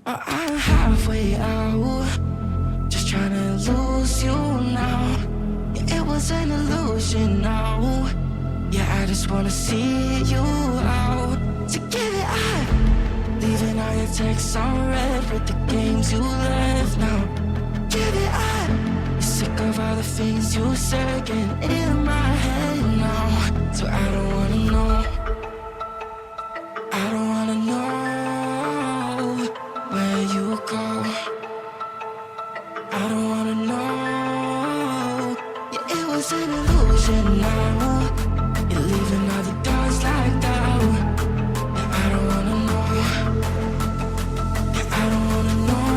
I'm halfway out, just trying to lose you now. Yeah, it was an illusion now. Yeah, I just wanna see you out. So give it up, leaving all your texts unread with the games you left now. Give it up, you're sick of all the things you said getting in my head now. So I don't wanna know, I don't wanna know where you go. I don't wanna know. Yeah, it was an illusion now. You're leaving all the doors locked out. Yeah, I don't wanna know. Yeah, I don't wanna know.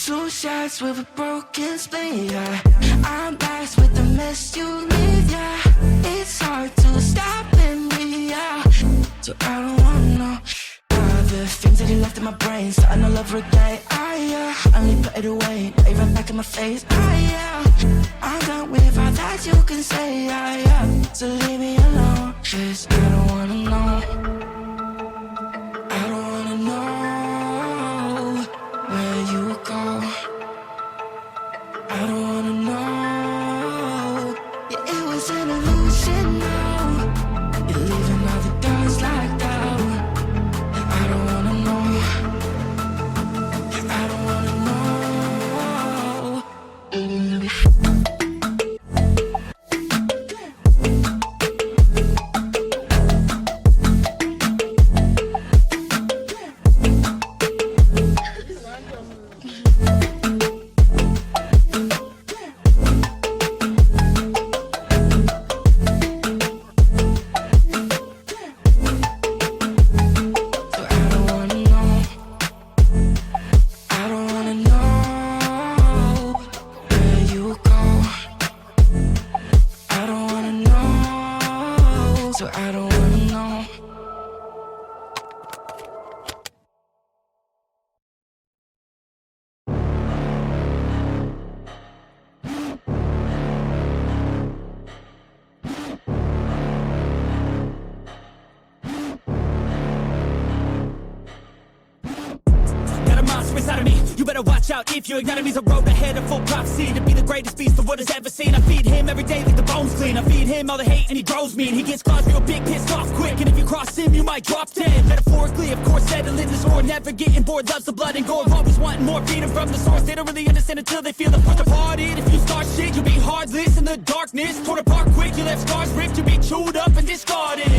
Two shots with a broken spleen, yeah. I'm back with the mess you leave, yeah. It's hard to stop in me, yeah. So I don't wanna know all the things that he left in my brain. Starting all over again, yeah. Only put it away, now you right back in my face, yeah. I'm done with all that you can say, yeah. So leave me alone, 'cause I don't wanna know. I don't wanna know where you go. I don't wanna know. Yeah, it was an illusion now. You're leaving all the doors locked out. And I don't wanna know. Yeah, I don't wanna know. So I don't wanna know. I don't wanna know where you go. I don't wanna know. So I don't wanna know. Got a monster inside of me, you better watch out if you ignite me's a road ahead of full prophecy. To be the greatest beast the world has ever seen. I feed him every day like the bones clean. I feed him all the hate and he grows me. And he gets claws real big, pissed off quick. And if you cross him, you might drop dead. Metaphorically, of course, settling the score. Never getting bored, loves the blood and gore. Always wanting more, freedom from the source. They don't really understand until they feel the force departed. If you start shit, you'll be heartless in the darkness. Torn apart quick, you left scars ripped. You'll be chewed up and discarded.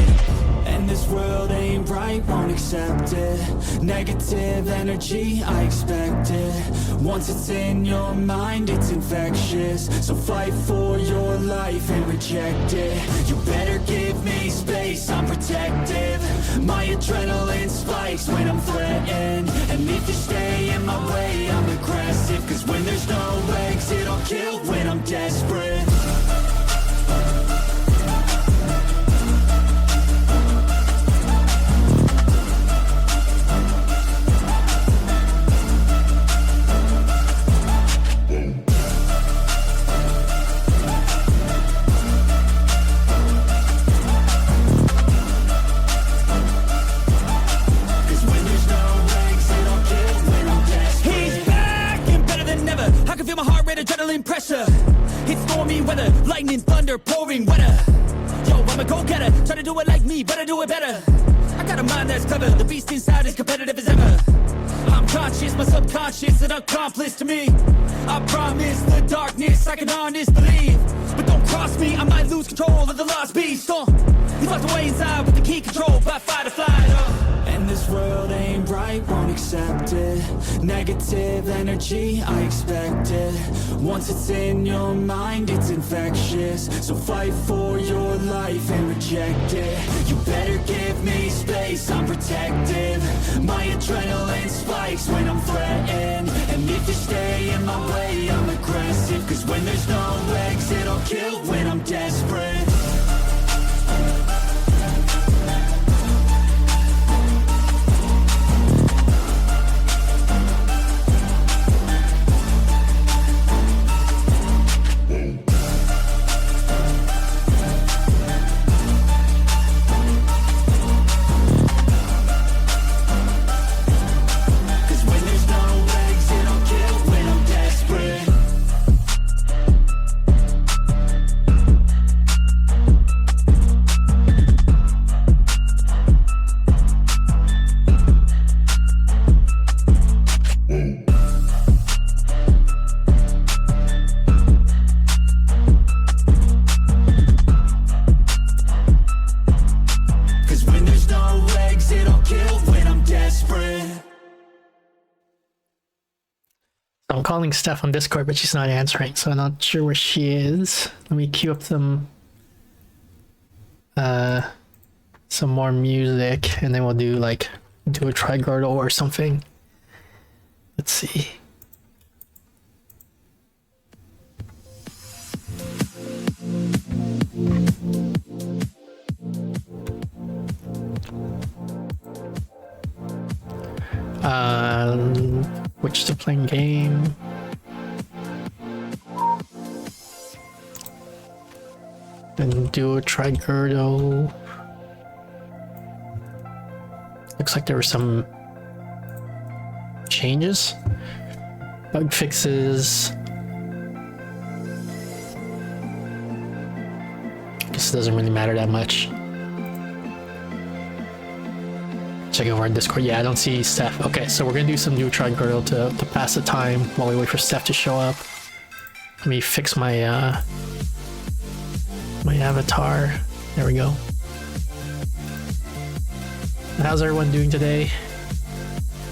And this world ain't right, won't accept it. Negative energy, I expect it. Once it's in your mind, it's infectious. So fight for your life and reject it. You better give me space, I'm protective. My adrenaline spikes when I'm threatened. And if you stay in my way, I'm aggressive. 'Cause when there's no exit, I'll kill when I'm desperate. Adrenaline pressure, it's stormy weather, lightning, thunder, pouring weather. Yo, I'm a go-getter, try to do it like me, but I do it better. I got a mind that's clever, the beast inside is competitive as ever. I'm conscious, my subconscious, an accomplice to me. I promise the darkness, I can honest believe. But don't cross me, I might lose control of the lost beast. He's locked away inside with the key controlled by fight or flight. And this world ain't right, won't accept it. Negative energy, I expect it. Once it's in your mind, it's infectious. So fight for your life and reject it. You better give me space, I'm protective. My adrenaline spikes when I'm threatened. And if you stay in my way, I'm aggressive. 'Cause when there's no exit, I'll kill when I'm desperate. I'm calling Steph on Discord, but she's not answering, so I'm not sure where she is. Let me queue up some more music, and then we'll do a trigirdle or something. Let's see. Which to playing game. Then do a trigirdle. Looks like there were some changes, bug fixes. Guess it doesn't really matter that much. Check over our Discord. Yeah, I don't see Steph. Okay, so we're gonna do some new trigirdle to pass the time while we wait for Steph to show up. Let me fix my my avatar. There we go. How's everyone doing today?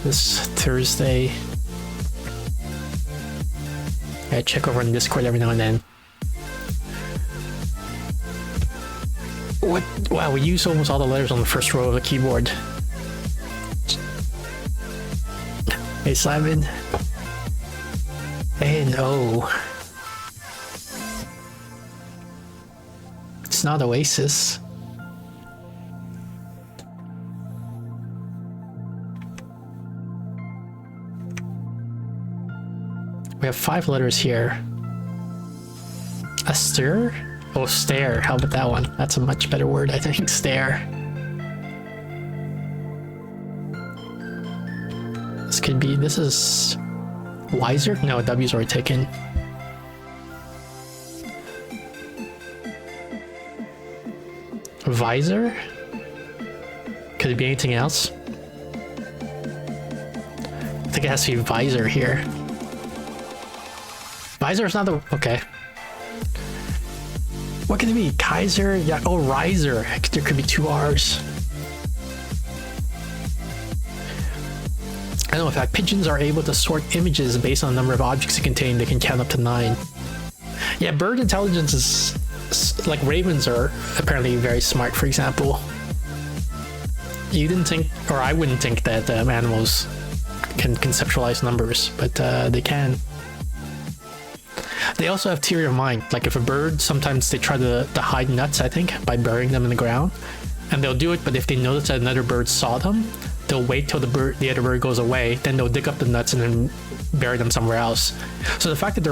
This Thursday. I check over on Discord every now and then. What? Wow, we use almost all the letters on the first row of the keyboard. Hey Simon. And oh, it's not Oasis. We have 5 letters here. A stir? Oh, stare. How about that one? That's a much better word, I think. Stare. This could be, this is wiser? No, W's already taken. Visor? Could it be anything else? I think it has to be visor here. Visor is not the, okay. What could it be? Kaiser? Yeah, oh, riser. There could be 2 R's. I know, in fact, pigeons are able to sort images based on the number of objects they contain. They can count up to 9. Yeah, bird intelligence is like ravens are apparently very smart, for example. You didn't think, or I wouldn't think that animals can conceptualize numbers, but they can. They also have theory of mind. Like if a bird, sometimes they try to hide nuts, I think, by burying them in the ground. And they'll do it, but if they notice that another bird saw them, they'll wait till the other bird goes away, then they'll dig up the nuts and then bury them somewhere else. So the fact that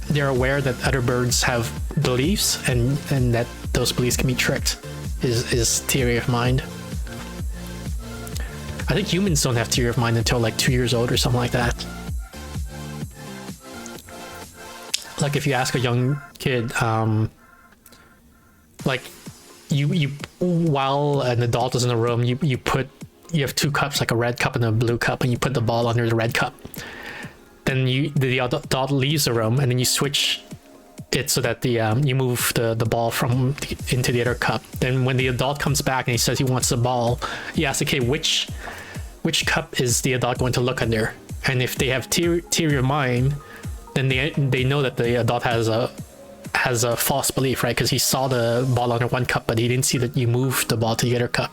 they're aware that other birds have beliefs and that those beliefs can be tricked is theory of mind. I think humans don't have theory of mind until like 2 years old or something like that. Like if you ask a young kid, like you while an adult is in the room, you have 2 cups, like a red cup and a blue cup, and you put the ball under the red cup. Then the adult leaves the room, and then you switch it so that you move the ball into the other cup. Then when the adult comes back and he says he wants the ball, you ask, okay, which cup is the adult going to look under? And if they have theory of mind, then they know that the adult has a false belief, right? Because he saw the ball under one cup, but he didn't see that you moved the ball to the other cup.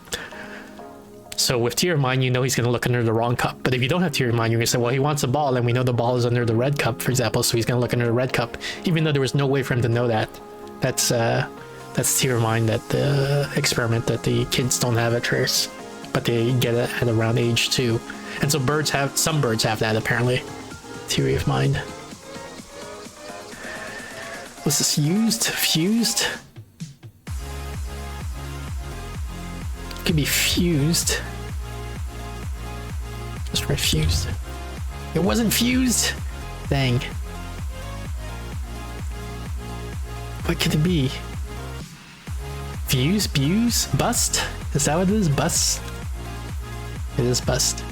So with theory of mind, you know he's going to look under the wrong cup. But if you don't have theory of mind, you're going to say, well, he wants a ball, and we know the ball is under the red cup, for example, so he's going to look under the red cup, even though there was no way for him to know that. That's theory of mind, that the experiment that the kids don't have at first, but they get it at around age 2. And so some birds have that, apparently. Theory of mind. Was this used? Fused? Could be fused. Just write fused. It wasn't fused! Dang. What could it be? Fuse? Buse? Bust? Is that what it is? Bust? It is bust.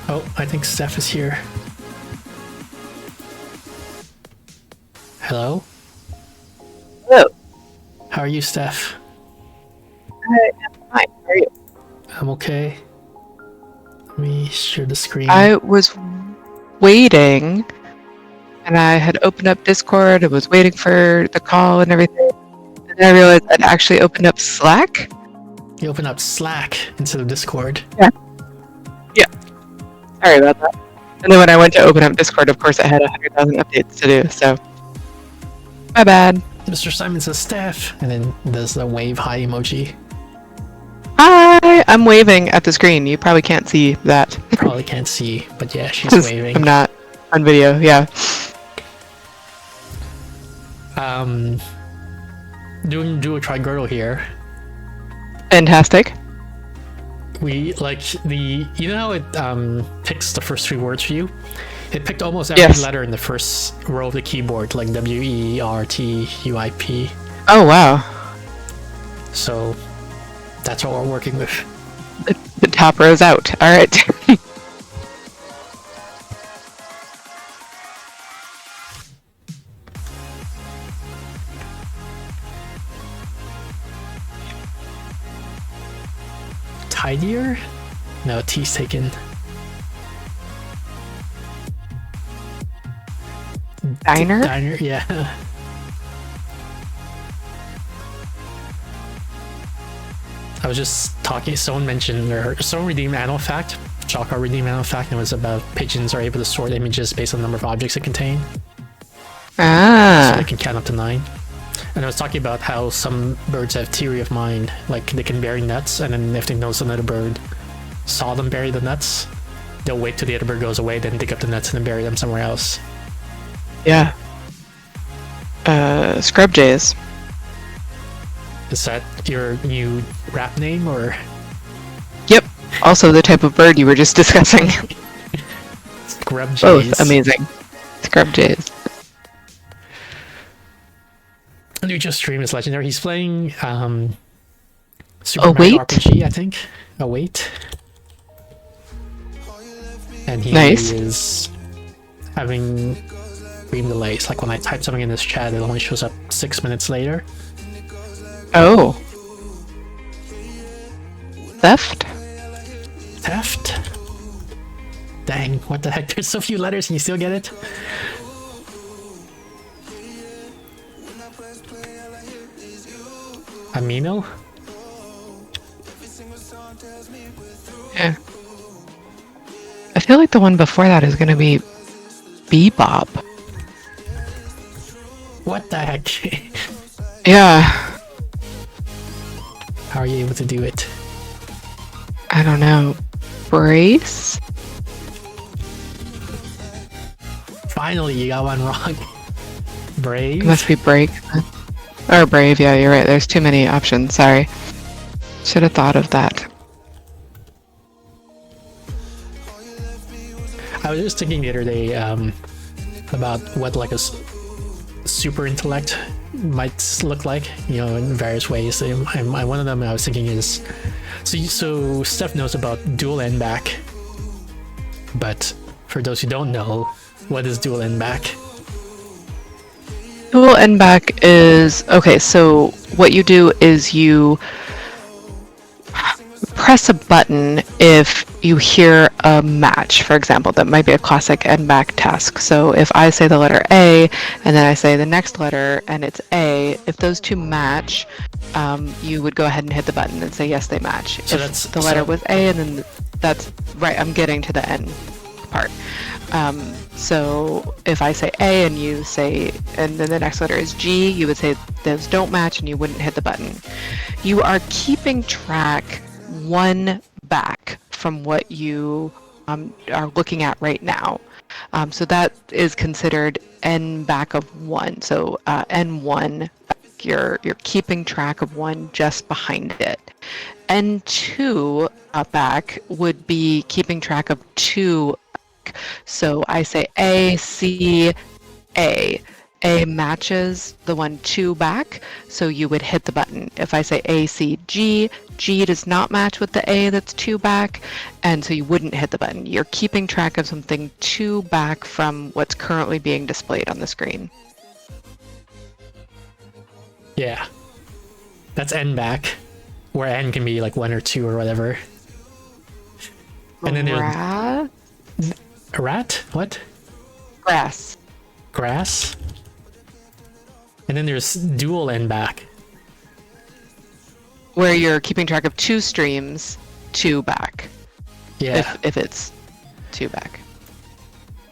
Oh, I think Steph is here. Hello? Hello. How are you, Steph? Hi. How are you? I'm okay. Let me share the screen. I was waiting, and I had opened up Discord. I was waiting for the call and everything. And then I realized I'd actually opened up Slack. You open up Slack instead of Discord. Yeah. Sorry about that. And then when I went to open up Discord, of course, I had 100,000 updates to do, so my bad. Mr. Simon says Steph, and then there's the wave hi emoji. Hi! I'm waving at the screen. You probably can't see that. Probably can't see, but yeah, she's 'Cause waving. I'm not on video, yeah. Do a trigirdle here. Fantastic. We like you know how it picks the first 3 words for you? It picked almost every Yes. letter in the first row of the keyboard, like W, E, R, T, U, I, P. Oh, wow. So that's what we're working with. The top row's out. Alright. Tidier? No, T's taken. Diner? Diner, yeah. I was just talking, someone mentioned, or someone redeemed animal fact, Chalkar redeemed animal fact, and it was about pigeons are able to sort images based on the number of objects it contain. So Ah. they can count up to 9. And I was talking about how some birds have theory of mind, like they can bury nuts, and then if they notice another bird saw them bury the nuts, they'll wait till the other bird goes away, then dig up the nuts and then bury them somewhere else. Yeah. Scrub jays. Is that your new rap name, or? Yep. Also the type of bird you were just discussing. Scrub jays. Both amazing. Scrub jays. New just stream is legendary. He's playing Super Oh, Mario wait? RPG, I think. Oh wait. And he Nice. is having stream delays. Like when I type something in this chat, it only shows up 6 minutes later. Oh. Theft? Theft? Dang, what the heck? There's so few letters and you still get it? Amino? Yeah. I feel like the one before that is gonna be Bebop. What the heck? Yeah. How are you able to do it? I don't know. Brace? Finally, you got one wrong. Brave? It must be break. Or brave, yeah, you're right. There's too many options, sorry. Should have thought of that. I was just thinking the other day about what like a super intellect might look like, you know, in various ways. And one of them I was thinking is, so Steph knows about dual end back, but for those who don't know, what is dual end back? Dual end back is, okay, so what you do is you press a button if you hear a match, for example. That might be a classic end back task. So if I say the letter A and then I say the next letter and it's A, if those two match, you would go ahead and hit the button and say yes, they match. So if that's the letter was A and then that's right, I'm getting to the end part. So if I say A and you say, and then the next letter is G, you would say those don't match and you wouldn't hit the button. You are keeping track one back from what you are looking at right now. So that is considered n back of 1. So n1, you're keeping track of one just behind it. N2 back would be keeping track of 2 back. So I say A, C, A. A matches the one 2 back, so you would hit the button. If I say A, C, G, G does not match with the A that's 2 back, and so you wouldn't hit the button. You're keeping track of something 2 back from what's currently being displayed on the screen. Yeah. That's n back, where n can be like 1 or 2 or whatever. And then Rat? a rat? What? Grass. Grass? And then there's dual n back. Where you're keeping track of 2 streams, 2 back. Yeah. If it's 2 back.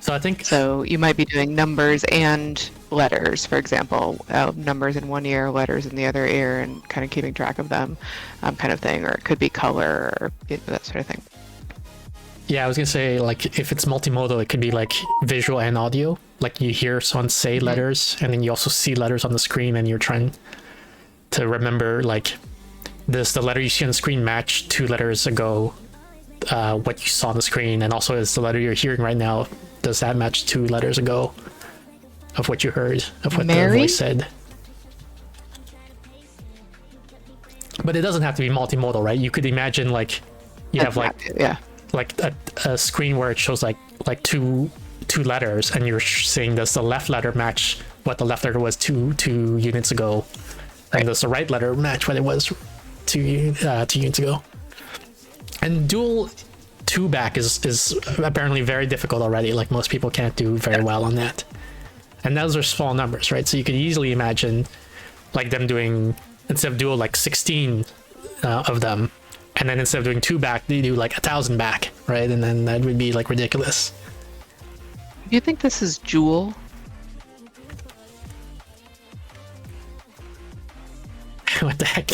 So I think So you might be doing numbers and letters, for example, numbers in one ear, letters in the other ear, and kind of keeping track of them, kind of thing. Or it could be color, or that sort of thing. yeah, I was gonna say, like, if it's multimodal, it could be like visual and audio. Like you hear someone say letters, and then you also see letters on the screen, and you're trying to remember, like, does the letter you see on the screen match 2 letters ago, what you saw on the screen, and also is the letter you're hearing right now, does that match 2 letters ago of what you heard, of what the voice said? But it doesn't have to be multimodal, right? You could imagine, like, you have like a screen where it shows like two letters, and you're saying, does the left letter match what the left letter was two units ago, and does the right letter match what it was 2 units ago? And dual 2 back is apparently very difficult already. Like, most people can't do very well on that, and those are small numbers, right? So you could easily imagine like them doing, instead of dual, like 16 of them, and then instead of doing 2 back, they do like 1,000 back, right? And then that would be like ridiculous. Do you think this is Joule? What the heck?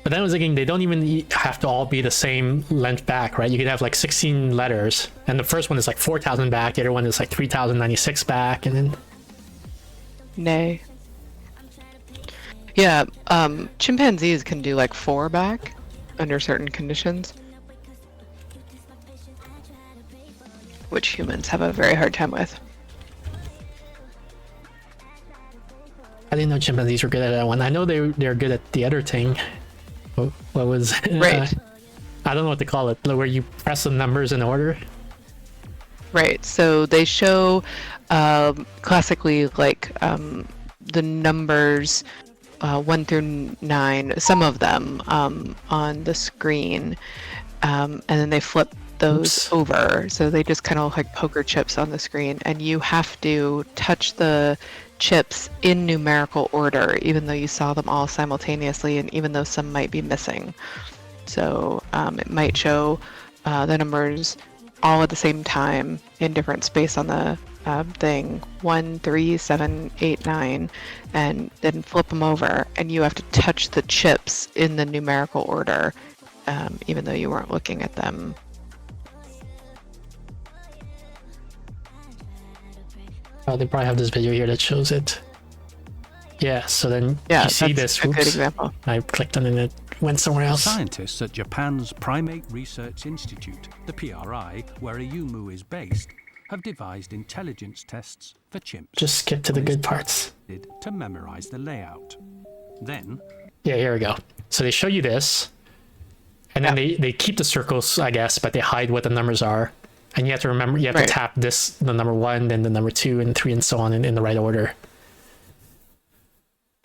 But then I was thinking, they don't even have to all be the same length back, right? You could have like 16 letters, and the first one is like 4,000 back, the other one is like 3,096 back, and then... Nay. Yeah, chimpanzees can do like 4 back under certain conditions, which humans have a very hard time with. I didn't know chimpanzees were good at that one. I know they're good at the other thing. What was Right. I don't know what to call it, where you press the numbers in order. Right. So they show classically like the numbers 1 through 9, some of them on the screen, and then they flip those over. So they just kind of look like poker chips on the screen, and you have to touch the chips in numerical order, even though you saw them all simultaneously, and even though some might be missing. So it might show the numbers all at the same time in different space on the thing, 1, 3, 7, 8, 9, and then flip them over, and you have to touch the chips in the numerical order, even though you weren't looking at them. Oh, they probably have this video here that shows it. Yeah, so then you see that's this. a good example. I clicked on it and it went somewhere else. Scientists at Japan's Primate Research Institute, the PRI, where Ayumu is based, have devised intelligence tests for chimps. Just skip to the good parts. To memorize the layout. Then... Yeah, here we go. So they show you this, and then they keep the circles, I guess, but they hide what the numbers are. And you have to remember, you have to tap this, the number 1, then the number 2, and 3, and so on in the right order.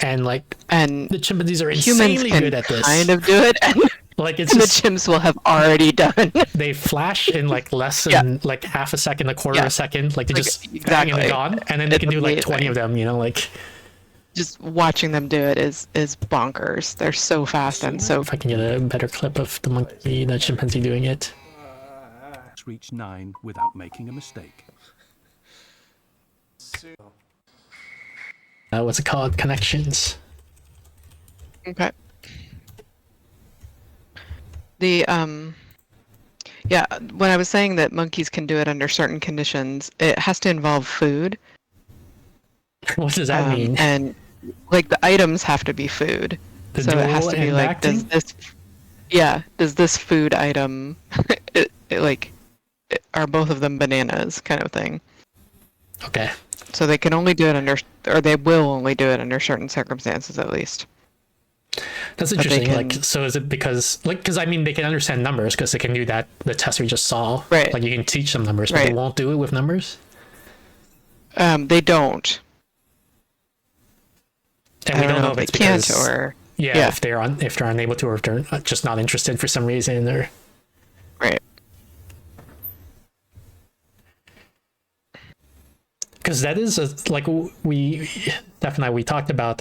and like And the chimpanzees are humans insanely can good at this. kind of do it, and, Like it's and the just chimps will have already done. they flash in like less than like half a second, a quarter of Yeah. a second. Like they Like, just bang and exactly. they're gone, and then they It's can do like 20 amazing. of them. You know, like Just watching them do it is bonkers. They're so fast and so. if I can get a better clip of the chimpanzee doing it. Reach 9 without making a mistake. What's it called? Connections. Okay. The yeah, when I was saying that monkeys can do it under certain conditions, it has to involve food. What does that mean? And like the items have to be food. The So it has dual to be and like, acting? does this food item are both of them bananas kind of thing. Okay. So they can only do it under, or they will only do it under certain circumstances at least. That's But they interesting. Like, can- so is it because, like, because I mean, they can understand numbers because they can do that. The test we just saw, Right. Like, you can teach them numbers, but they Right. won't do it with numbers. They don't. And I we don't know if they it's can't because, or yeah, if they're unable to, or if they're just not interested for some reason, or right. because that is like we definitely we talked about.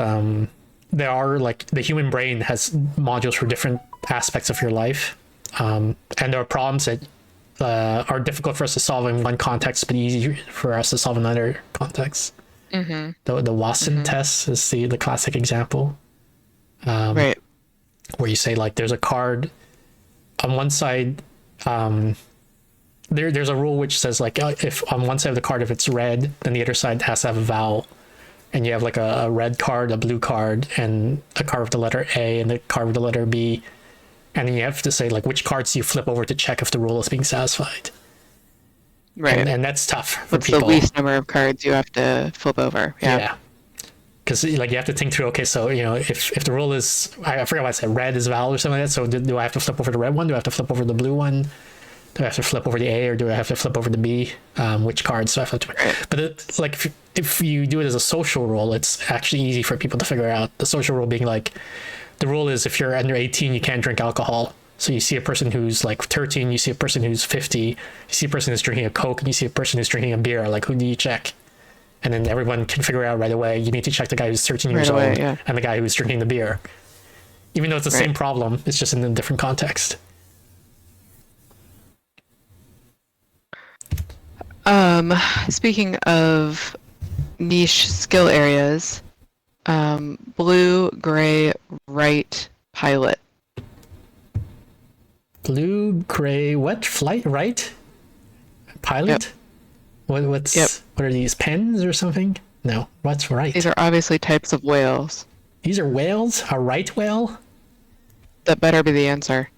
There are like the human brain has modules for different aspects of your life, and there are problems that are difficult for us to solve in one context, but easy for us to solve in another context. The Watson test is the classic example, Right. where you say like there's a card on one side. There's a rule which says like if on one side of the card if it's red, then the other side has to have a vowel, and you have like a red card, a blue card, and a card with the letter A and the card with the letter B, and then you have to say like which cards do you flip over to check if the rule is being sassified. Right. And that's tough for What's people. the least number of cards you have to flip over? Yeah. Because like you have to think through. Okay, so you know if the rule is I forgot what I said, red is vowel or something like that. So do I have to flip over the red one? Do I have to flip over the blue one? Do I have to flip over the A or do I have to flip over the B? Which cards do I have to? But like if you do it as a social rule, it's actually easy for people to figure out. The social rule being like, the rule is if you're under 18, you can't drink alcohol. So you see a person who's like 13, you see a person who's 50, you see a person who's drinking a Coke, and you see a person who's drinking a beer. Like, who do you check? And then everyone can figure out right away. You need to check the guy who's 13 years away, old yeah. and the guy who's drinking the beer. Even though it's the same problem, it's just in a different context. Speaking of niche skill areas, blue, gray, right, pilot. Blue, gray, what? Flight, right? Pilot? Yep. What's Yep. what are these, pens or something? No, what's right? These are obviously types of whales. These are whales? A right whale? That better be the answer.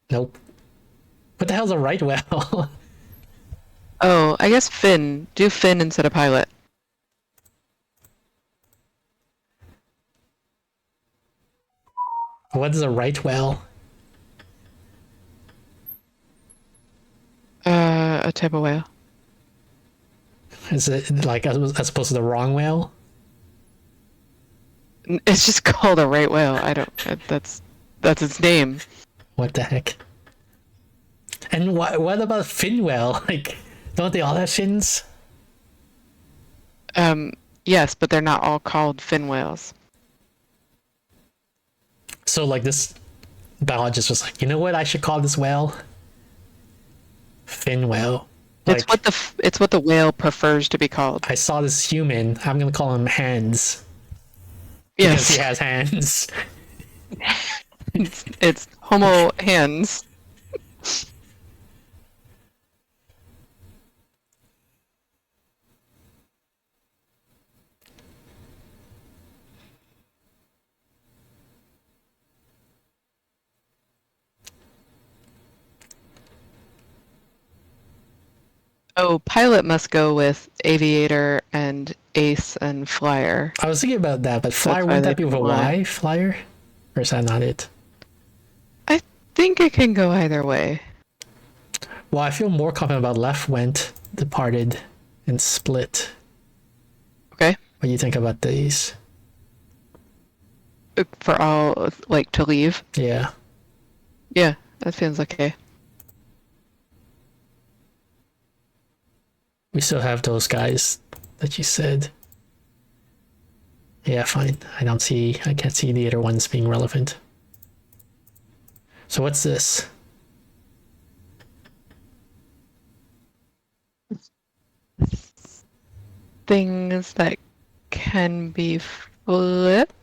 Nope. What the hell's a right whale? Oh, I guess fin. Do fin instead of pilot. What is a right whale? A type of whale. Is it like as opposed to the wrong whale? It's just called a right whale. I don't. That's its name. What the heck? And what about fin whale? Like, don't they all have fins? Yes, but they're not all called fin whales. So like this biologist was like, you know what I should call this whale? Fin whale. Like, It's what the whale prefers to be called. I saw this human. I'm gonna call him Hands because he has hands. It's Homo hands. Oh, pilot must go with aviator and ace and flyer. I was thinking about that, but flyer, why wouldn't they that be with a put Y. Y? Flyer? Or is that not it? I think it can go either way. Well, I feel more confident about left, went, departed, and split. Okay. What do you think about these? For all, like, to leave? Yeah. Yeah, that feels okay. We still have those guys that you said. Yeah, fine. I can't see the other ones being relevant. So what's this? Things that can be flipped.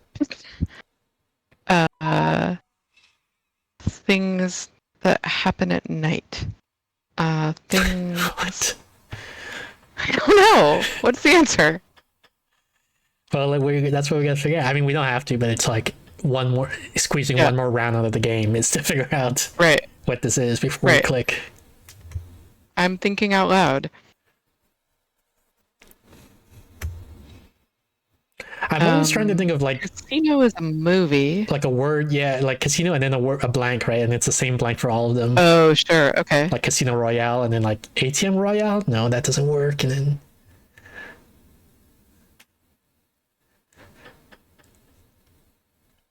Things that happen at night. Things. What? I don't know. What's the answer? Well, that's what we gotta figure out. I mean, we don't have to, but it's like squeezing Yeah. one more round out of the game is to figure out Right. what this is before we Right. click. I'm thinking out loud. I'm always trying to think of like Casino is a movie. a word, yeah, like casino and then a blank, right? And it's the same blank for all of them. Oh, sure. Okay. Like Casino Royale and then like ATM Royale. No, that doesn't work. And then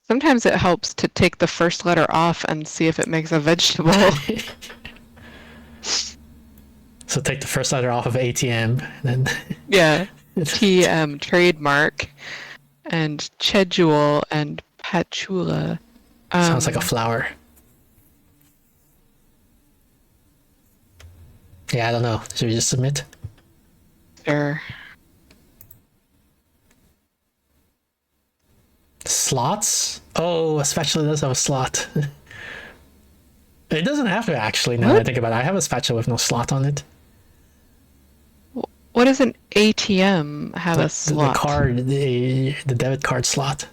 Sometimes it helps to take the first letter off and see if it makes a vegetable. so take the first letter off of ATM and then Yeah. TM, trademark, and chedule and patchoula. sounds like a flower. Yeah, I don't know. Should we just submit? Sure. Slots? Oh, a spatula does have a slot. It doesn't have to actually, now that I What? think about it. I have a spatula with no slot on it. What does an ATM have a The slot? card, the debit card slot.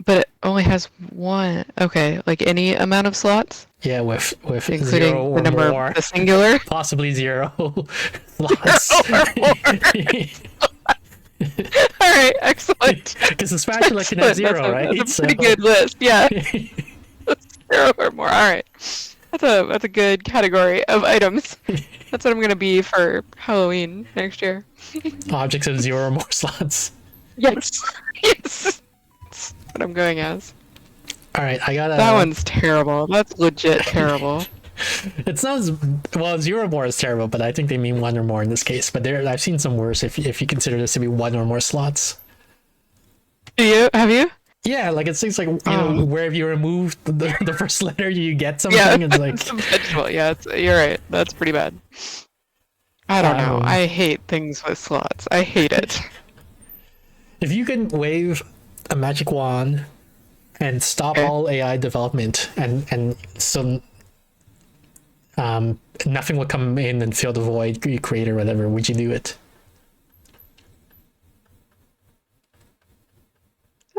But it only has one. Okay, like any amount of slots, Yeah, with including zero or the number more. of the singular. Possibly zero slots. All right, excellent. Because the spatula can have Excellent. zero, right? That's a pretty good list. Yeah, zero or more. All right, that's a good category of items. That's what I'm gonna be for Halloween next year. Objects of zero or more slots. Yes, yes. That's what I'm going as. All right, I got That one's terrible. That's legit terrible. It sounds well. Zero or more is terrible, but I think they mean one or more in this case. But I've seen some worse. If you consider this to be one or more slots. Do you? Have you? Yeah, like it seems like you know wherever you remove the first letter, you get something. Yeah, It's like some vegetable. Yeah, you're right. That's pretty bad. I don't know. I hate things with slots. I hate it. if you can wave a magic wand and stop Okay. all AI development, and so nothing will come in and fill the void you create or whatever, would you do it?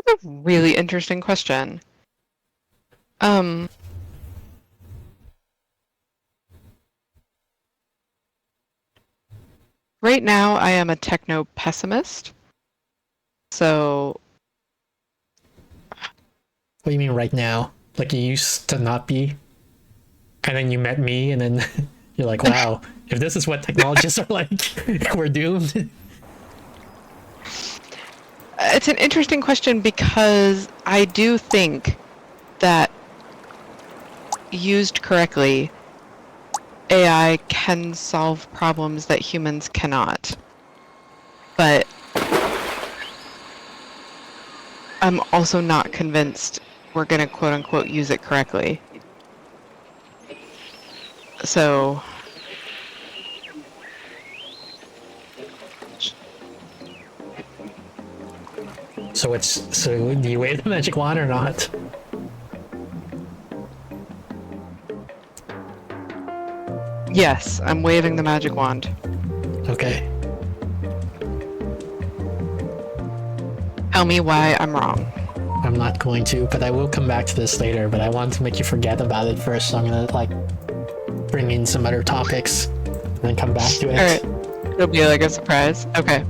That's a really interesting question. Right now I am a techno pessimist. So What do you mean right now? Like you used to not be, and then you met me, and then you're like, wow, if this is what technologists are like, we're doomed. it's an interesting question because I do think that used correctly, AI can solve problems that humans cannot. But I'm also not convinced we're going to quote unquote use it correctly. So So do you wave the magic wand or not? yes, I'm waving the magic wand. Okay. Tell me why I'm wrong. I'm not going to, but I will come back to this later, but I want to make you forget about it first, so I'm gonna like bring in some other topics and then come back to it. Alright. It'll be like a surprise. Okay.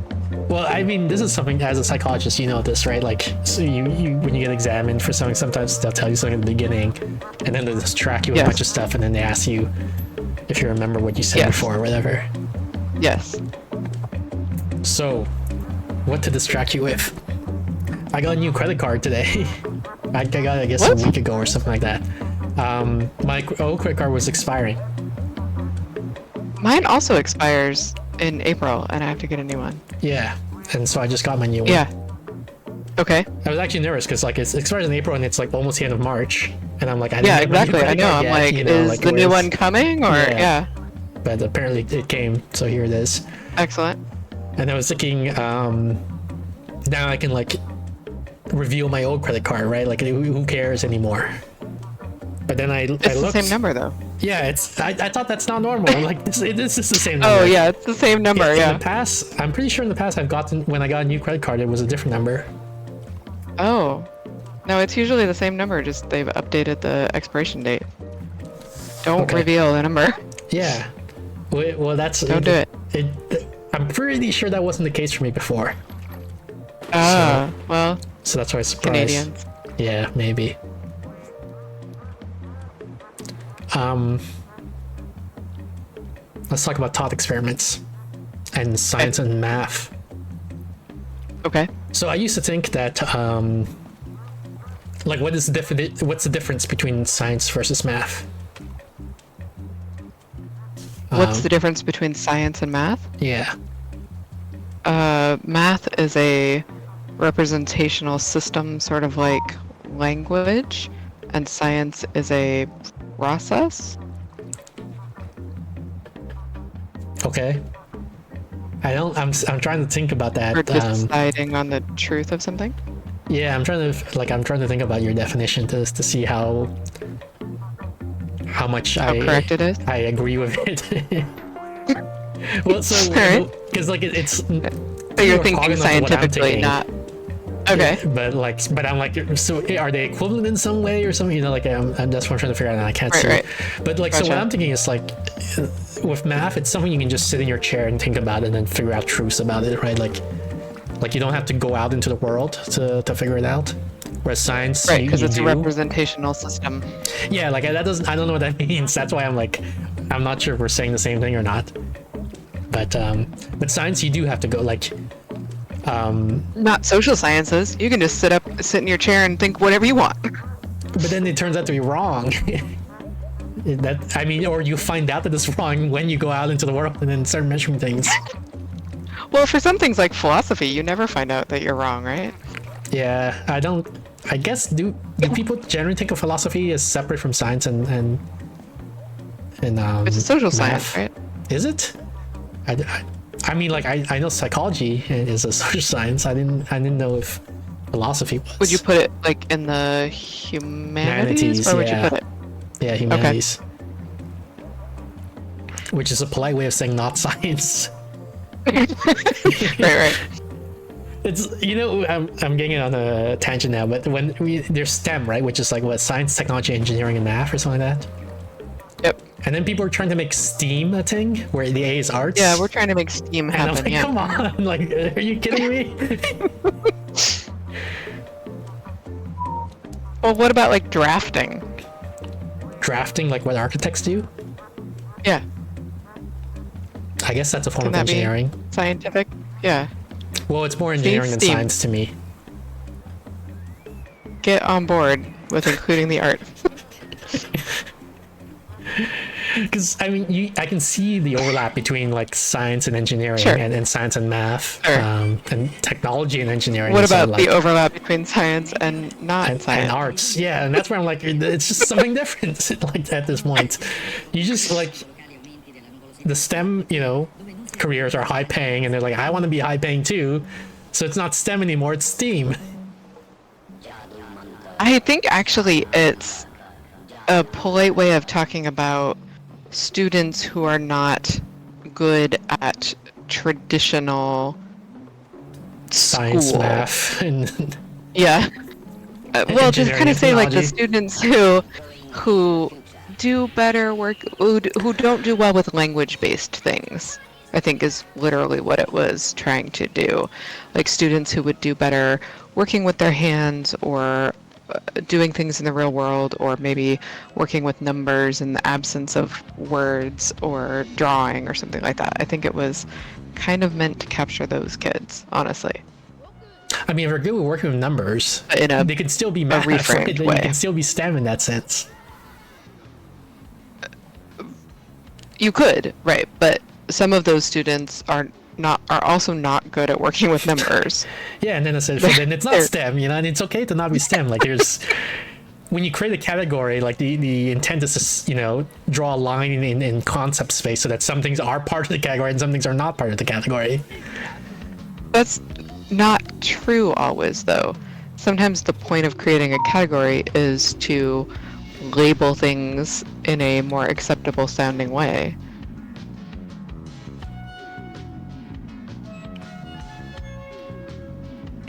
Well, I mean, this is something as a psychologist, you know this, right? Like, so you when you get examined for something, sometimes they'll tell you something at the beginning, and then they'll just track you with a Yes. bunch of stuff, and then they ask you if you remember what you said Yes. before or whatever. Yes. So, what to distract you with? I got a new credit card today. I got it, I guess, What? a week ago or something like that. My old credit card was expiring. Mine also expires in April, and I have to get a new one. Yeah, and so I just got my new one. Yeah. Okay. I was actually nervous because like it expires in April and it's like almost the end of March, and I'm like, I didn't Yeah, get my new exactly. I credit know. card I'm yet, like, you know, is like, the new where's- one coming? Or Yeah. yeah. But apparently it came, so here it is. Excellent. And I was thinking, now I can like reveal my old credit card, right? Like who cares anymore? But then I It's the looked. same number though. Yeah, it's. I thought that's not normal. Like this is the same number. Oh yeah, it's the same number. In Yeah. the past, I'm pretty sure in the past when I got a new credit card, it was a different number. Oh. No, it's usually the same number. Just they've updated the expiration date. Don't Okay. reveal the number. Yeah. Well, that's. Don't do it. I'm pretty sure that wasn't the case for me before. Ah, well, So that's why I was surprised. Canadians. Yeah, maybe. Let's talk about thought experiments and science and math. Okay. So I used to think that, like, what's the difference between science versus math? What's the difference between science and math? Yeah. Math is a representational system, sort of like language, and science is a process. Okay. I'm trying to think about that. For deciding on the truth of something. Yeah, I'm trying to think about your definition to see how much How correct it is. I agree with it. Well, so Alright. because like it's So you're thinking orthogonal to what I'm scientifically, thinking. not. Okay. Yeah, but I'm like, so are they equivalent in some way or something? You know, like that's what I'm trying to figure out, and I can't Right, see. right. But like, so what Gotcha. I'm thinking is like, with math, it's something you can just sit in your chair and think about it, and then figure out truths about it, right? Like you don't have to go out into the world to figure it out. Whereas science, Right, because you it's a do. representational system. Yeah, like I don't know what that means. That's why I'm like, I'm not sure if we're saying the same thing or not. But science, you do have to go like. Not social sciences. You can just sit in your chair and think whatever you want. But then it turns out to be wrong. Or you find out that it's wrong when you go out into the world and then start measuring things. Well, for some things like philosophy, you never find out that you're wrong, right? Yeah, I guess do people generally think of philosophy as separate from science and It's a social math? science, right? Is it? I mean, like I know psychology is a social science. I didn't know if philosophy was. Would you put it like in the humanities? Where would yeah. you put it? Yeah, humanities. Which is a polite way of saying not science. Right. It's I'm getting on a tangent now, but there's STEM, right, which is like what, science, technology, engineering, and math or something like that. Yep. And then people are trying to make STEAM a thing where the A is arts. Yeah, we're trying to make STEAM and I'm happen. like, Yeah. come on, like, are you kidding me? Well, what about like drafting? Drafting, like what architects do. Yeah. I guess that's a form Can of that be engineering. scientific? Yeah. Well, it's more engineering than STEAM. science to me. Get on board with including the art. Because I mean, I can see the overlap between like science and engineering, Sure. and science and math, Sure. and technology and engineering. What and so, about like, the overlap between science and not and science? arts? Yeah, and that's where I'm like, it's just something different. Like at this point, you just like the STEM, careers are high paying, and they're like, I want to be high paying too. So it's not STEM anymore; it's STEAM. I think actually it's a polite way of talking about students who are not good at traditional Science, school. math, and Yeah. Well, just engineering kind of and say like the technology. students who do better work, who don't do well with language-based things. I think is literally what it was trying to do. Like students who would do better working with their hands or doing things in the real world, or maybe working with numbers in the absence of words, or drawing or something like that. I think it was kind of meant to capture those kids, honestly. I mean, if we're good with working with numbers, In a they can still be math, reframed right? They way. can still be STEM in that sense. You could, right? But some of those students are also not good at working with numbers. Yeah, and then then it's not They're- STEM, you know, and it's okay to not be STEM. Like there's when you create a category, like the intent is to, you know, draw a line in concept space so that some things are part of the category and some things are not part of the category. That's not true always, though. Sometimes the point of creating a category is to label things in a more acceptable sounding way.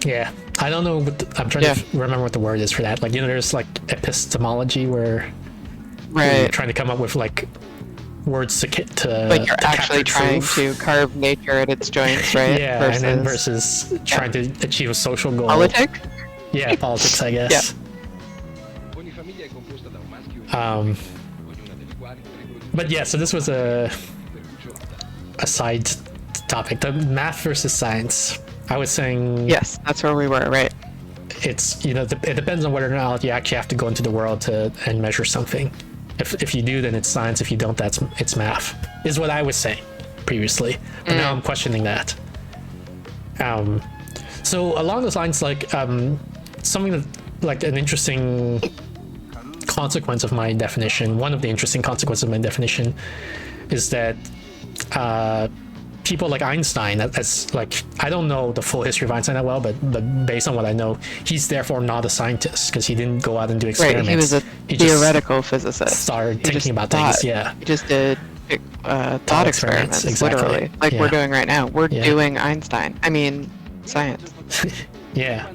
Yeah, I don't know I'm trying Yeah. to remember what the word is for that. Like, you know, there's like epistemology where you're Right. trying to come up with like words to Like you're to actually capture trying truth. to carve nature at its joints, right? Yeah, and then versus trying to achieve a social goal. politics. Yeah, politics, I guess. But yeah, so this was a side topic, the math versus science. I was saying Yes, that's where we were, right? it's, you know, it depends on whether or not you actually have to go into the world and measure something. If you do, then it's science. If you don't, it's math. Is what I was saying previously, but now I'm questioning that. So along those lines, like something that, like, an interesting consequence of my definition, one of the interesting consequences of my definition, is that people like Einstein, as like, I don't know the full history of Einstein that well, but based on what I know, he's therefore not a scientist because he didn't go out and do experiments. Right, he was a just theoretical physicist. started He thinking just about thought. things. Yeah, He just did thought experiments, exactly. literally, like Yeah. we're doing right now. We're Yeah. doing Einstein. I mean, science. yeah.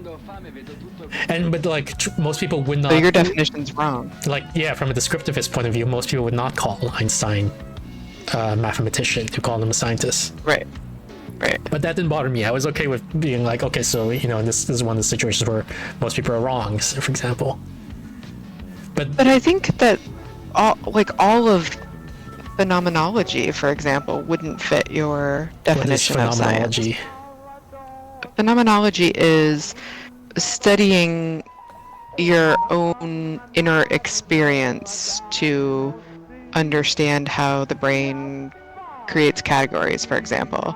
And but like most people would not. So your definition's wrong. Like, yeah, from a descriptivist point of view, most people would not call Einstein a mathematician, to call him a scientist. Right. Right. But that didn't bother me. I was okay with being like, okay, so, you know, this is one of the situations where most people are wrong, for example. But I think that all of phenomenology, for example, wouldn't fit your What is definition of science. phenomenology? Phenomenology is studying your own inner experience to understand how the brain creates categories, for example.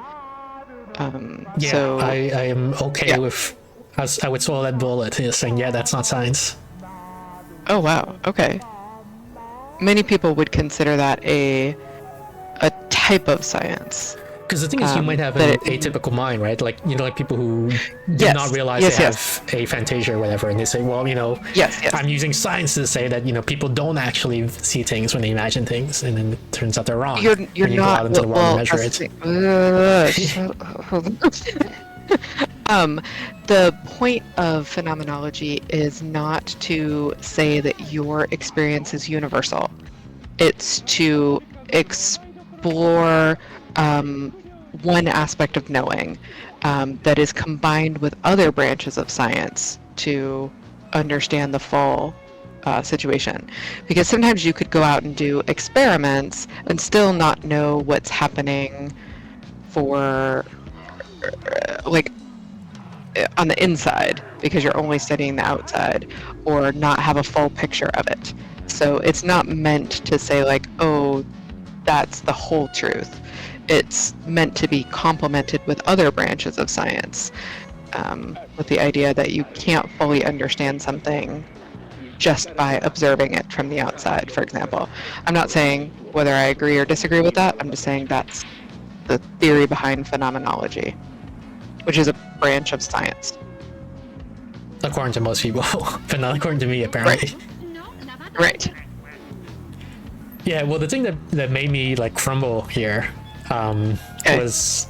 Yeah, So I am okay Yeah. with. I would swallow that bullet, saying, yeah, that's not science. oh wow, okay. Many people would consider that a type of science. Because the thing is, you might have that an it- atypical mind, right? Like, you know, like people who do Yes, not realize yes, they yes. have aphantasia or whatever, and they say, well, you know, Yes, yes. I'm using science to say that, you know, people don't actually see things when they imagine things, and then it turns out they're wrong. You're when you go not out into the world and measure that's it. The point of phenomenology is not to say that your experience is universal. It's to explore one aspect of knowing that is combined with other branches of science to understand the full situation. Because sometimes you could go out and do experiments and still not know what's happening for like on the inside, because you're only studying the outside, or not have a full picture of it. So it's not meant to say like, oh, that's the whole truth. It's meant to be complemented with other branches of science, with the idea that you can't fully understand something just by observing it from the outside, for example. I'm not saying whether I agree or disagree with that. I'm just saying that's the theory behind phenomenology, which is a branch of science. According to most people, but not according to me, apparently. Right. Yeah, well, the thing that made me like crumble here was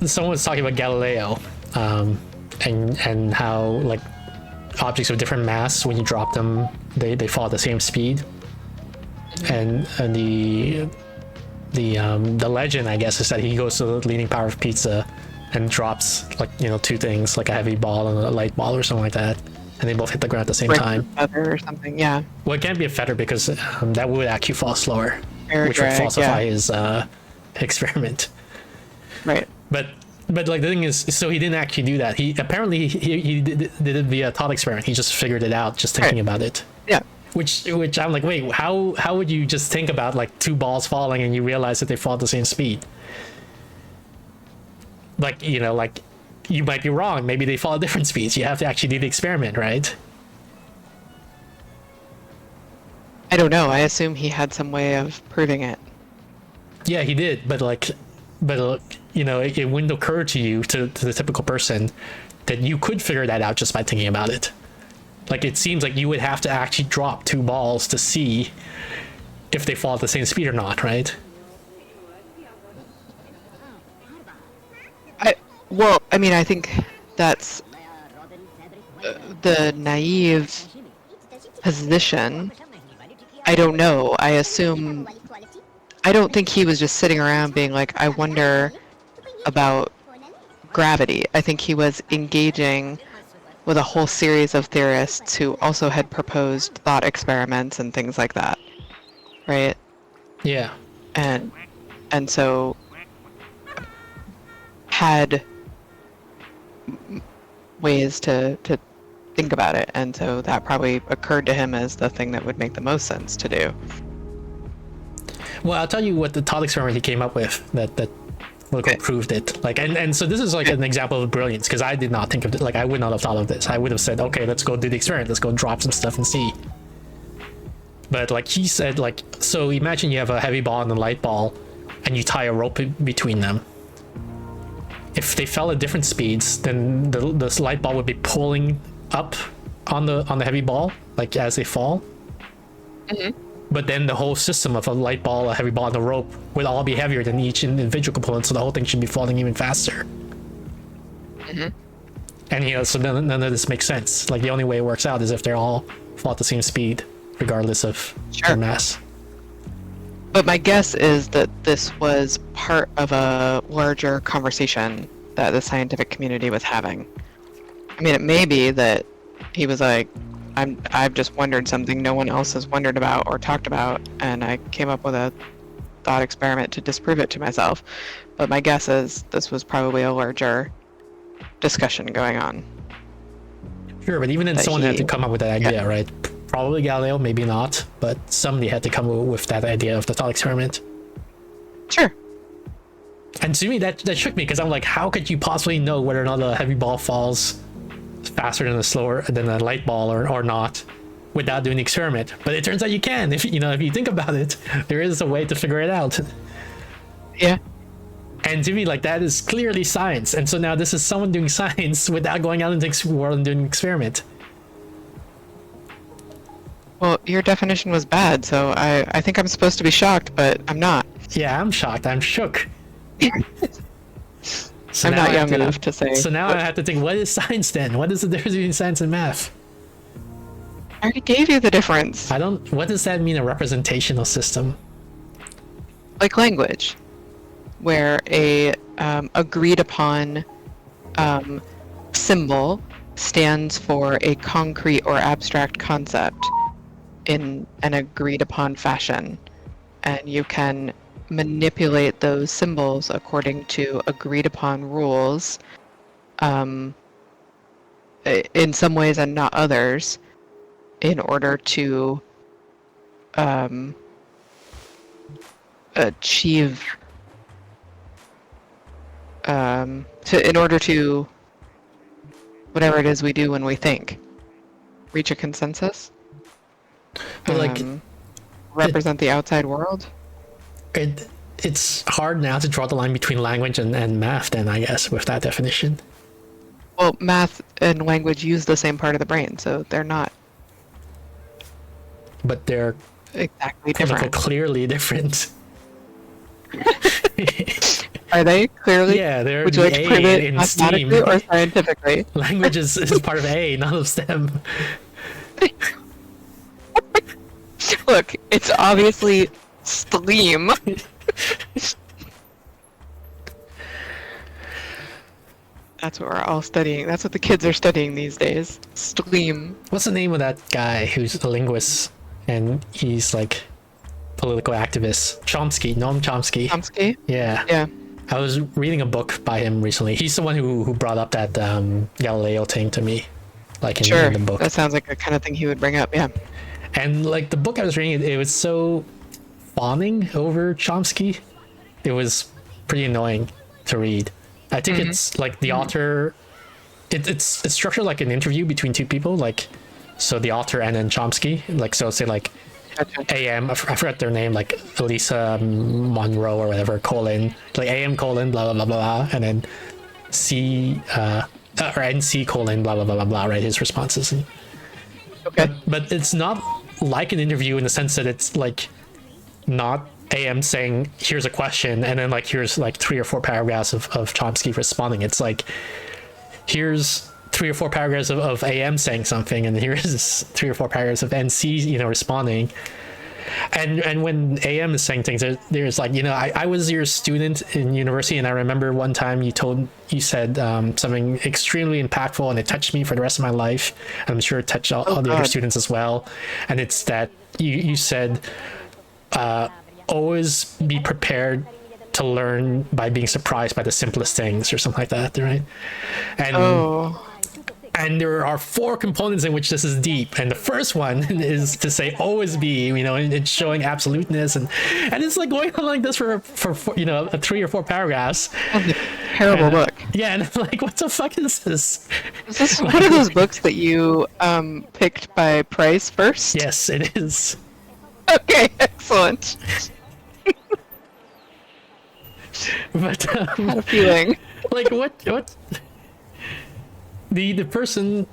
someone was talking about Galileo, and how like objects of different mass, when you drop them, they fall at the same speed, and the legend, I guess, is that he goes to the Leaning Tower of Pizza and drops, like, you know, two things, like a heavy ball and a light ball or something like that, and they both hit the ground at the same break time. the feather or something. Yeah. Well, it can't be a feather because that would actually fall slower, Air which would drag, falsify yeah. his experiment. Right. But like the thing is, so he didn't actually do that. He apparently he did it via thought experiment. He just figured it out just thinking about it. Yeah. Which I'm like, wait, how would you just think about like two balls falling and you realize that they fall at the same speed? Like, you know, like you might be wrong. Maybe they fall at different speeds. You have to actually do the experiment, right? I don't know. I assume he had some way of proving it. Yeah, he did, but you know, it wouldn't occur to you, to the typical person, that you could figure that out just by thinking about it. Like, it seems like you would have to actually drop two balls to see if they fall at the same speed or not, right? I mean, I think that's the naive position. I don't know. I assume. I don't think he was just sitting around being like, I wonder about gravity. I think he was engaging with a whole series of theorists who also had proposed thought experiments and things like that. Right? Yeah. And so had ways to think about it, and so that probably occurred to him as the thing that would make the most sense to do. Well, I'll tell you what the thought experiment he came up with that proved it. Like, and so this is like an example of brilliance, because I did not think of it. Like, I would not have thought of this. I would have said, okay, let's go do the experiment. Let's go drop some stuff and see. But like he said, like, so imagine you have a heavy ball and a light ball, and you tie a rope between them. If they fell at different speeds, then the light ball would be pulling up on the heavy ball, like as they fall. Mm-hmm. But then the whole system of a light ball, a heavy ball, and a rope would all be heavier than each individual component, so the whole thing should be falling even faster. Mm-hmm. And you know, so none of this makes sense. Like, the only way it works out is if they're all fall at the same speed, regardless of their mass. But my guess is that this was part of a larger conversation that the scientific community was having. I mean, it may be that he was like, I've just wondered something no one else has wondered about or talked about, and I came up with a thought experiment to disprove it to myself. But my guess is this was probably a larger discussion going on. Sure, but even then, someone had to come up with that idea, right? Probably Galileo, maybe not, but somebody had to come with that idea of the thought experiment. Sure. And to me, that shook me, because I'm like, how could you possibly know whether or not a heavy ball falls faster than a light ball or not without doing the experiment? But it turns out you can. If you think about it, there is a way to figure it out. Yeah. And to me, like, that is clearly science. And so now this is someone doing science without going out into the world and doing an experiment. Well, your definition was bad, so I think I'm supposed to be shocked, but I'm not. Yeah, I'm shocked. I'm shook. So I'm not young enough to say. So now I have to think, what is science then? What is the difference between science and math? I already gave you the difference. What does that mean, a representational system? Like language, where a agreed upon symbol stands for a concrete or abstract concept in an agreed upon fashion, and you can manipulate those symbols according to agreed upon rules, in some ways and not others, in order to achieve in order to whatever it is we do when we think, reach a consensus, represent the outside world. It's hard now to draw the line between language and math then, I guess, with that definition. Well, math and language use the same part of the brain, so they're not. But they're exactly different. Clearly different. Are they clearly? Yeah, they're. Would you like to prove it mathematically or scientifically? Language is part of A, not of STEM. Look, it's obviously STEAM. That's what we're all studying. That's what the kids are studying these days. Stream. What's the name of that guy who's a linguist and he's like political activist? Chomsky, Noam Chomsky. Chomsky? Yeah. Yeah. I was reading a book by him recently. He's the one who brought up that Galileo thing to me, like in the book. That sounds like the kind of thing he would bring up. Yeah. And like the book I was reading, it was so fawning over Chomsky. It was pretty annoying to read. I think it's like the author. It's structured like an interview between two people, like so the author and then Chomsky. Like so, say like AM. I forgot their name, like Elisa Monroe or whatever. Colon like AM colon blah blah blah blah, and then C or NC colon blah blah blah blah blah. Right, his responses. And, Okay. but it's not like an interview in the sense that it's like not AM saying here's a question and then like here's like 3 or 4 paragraphs of Chomsky responding. It's like here's 3 or 4 paragraphs of AM saying something and here's 3 or 4 paragraphs of NC responding. And when AM is saying things, there's like, I was your student in university, and I remember one time you said something extremely impactful, and it touched me for the rest of my life. I'm sure it touched all the other students as well. And it's that you said, always be prepared to learn by being surprised by the simplest things, or something like that, right? And there are 4 components in which this is deep, and the first one is to say always be, and it's showing absoluteness, and it's like going on like this for 3 or 4 paragraphs. Terrible book. Yeah, and I'm like, what the fuck is this? Is this one of those books that you picked by price first? Yes, it is. Okay, excellent. But Had a feeling. like what the person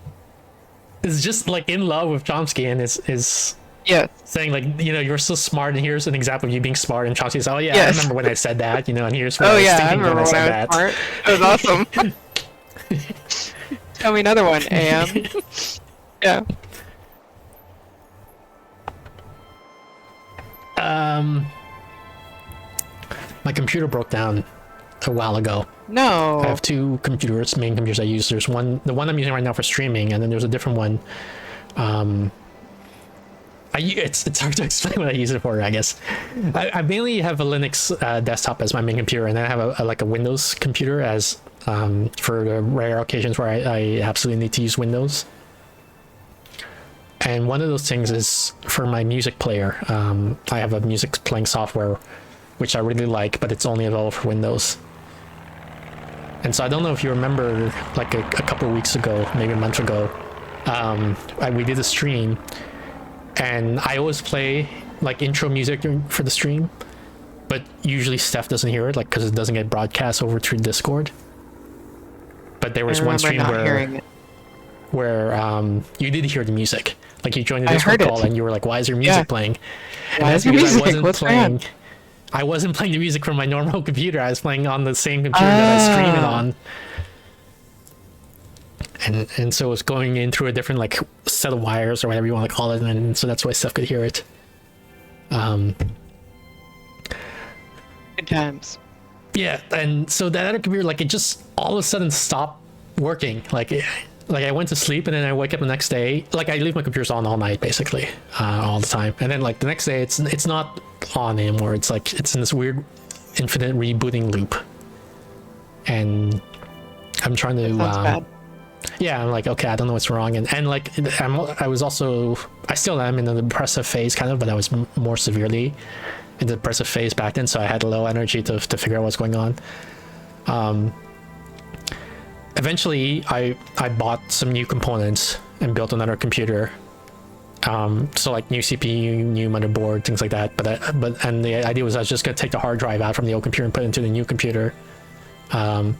is just like in love with Chomsky and is Yes. saying like, you're so smart, and here's an example of you being smart, and Chomsky says, oh yeah, Yes. I remember when I said that, and here's what Oh I was yeah, I thinking remember when I when said I was that. smart. That was awesome. Tell me another one, AM. Yeah. My computer broke down a while ago. No. I have 2 computers, main computers I use. There's the one I'm using right now for streaming, and then there's a different one. It's hard to explain what I use it for, I guess. I mainly have a Linux desktop as my main computer, and then I have a Windows computer as for the rare occasions where I absolutely need to use Windows. And one of those things is for my music player. I have a music playing software which I really like, but it's only available for Windows. And so I don't know if you remember, like a couple of weeks ago, maybe a month ago, we did a stream, and I always play like intro music for the stream, but usually Steph doesn't hear it, like because it doesn't get broadcast over through Discord. But there was one stream where you did hear the music, like you joined the Discord call and you were like, "Why is there music playing?" And Why is there music? What's playing. I wasn't playing the music from my normal computer. I was playing on the same computer that I stream it on. And so it was going in through a different like set of wires or whatever you want to call it, and so that's why Steph could hear it. Good times. Yeah, and so that other computer, like, it just all of a sudden stopped working. Like I went to sleep, and then I wake up the next day. Like, I leave my computers on all night, basically, all the time. And then like the next day, it's not on anymore. It's like it's in this weird infinite rebooting loop. And I'm trying to. Sounds bad. Yeah, I'm like, okay, I don't know what's wrong, and like I still am in the depressive phase, kind of, but I was more severely in the depressive phase back then, so I had low energy to figure out what's going on. Eventually, I bought some new components and built another computer. So like new CPU, new motherboard, things like that. But the idea was I was just gonna take the hard drive out from the old computer and put it into the new computer. So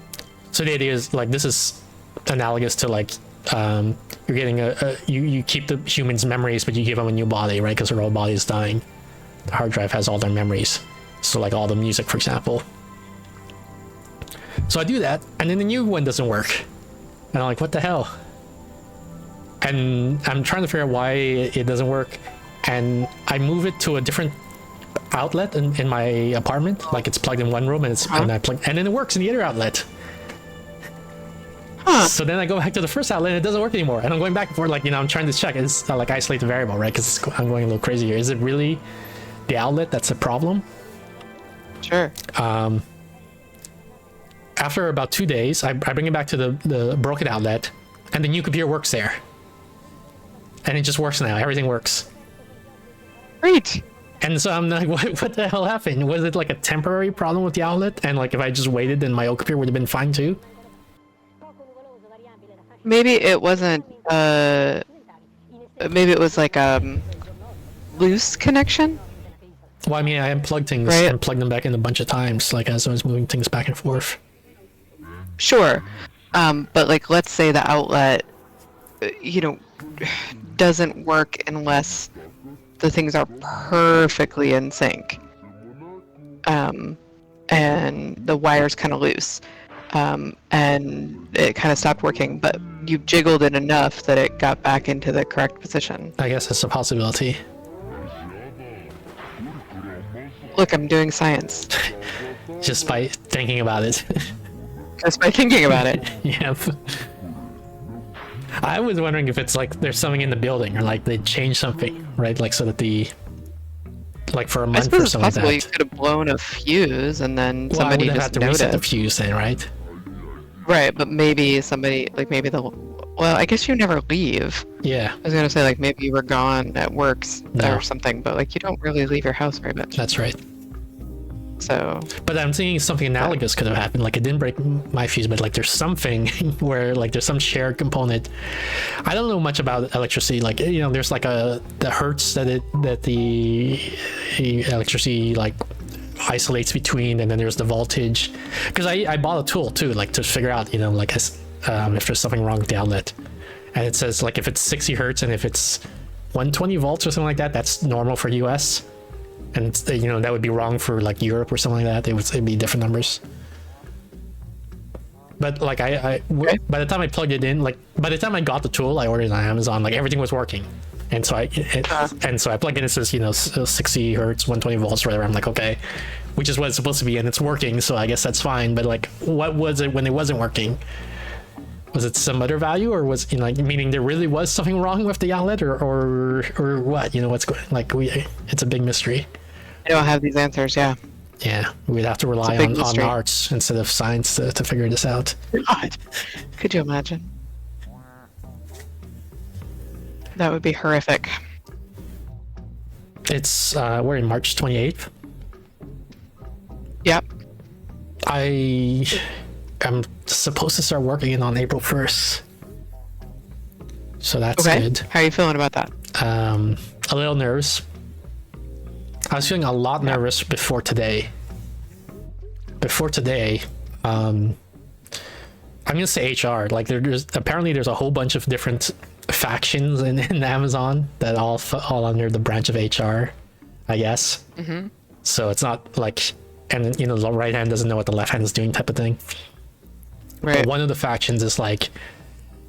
the idea is like this is analogous to like you're getting you keep the humans' memories, but you give them a new body, right? Because their old body is dying. The hard drive has all their memories, so like all the music, for example. So I do that, and then the new one doesn't work, and I'm like, what the hell? And I'm trying to figure out why it doesn't work, and I move it to a different outlet in my apartment. Like it's plugged in one room, and and then it works in the other outlet. So then I go back to the first outlet and it doesn't work anymore. And I'm going back and forth, like, I'm trying to check. It's like isolate the variable, right? Because I'm going a little crazy here. Is it really the outlet that's a problem? Sure. After about 2 days, I bring it back to the broken outlet, and the new computer works there. And it just works now. Everything works. Great. And so I'm like, what the hell happened? Was it like a temporary problem with the outlet? And like if I just waited, then my old computer would have been fine too? Maybe it wasn't, maybe it was like a loose connection? Well, I mean, I unplugged things Right. and plugged them back in a bunch of times, like as I was moving things back and forth. Sure. But like, let's say the outlet, doesn't work unless the things are perfectly in sync. And the wire's kind of loose. And it kind of stopped working, but you jiggled it enough that it got back into the correct position. I guess that's a possibility. Look, I'm doing science. Just by thinking about it. Just by thinking about it. Yep. I was wondering if it's like there's something in the building or like they changed something, right? Like so that like for a I month suppose or it's something like possible you that. could have blown a fuse and then Well, I somebody would have just had to reset the noticed. fuse then, right? Right, but maybe somebody, like maybe well, I guess you never leave. Yeah, I was gonna say like maybe you were gone at works No. or something, but like you don't really leave your house very much. that's right. So But I'm thinking something analogous could have happened. Like it didn't break my fuse, but like there's something where like there's some shared component. I don't know much about electricity. Like there's like the hertz that the electricity like isolates between, and then there's the voltage. Because I bought a tool too, like to figure out like if there's something wrong with the outlet, and it says like if it's 60 hertz and if it's 120 volts or something like that, that's normal for US. And it's, that would be wrong for like Europe or something like that. It'd be different numbers. But like by the time I plugged it in, like by the time I got the tool, I ordered it on Amazon. Like everything was working, and so I plugged in. It says 60 hertz, 120 volts, or whatever. I'm like, okay, which is what it's supposed to be, and it's working. So I guess that's fine. But like, what was it when it wasn't working? Was it some other value, or was meaning there really was something wrong with the outlet, or what? What's going it's a big mystery. I don't have these answers. Yeah. Yeah, we'd have to rely big on mystery. arts instead of science to figure this out. God, could you imagine? That would be horrific. It's we're in March 28th. Yep. I am supposed to start working on April 1st, so that's Okay. good. How are you feeling about that? A little nervous. I was feeling a lot nervous before today. I'm gonna say HR. Like there's a whole bunch of different factions in Amazon that all fall under the branch of HR, I guess. Mm-hmm. So it's not like, and the right hand doesn't know what the left hand is doing type of thing. Right. But one of the factions is like,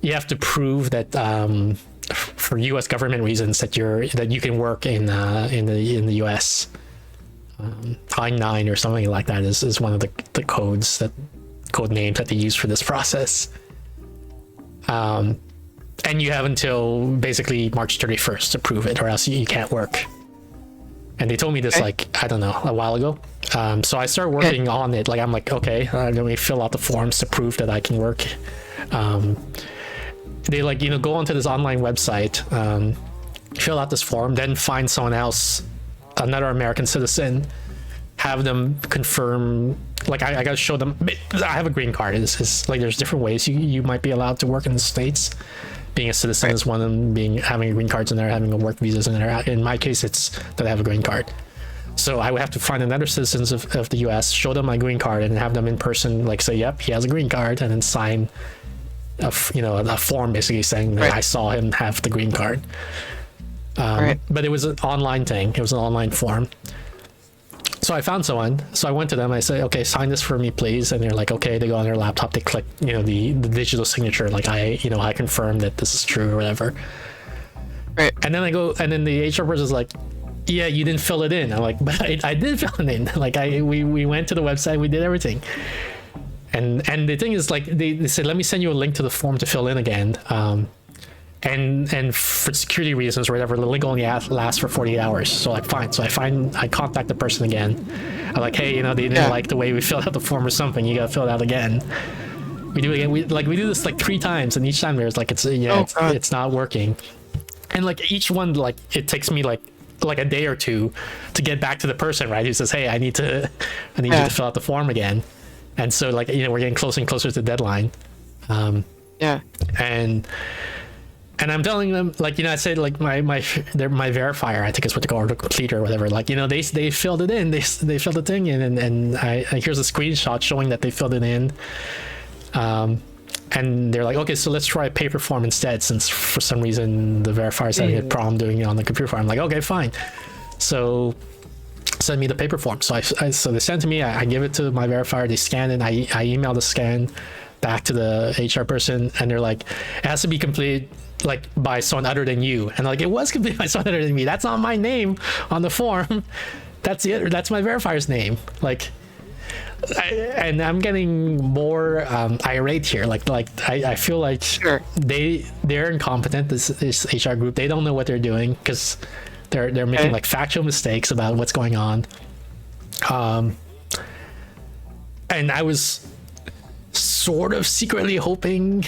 you have to prove that for U.S. government reasons that you can work in the U.S. I-9 or something like that is one of the code names that they use for this process. And you have until basically March 31st to prove it, or else you can't work. And they told me this like, I don't know, a while ago. So I started working on it. Like I'm like, okay, let me fill out the forms to prove that I can work. They go onto this online website, fill out this form, then find someone else, another American citizen, have them confirm. Like I gotta show them I have a green card. It's like there's different ways you might be allowed to work in the States. Being a citizen is one of them. Having a green card's in there, having a work visa's in there. In my case, it's that I have a green card. So I would have to find another citizens of the U.S., show them my green card, and have them in person, like say, yep, he has a green card, and then sign a form basically saying that I saw him have the green card. But it was an online thing. It was an online form. So I found someone. So I went to them. I said, okay, sign this for me, please. And they're like, okay. They go on their laptop. They click, the digital signature. Like I confirm that this is true or whatever. Right. And then and then the HR person is like, yeah, you didn't fill it in. I'm like, but I did fill it in. Like we went to the website. We did everything. And the thing is, like, they said, let me send you a link to the form to fill in again. And for security reasons or whatever, the link only lasts for 48 hours. So like, fine. So I contact the person again. I'm like, hey, they didn't like the way we filled out the form or something. You gotta fill it out again. We do it again. We do this like 3 times, and each time there's like, it's not working. And like each one, like it takes me like a day or two to get back to the person, right? Who says, hey, I need you to fill out the form again. And so like, we're getting closer and closer to the deadline. And I'm telling them, like, I said, like, my verifier, I think is what they call it, or the completer or whatever. Like, they filled it in, they filled the thing in, and I here's a screenshot showing that they filled it in. And they're like, okay, so let's try a paper form instead, since for some reason the verifier is having a problem doing it on the computer form. I'm like, okay, fine. So send me the paper form. So so they send it to me, I give it to my verifier, they scan it, I email the scan back to the HR person, and they're like, it has to be completed like by someone other than you. And like, it was completed by someone other than me. That's not my name on the form. That's my verifier's name. Like, and I'm getting more irate here. Like I feel like they're incompetent. This HR group, they don't know what they're doing, because they're making like factual mistakes about what's going on. And I was sort of secretly hoping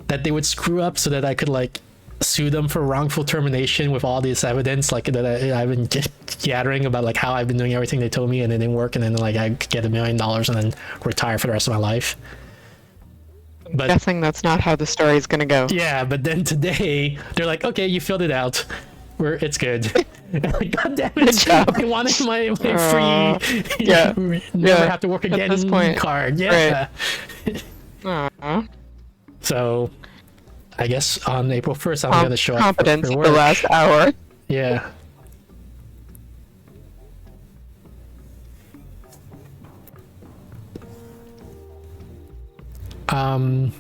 that they would screw up so that I could like sue them for wrongful termination with all this evidence, like that I've been gathering about like how I've been doing everything they told me, and it didn't work, and then like I get $1 million and then retire for the rest of my life. But Guessing that's not how the story is gonna go. yeah, but then today they're like, okay, you filled it out, it's good. Like, God damn it! I wanted my free, never have to work again card. Yeah. Right. So, I guess on April 1st, I'm gonna show up Competence for the work. last hour. Yeah. And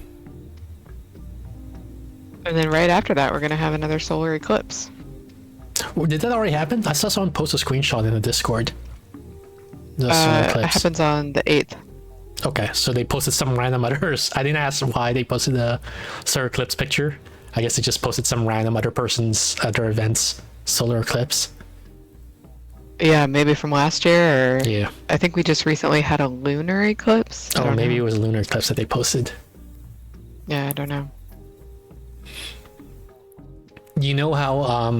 then right after that, we're gonna have another solar eclipse. Did that already happen? I saw someone post a screenshot in the Discord. The solar It eclipse. happens on the 8th. Okay, so they posted some random others. I didn't ask why they posted the solar eclipse picture. I guess they just posted some random other person's other events solar eclipse. Yeah, maybe from last year, or Yeah. I think we just recently had a lunar eclipse. I Oh, don't maybe know. it was a lunar eclipse that they posted. Yeah, I don't know. You know how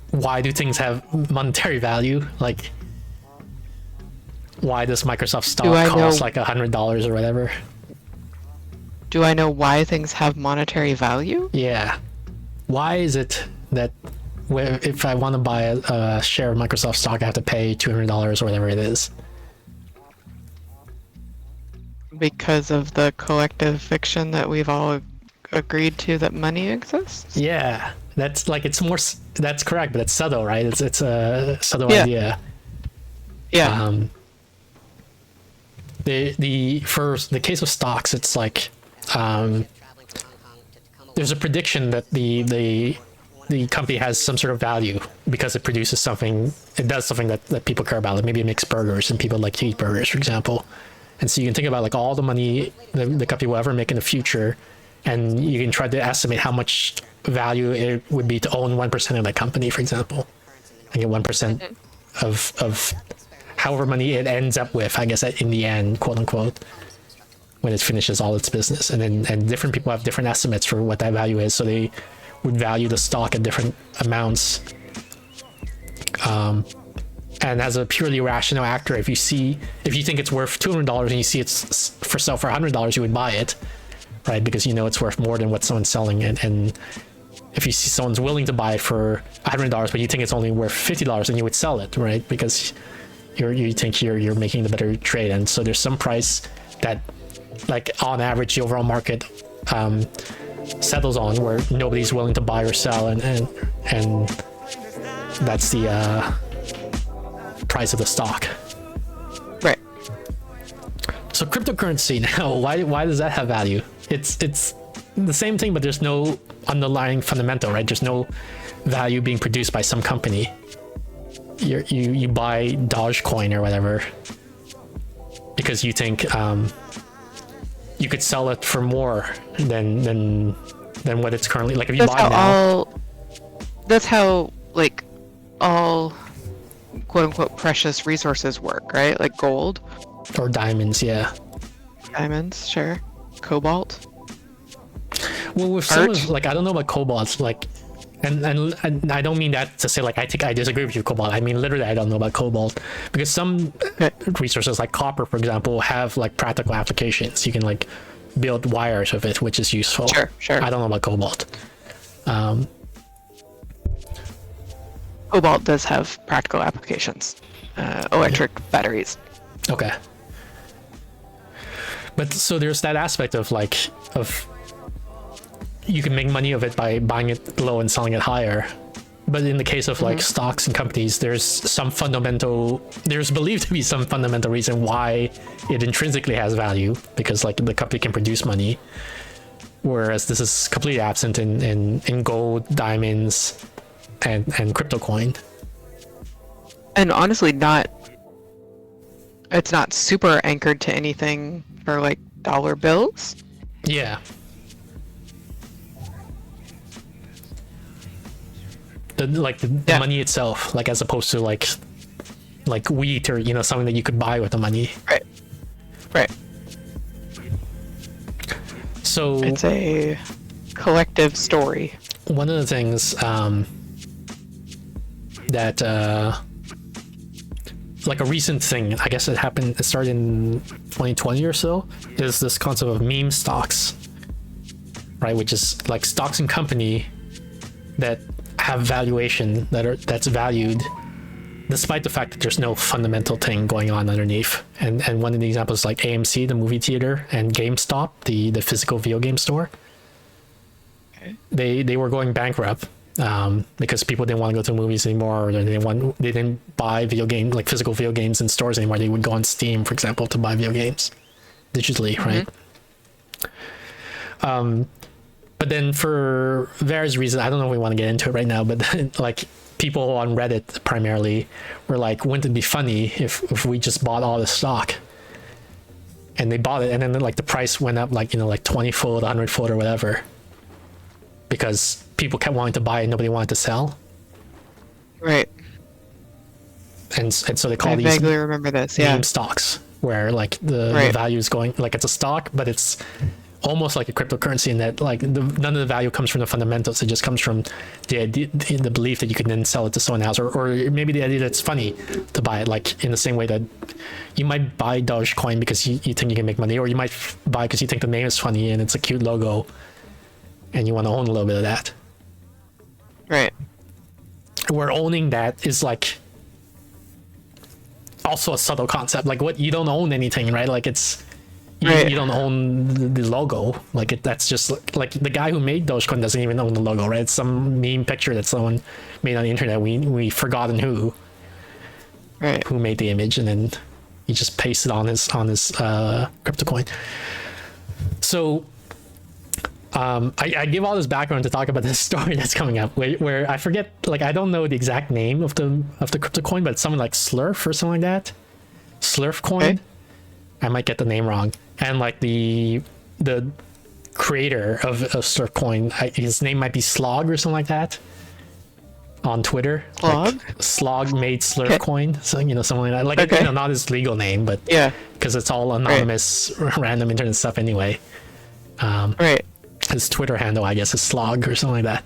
why do things have monetary value? Like, why does Microsoft stock cost like $100 or whatever? Do I know why things have monetary value? Yeah. Why is it that if I want to buy a share of Microsoft stock, I have to pay $200 or whatever it is? Because of the collective fiction that we've all agreed to, that money exists? Yeah. That's like, it's more, that's correct, but it's subtle, right? It's a subtle idea. Yeah. For the case of stocks, it's like there's a prediction that the company has some sort of value because it produces something, it does something that people care about. Like maybe it makes burgers and people like to eat burgers, for example. And so you can think about like all the money the company will ever make in the future, and you can try to estimate how much value it would be to own 1% of that company, for example, and get 1% of however money it ends up with, I guess, in the end, quote unquote, when it finishes all its business. And different people have different estimates for what that value is, so they would value the stock at different amounts. And as a purely rational actor, if you think it's worth $200 and you see it's for sale for $100, you would buy it, right? Because you know it's worth more than what someone's selling it. And if you see someone's willing to buy it for $100, but you think it's only worth $50, then you would sell it, right? Because you think you're making the better trade. And so there's some price that, like, on average, the overall market settles on where nobody's willing to buy or sell, and that's the price of the stock. Right. So cryptocurrency now, why does that have value? It's the same thing, but there's no underlying fundamental, right? There's no value being produced by some company. You buy Dogecoin or whatever, because you think you could sell it for more than what it's currently, like if you buy it now. That's how like all quote unquote precious resources work, right? Like gold Or diamonds, yeah. diamonds, sure, cobalt. Well, with some Art? of, like, I don't know about cobalt, like, and I don't mean that to say like I disagree with you, cobalt. I mean literally I don't know about cobalt, because some resources like copper, for example, have like practical applications. You can like build wires with it, which is useful. Sure. I don't know about cobalt. Cobalt does have practical applications. Electric batteries. Okay. But so there's that aspect of like you can make money of it by buying it low and selling it higher. But in the case of like stocks and companies, there's believed to be some fundamental reason why it intrinsically has value, because like the company can produce money, whereas this is completely absent in gold, diamonds, and crypto coin. And honestly, it's not super anchored to anything for like dollar bills. Yeah. The money itself, like as opposed to like wheat or something that you could buy with the money. Right. So It's a collective story. one of the things that like a recent thing, I guess it started in 2020 or so, is this concept of meme stocks, right? Which is like stocks and company that have valuation that's valued despite the fact that there's no fundamental thing going on underneath. And one of the examples is like AMC, the movie theater, and GameStop, the physical video game store. Okay. They were going bankrupt because people didn't want to go to movies anymore, or they didn't buy physical video games in stores anymore. They would go on Steam, for example, to buy video games digitally, right? But then for various reasons, I don't know if we want to get into it right now, but like people on Reddit primarily were like, wouldn't it be funny if we just bought all the stock? And they bought it, and then like the price went up like 20-fold, 100-fold or whatever, because people kept wanting to buy it, nobody wanted to sell. Right. And so they call I these vaguely remember this. Yeah. meme stocks, where like the value is going, like it's a stock, but it's almost like a cryptocurrency in that like none of the value comes from the fundamentals. It just comes from the belief that you can then sell it to someone else, or maybe the idea that it's funny to buy it, like in the same way that you might buy Dogecoin because you think you can make money, or you might buy because you think the name is funny and it's a cute logo and you want to own a little bit of that. Right. Where owning that is like also a subtle concept. Like what, you don't own anything, right? Like it's you don't own the logo. Like that's just like the guy who made Dogecoin doesn't even own the logo, right? It's some meme picture that someone made on the internet. We forgotten who made the image, and then he just pasted on his crypto coin. So I give all this background to talk about this story that's coming up, where I forget, like I don't know the exact name of the crypto coin, but it's something like Slurf or something like that. Slurf coin. Okay. I might get the name wrong. And like the creator of Slurf coin, his name might be Slog or something like that on Twitter. Slog? Like, Slog made Slurf coin, so something like that. Like not his legal name, but because it's all anonymous, random internet stuff anyway. Right. His Twitter handle, I guess, is Slog or something like that.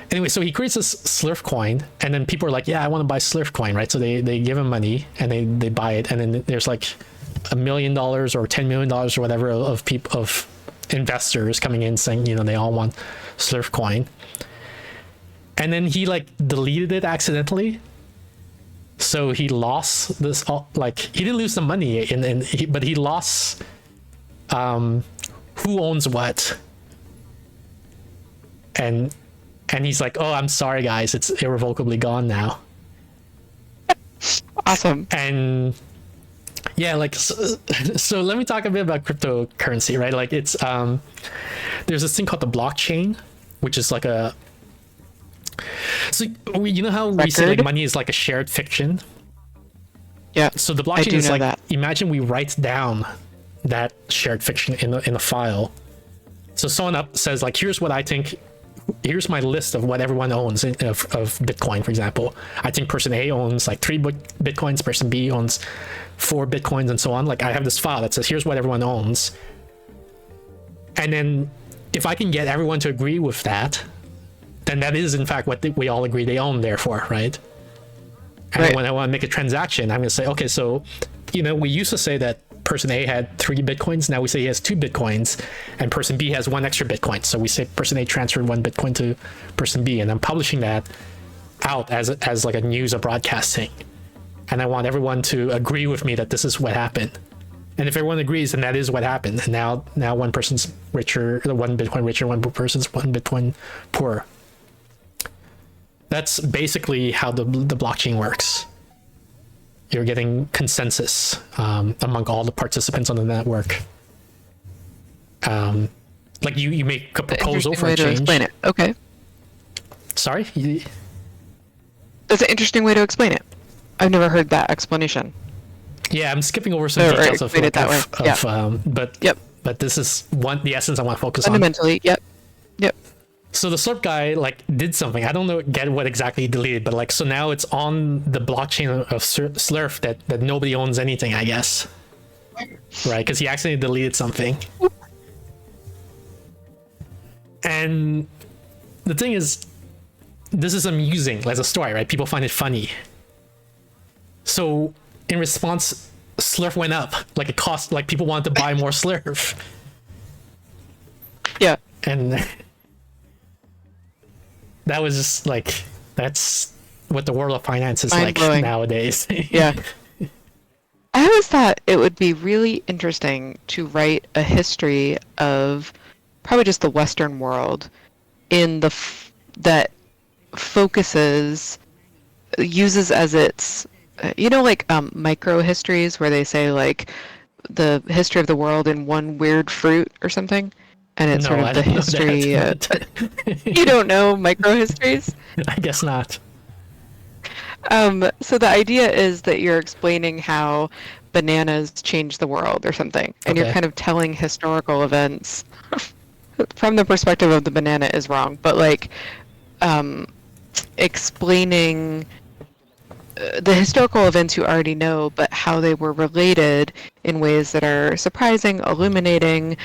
Anyway, so he creates this Slurf coin, and then people are like, yeah, I want to buy Slurf coin, right? So they give him money and they buy it, and then there's like $1 million or $10 million or whatever of investors coming in saying, they all want Slurf coin. And then he like deleted it accidentally. So he lost this, like he didn't lose the money but he lost who owns what. And he's like, oh, I'm sorry guys, it's irrevocably gone now. Awesome. And yeah, like so let me talk a bit about cryptocurrency, right? Like it's there's this thing called the blockchain, which is like how we say like money is like a shared fiction. Yeah. So the I blockchain do is know like, that. imagine we write down that shared fiction in a file. So someone up says like, here's what I think. Here's my list of what everyone owns of Bitcoin, for example. I think person A owns like 3 Bitcoins, person B owns 4 Bitcoins, and so on. Like I have this file that says, here's what everyone owns. And then if I can get everyone to agree with that, then that is in fact what we all agree they own, therefore, right? And Right. when I want to make a transaction, I'm going to say, okay, so, we used to say that person A had 3 Bitcoins. Now we say he has 2 Bitcoins, and person B has 1 extra Bitcoin. So we say person A transferred 1 Bitcoin to person B, and I'm publishing that out as like a news or broadcasting. And I want everyone to agree with me that this is what happened. And if everyone agrees, then that is what happened. And now one person's richer, 1 Bitcoin richer, one person's 1 Bitcoin poorer. That's basically how the blockchain works. You're getting consensus among all the participants on the network. Like you make a proposal for a Interesting way to change. explain it. Okay. Sorry? That's an interesting way to explain it. I've never heard that explanation. Yeah, I'm skipping over some Or details of, explain it that way. but Yep. but this is the essence I want to focus on. Fundamentally, yep. So the Slurp guy did something. I don't get what exactly he deleted, but so now it's on the blockchain of Slurp that nobody owns anything, I guess. Right? Because he accidentally deleted something. And the thing is, this is amusing as a story, right? People find it funny. So in response, Slurp went up. It cost, people wanted to buy more Slurp. Yeah. And that was just that's what the world of finance is like nowadays. Yeah. I always thought it would be really interesting to write a history of probably just the Western world in that uses as its, micro histories where they say the history of the world in one weird fruit or something. And it's sort of the history. You don't know micro histories? I guess not. So the idea is that you're explaining how bananas changed the world or something, and you're kind of telling historical events from the perspective of the banana is wrong, but explaining the historical events you already know, but how they were related in ways that are surprising, illuminating,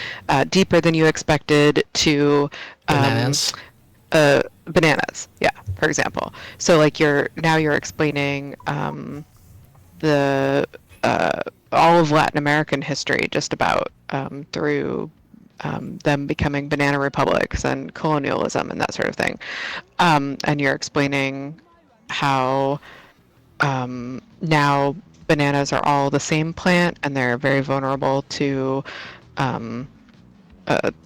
deeper than you expected to Bananas. Bananas, yeah, for example. So you're explaining the all of Latin American history just about through them becoming banana republics and colonialism and that sort of thing. And you're explaining how now bananas are all the same plant and they're very vulnerable to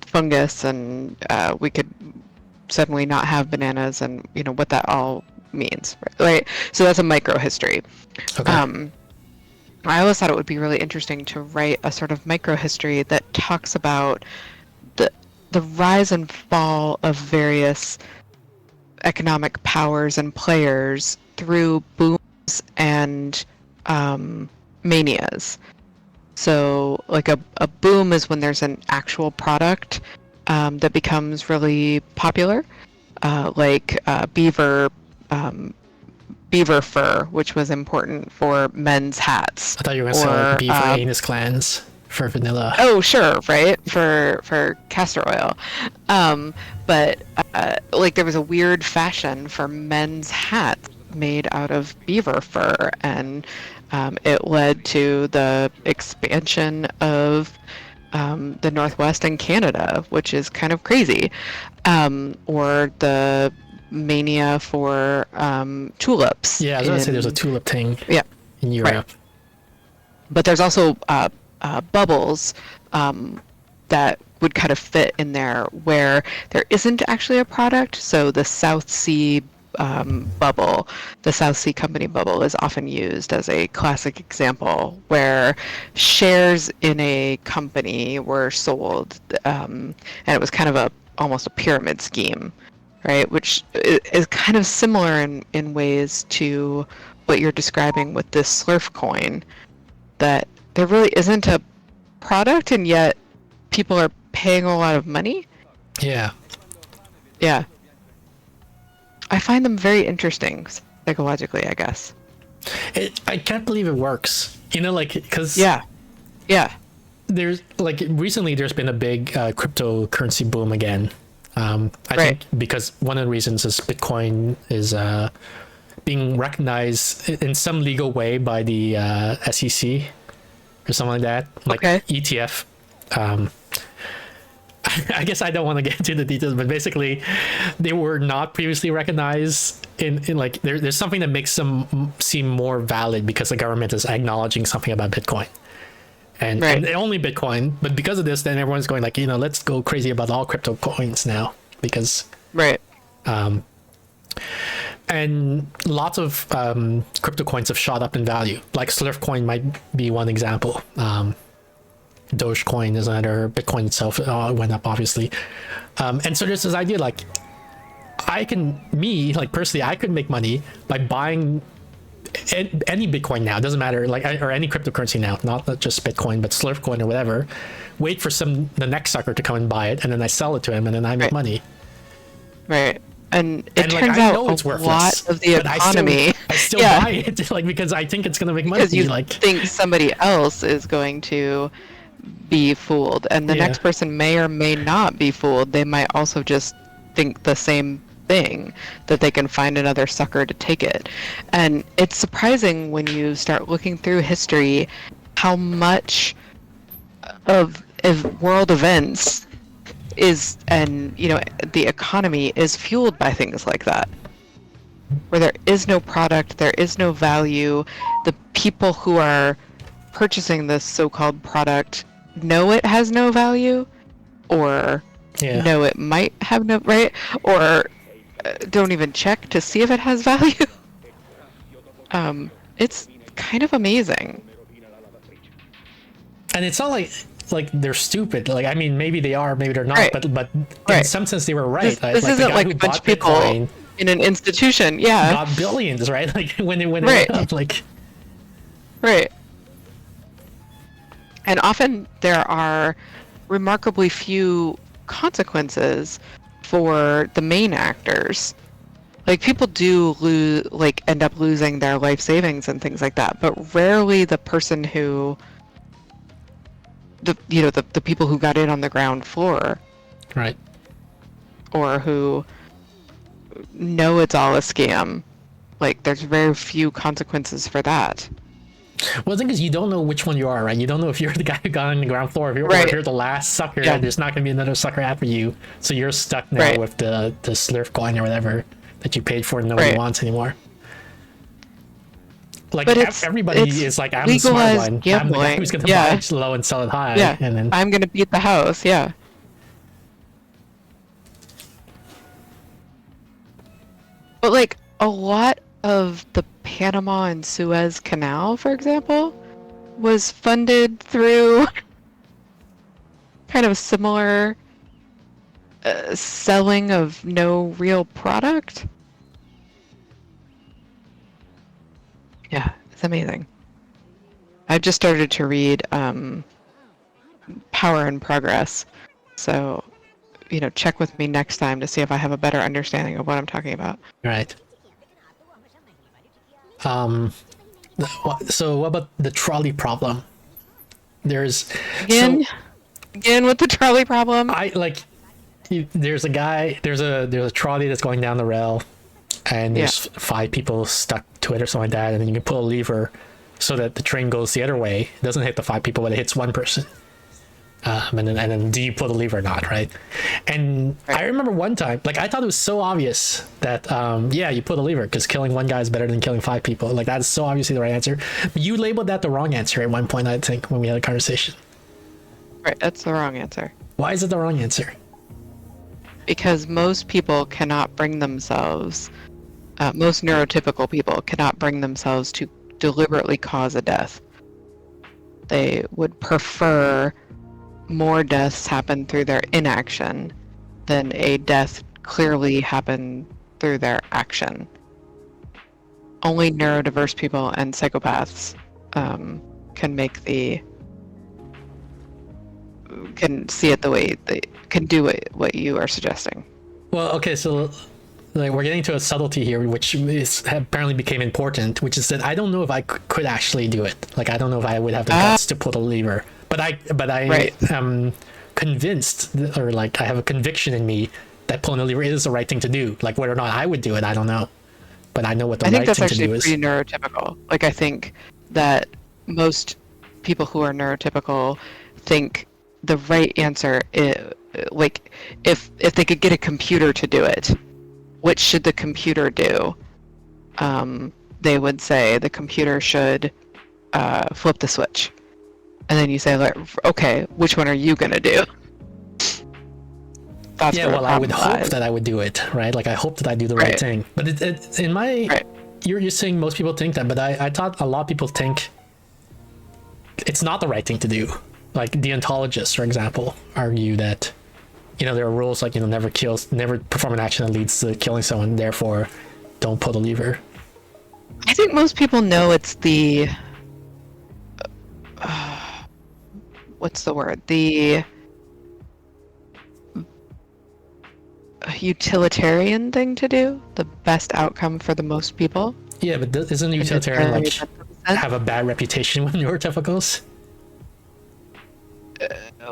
fungus, and we could suddenly not have bananas, and what that all means, right? So that's a micro history. Okay. I always thought it would be really interesting to write a sort of micro history that talks about the rise and fall of various economic powers and players through booms and manias. So a boom is when there's an actual product that becomes really popular, beaver fur, which was important for men's hats. I thought you were going to say beaver anus glands for vanilla. Oh, sure, right? For castor oil. But there was a weird fashion for men's hats made out of beaver fur, and it led to the expansion of the Northwest and Canada, which is kind of crazy. Or the mania for tulips. Yeah, I was going to say there's a tulip thing in Europe. Right. But there's also bubbles that would kind of fit in there where there isn't actually a product. So the South Sea bubble, the South Sea Company bubble, is often used as a classic example where shares in a company were sold, and it was kind of almost a pyramid scheme, right? Which is kind of similar in ways to what you're describing with this Slurf coin, that there really isn't a product, and yet people are paying a lot of money. Yeah. Yeah. I find them very interesting psychologically, I guess. I can't believe it works. Like, because Yeah. there's like recently there's been a big cryptocurrency boom again. I think because one of the reasons is Bitcoin is being recognized in some legal way by the SEC or something like that, like ETF. I guess I don't want to get into the details, but basically they were not previously recognized in like there's something that makes them seem more valid because the government is acknowledging something about Bitcoin. And only Bitcoin, but because of this, then everyone's going like, let's go crazy about all crypto coins now because and lots of crypto coins have shot up in value. Like Slurf coin might be one example. Dogecoin is another. Bitcoin itself went up, obviously. And so there's this idea like, personally, I could make money by buying any Bitcoin now. It doesn't matter, like, or any cryptocurrency now, not just Bitcoin, but Slurf coin or whatever. Wait for the next sucker to come and buy it, and then I sell it to him, and then I make money. Right. And it turns out a lot of the economy. I still buy it, like, because I think it's going to make money. Because you think somebody else is going to be fooled, and the next person may or may not be fooled. They might also just think the same thing, that they can find another sucker to take it. And it's surprising when you start looking through history how much of world events is, and the economy is fueled by things like that, where there is no product, there is no value. The people who are purchasing this so-called product know it has no value, or know it might have no, or don't even check to see if it has value. It's kind of amazing. And it's not like they're stupid. Like, I mean, maybe they are, maybe they're not, but in some sense they were right. This isn't like a bunch of people Bitcoin in an institution, got billions, right? Like when it went up, like. Right. And often there are remarkably few consequences for the main actors. Like, people do end up losing their life savings and things like that, but rarely the person who, the people who got in on the ground floor, right, or who know it's all a scam. Like, there's very few consequences for that. Well, the thing is, you don't know which one you are, right? You don't know if you're the guy who got on the ground floor, or if you're the last sucker, and there's not going to be another sucker after you. So you're stuck now with the Slurf coin or whatever that you paid for and nobody wants anymore. Like, but everybody is like, I'm the smart one. Gambling. I'm the guy who's going to buy it low and sell it high. Yeah, and then I'm going to beat the house, But, like, a lot of the Panama and Suez Canal, for example, was funded through kind of similar selling of no real product. Yeah, it's amazing. I've just started to read Power and Progress, so check with me next time to see if I have a better understanding of what I'm talking about. Right. So what about the trolley problem? There's again with the trolley problem. There's a trolley that's going down the rail, and there's 5 people stuck to it or something like that, and then you can pull a lever so that the train goes the other way. It doesn't hit the 5 people, but it hits one person. And then do you pull the lever or not, right? And I remember one time, like, I thought it was so obvious that you pull the lever because killing one guy is better than killing 5 people. Like, that's so obviously the right answer. But you labeled that the wrong answer at one point, I think, when we had a conversation. Right, that's the wrong answer. Why is it the wrong answer? Because most people cannot bring themselves, most neurotypical people cannot bring themselves to deliberately cause a death. They would prefer more deaths happen through their inaction than a death clearly happen through their action. only neurodiverse people and psychopaths can make can see it the way they can do what you are suggesting. Well, okay, so like we're getting to a subtlety here, which apparently became important, which is that I don't know if I could actually do it. Like, I don't know if I would have the guts to pull the lever. But I Right. am convinced, or like I have a conviction in me that pulling the lever is the right thing to do. Like, whether or not I would do it, I don't know. But I know what the I think right that's thing to do actually is. pretty neurotypical. Like, I think that most people who are neurotypical think the right answer is, like, if they could get a computer to do it, what should the computer do? They would say the computer should flip the switch. And then you say, like, okay, which one are you gonna do? That's Yeah, where the well, I would problem hope lies. that I would do it, right? Like, I hope that I do the right Right. thing. But it in my, Right. you're saying most people think that, but I thought a lot of people think it's not the right thing to do. Like, deontologists, for example, argue that, you know, there are rules like, you know, never perform an action that leads to killing someone, therefore don't pull the lever. I think most people know it's the what's the word? The utilitarian thing to do, the best outcome for the most people. Yeah, but isn't utilitarian very like sense. have a bad reputation with neurotypicals?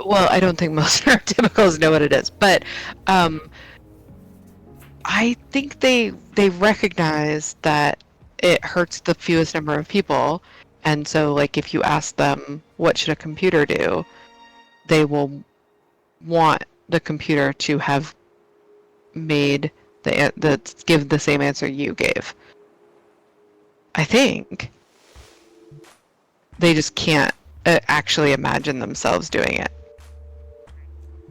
Well, I don't think most neurotypicals know what it is, but I think they recognize that it hurts the fewest number of people, and so like if you ask them what should a computer do, they will want the computer to have made give the same answer you gave. I think they just can't actually imagine themselves doing it.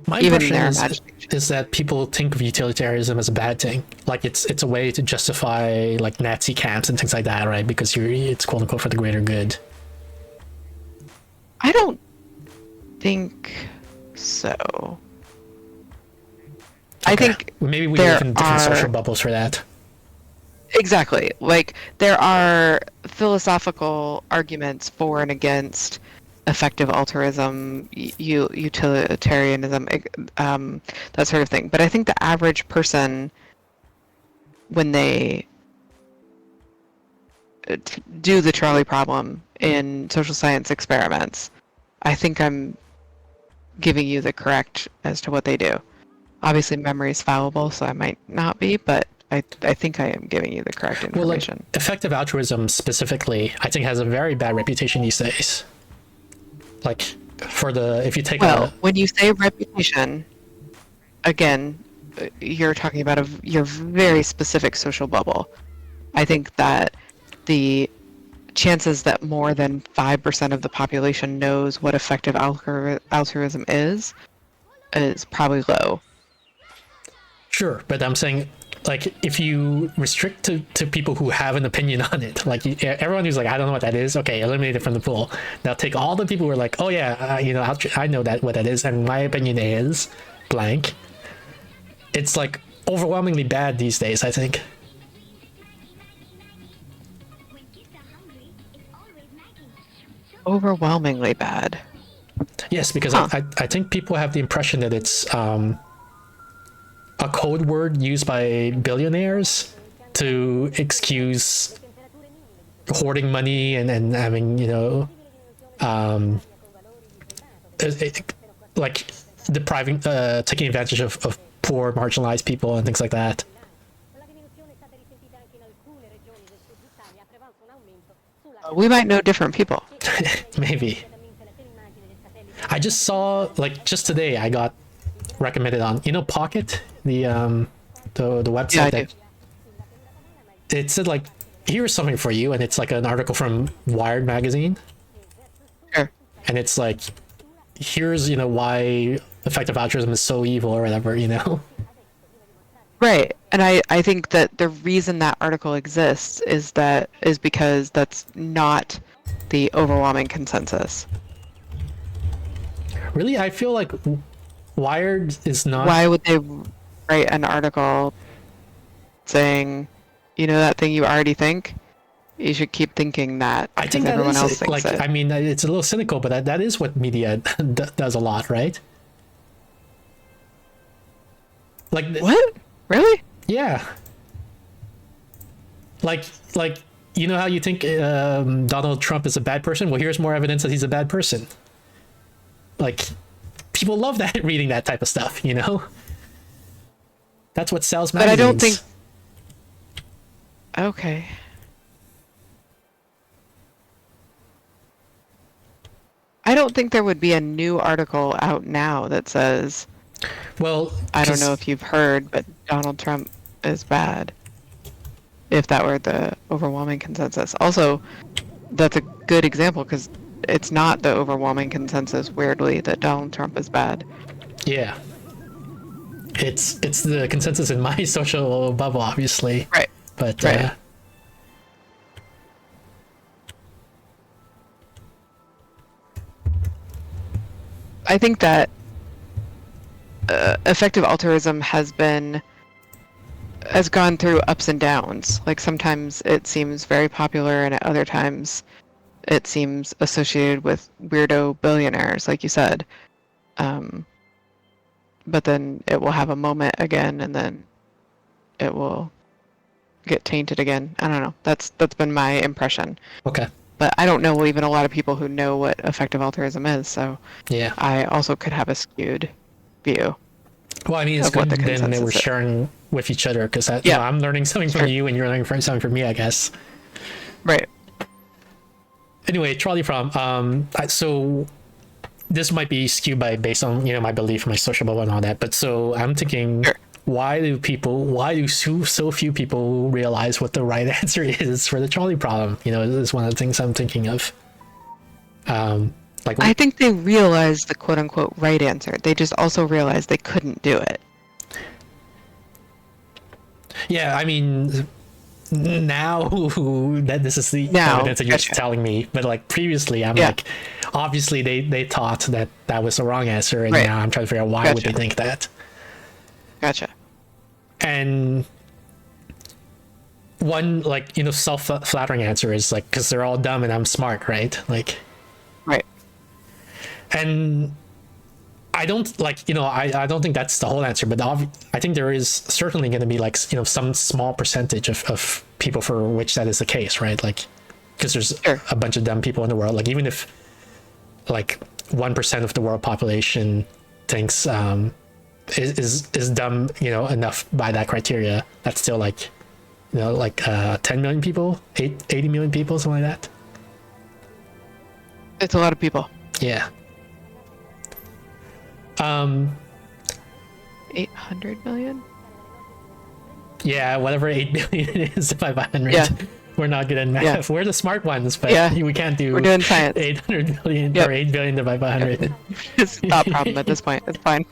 My Even impression their is, imagination. is that people think of utilitarianism as a bad thing. Like, it's a way to justify like Nazi camps and things like that, right? Because it's quote unquote for the greater good. I don't think so. I Okay. think Maybe we there live in different are- social bubbles for that. exactly. Like there are philosophical arguments for and against effective altruism, utilitarianism, that sort of thing. But I think the average person, when they do the trolley problem in social science experiments, I think I'm giving you the correct as to what they do. Obviously, memory is fallible, so I might not be, but I think I am giving you the correct Well, like information. effective altruism specifically, I think has a very bad reputation these days. Like, if you take Well, when you say reputation, again, you're talking about your very specific social bubble. I think that the chances that more than 5% of the population knows what effective altruism is probably low. Sure, but I'm saying, like, if you restrict to people who have an opinion on it, like everyone who's like, I don't know what that is, okay, eliminate it from the pool. Now take all the people who are like, oh yeah, you know, I know what that is, and my opinion is blank. It's like overwhelmingly bad these days, I think. Overwhelmingly bad. Yes, because Huh. I think people have the impression that it's a code word used by billionaires to excuse hoarding money and having, you know, like depriving, taking advantage of poor, marginalized people and things like that. We might know different people. Maybe. I just saw, like, just today I got recommended on, you know, Pocket, the website Yeah, I that do. it said like, here's something for you, and it's like an article from Wired magazine, Sure. and it's like, here's, you know, why effective altruism is so evil or whatever, you know. Right. And I think that the reason that article exists is because that's not the overwhelming consensus. Really, I feel like Wired is not. Why would they write an article saying, you know, that thing you already think? You should keep thinking that I because think that everyone is else thinks like, it. I mean, it's a little cynical, but that is what media does a lot, right? Like, What? Really? yeah. Like, you know how you think Donald Trump is a bad person? Well, here's more evidence that he's a bad person. Like, people love that, reading that type of stuff, you know? That's what sells But I magazines. don't think. Okay. I don't think there would be a new article out now that says, Well, I don't 'cause- know if you've heard, but Donald Trump is bad. If that were the overwhelming consensus. Also, that's a good example because it's not the overwhelming consensus, weirdly, that Donald Trump is bad. Yeah. It's the consensus in my social bubble, obviously. Right. But Right. I think that effective altruism has gone through ups and downs. Like sometimes it seems very popular, and at other times it seems associated with weirdo billionaires, like you said. But then it will have a moment again, and then it will get tainted again. I don't know. That's been my impression. okay. But I don't know even a lot of people who know what effective altruism is, so Yeah. I also could have a skewed view. Well, I mean, it's of what good the then that we're consensus is. sharing with each other because Yeah. I'm learning something from Sure. you and you're learning something from me, I guess. Right. Anyway, trolley problem. So this might be skewed based on my belief, my social bubble, and all that. But so I'm thinking, Sure. why do so few people realize what the right answer is for the trolley problem? This is one of the things I'm thinking of. I think they realized the quote unquote right answer. They just also realized they couldn't do it. yeah, I mean, now that this is the Now, evidence that you're gotcha. telling me, but like previously, I'm Yeah. like, obviously they thought that was the wrong answer, and Right. now I'm trying to figure out why would they Gotcha. think that. Gotcha. And one self-flattering answer is like, because they're all dumb and I'm smart, right? Like, Right. and I don't I don't think that's the whole answer, but I think there is certainly going to be like some small percentage of people for which that is the case, right? Like, because there's Sure. a bunch of dumb people in the world. Like, even if like 1% of the world population thinks is dumb enough by that criteria, that's still like 10 million people, 80 million people, something like that. It's a lot of people. Yeah. 800 million? Yeah, whatever 8 billion is divided by 100. Yeah. We're not good at math. Yeah. We're the smart ones, but Yeah. we can't do We're doing science. 800 million Yep. or 8 billion divided by 100. It's not a problem at this point. It's fine.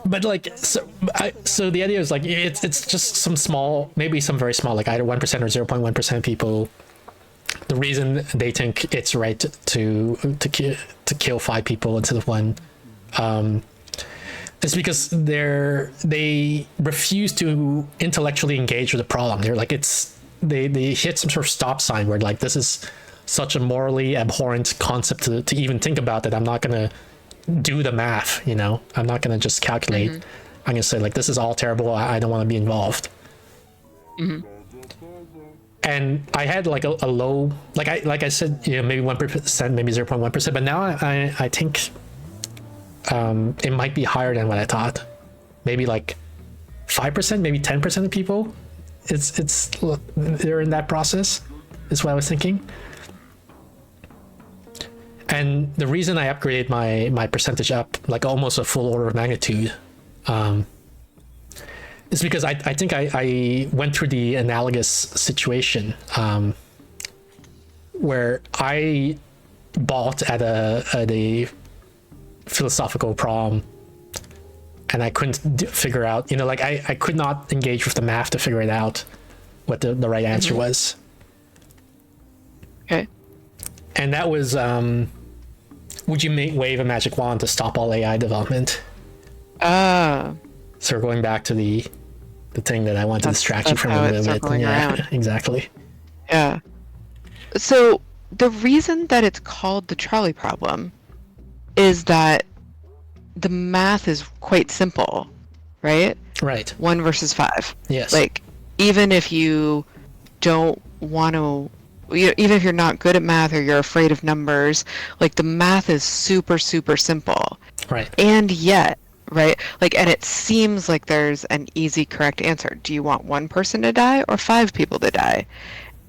But like, so the idea is like, it's just some small, maybe some very small, like either 1% or 0.1% people. The reason they think it's right to kill 5 people instead of 1 is because they refuse to intellectually engage with the problem. They're like, they hit some sort of stop sign where like, this is such a morally abhorrent concept to even think about that I'm not gonna do the math. I'm not gonna just calculate. I'm gonna say like, this is all terrible. I don't want to be involved. And I had like a low, like I said, maybe 1%, maybe 0.1%, but now I think it might be higher than what I thought. Maybe like 5%, maybe 10% of people. They're in that process, is what I was thinking. And the reason I upgraded my percentage up like almost a full order of magnitude is because I think I went through the analogous situation where I balked at a philosophical problem and I couldn't figure out, I could not engage with the math to figure it out what the right answer was. Okay. And that was, would you wave a magic wand to stop all AI development? So we're going back to the thing that I want to distract you That's from how a it's little bit. circling Yeah, around. exactly. Yeah. So the reason that it's called the trolley problem is that the math is quite simple, right? Right. 1 versus 5. Yes. Like, even if you don't want to, even if you're not good at math or you're afraid of numbers, like the math is super, super simple. Right. And yet, right? Like, and it seems like there's an easy, correct answer. Do you want 1 person to die or 5 people to die?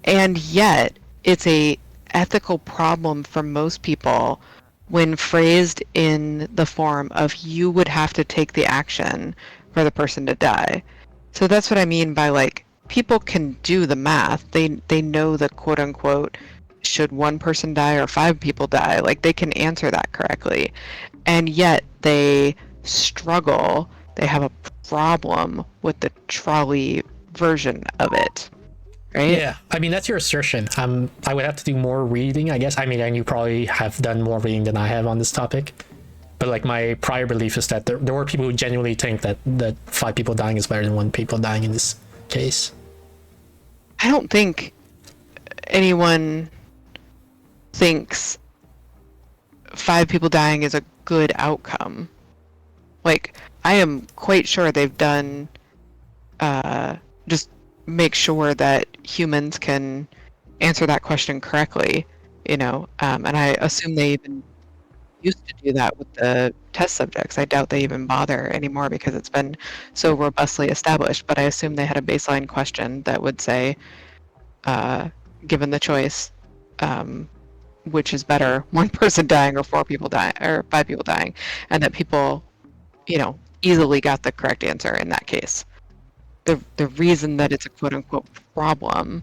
And yet, it's a ethical problem for most people when phrased in the form of you would have to take the action for the person to die. So that's what I mean by like people can do the math. They know the quote unquote should 1 person die or 5 people die. Like they can answer that correctly. And yet they struggle. They have a problem with the trolley version of it. Right? Yeah, I mean that's your assertion. I would have to do more reading, I guess. I mean, and you probably have done more reading than I have on this topic. But like my prior belief is that there were people who genuinely think that 5 people dying is better than 1 people dying in this case. I don't think anyone thinks 5 people dying is a good outcome. Like, I am quite sure they've done just make sure that humans can answer that question correctly, and I assume they even used to do that with the test subjects. I doubt they even bother anymore because it's been so robustly established, but I assume they had a baseline question that would say, given the choice, which is better, 1 person dying or 4 people dying or 5 people dying, and that people, easily got the correct answer in that case. The reason that it's a quote unquote problem,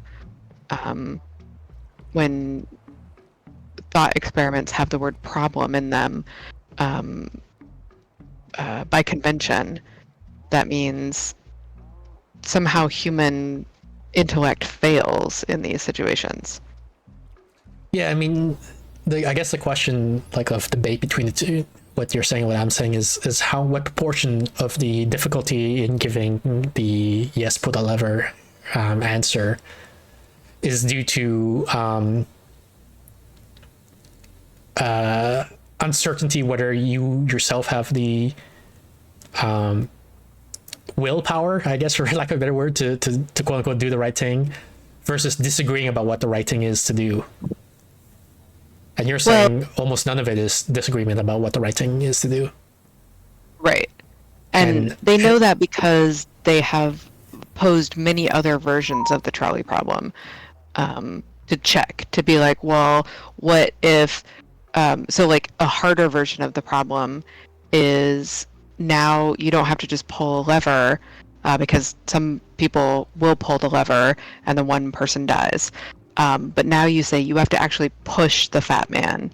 when thought experiments have the word problem in them, by convention, that means somehow human intellect fails in these situations. Yeah, I mean, I guess the question like of debate between the two, what you're saying and what I'm saying is what proportion of the difficulty in giving the yes pull the lever answer is due to uncertainty whether you yourself have the willpower, I guess, for lack of a better word, to quote unquote do the right thing, versus disagreeing about what the right thing is to do. And you're saying almost none of it is disagreement about what the right thing is to do. Right. And they know that because they have posed many other versions of the trolley problem to check, to be like, well, what if... so like a harder version of the problem is now you don't have to just pull a lever because some people will pull the lever and then 1 person dies. But now you say you have to actually push the fat man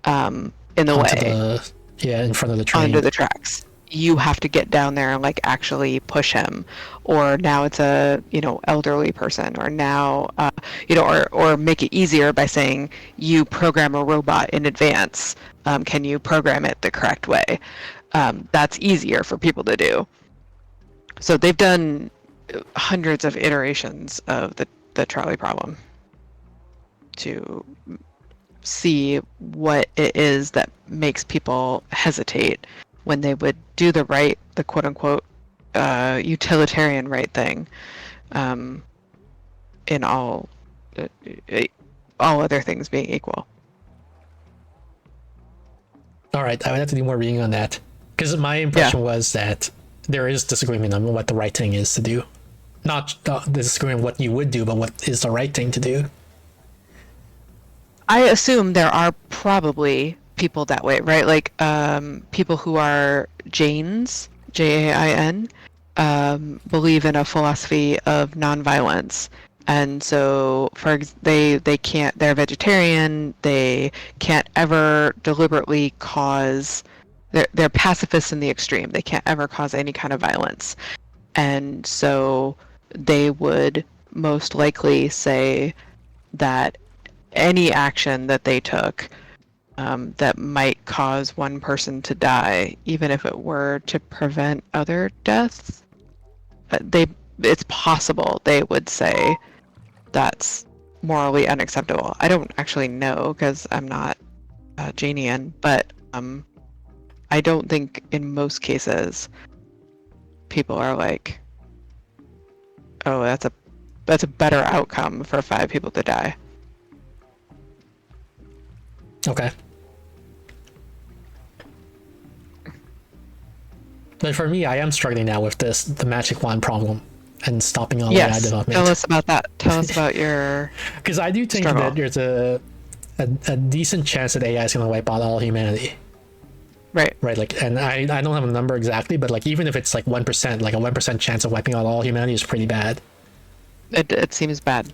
in the way. In front of the train. Onto the tracks. You have to get down there and like actually push him. Or now it's a, elderly person. Or now, or make it easier by saying you program a robot in advance. Can you program it the correct way? That's easier for people to do. So they've done hundreds of iterations of the trolley problem to see what it is that makes people hesitate when they would do the quote unquote utilitarian right thing, in all other things being equal. All right, I would have to do more reading on that, because my impression was that there is disagreement on what the right thing is to do, not disagreement on what you would do, but what is the right thing to do. I assume there are probably people that way, right? Like people who are Jains, Jain, believe in a philosophy of nonviolence, and so they're vegetarian. They can't ever deliberately cause. They're pacifists in the extreme. They can't ever cause any kind of violence, and so they would most likely say that any action that they took that might cause one person to die, even if it were to prevent other deaths. It's possible they would say that's morally unacceptable. I don't actually know because I'm not Janian, but I don't think in most cases people are like, oh, that's a better outcome for 5 people to die. Okay. But for me, I am struggling now with the magic wand problem and stopping all AI Yes, development. tell us about that. Tell us about your Because I do think struggle. that there's a decent chance that AI is going to wipe out all humanity. right. Right, like, and I don't have a number exactly, but like even if it's like 1%, like a 1% chance of wiping out all humanity is pretty bad. It seems bad.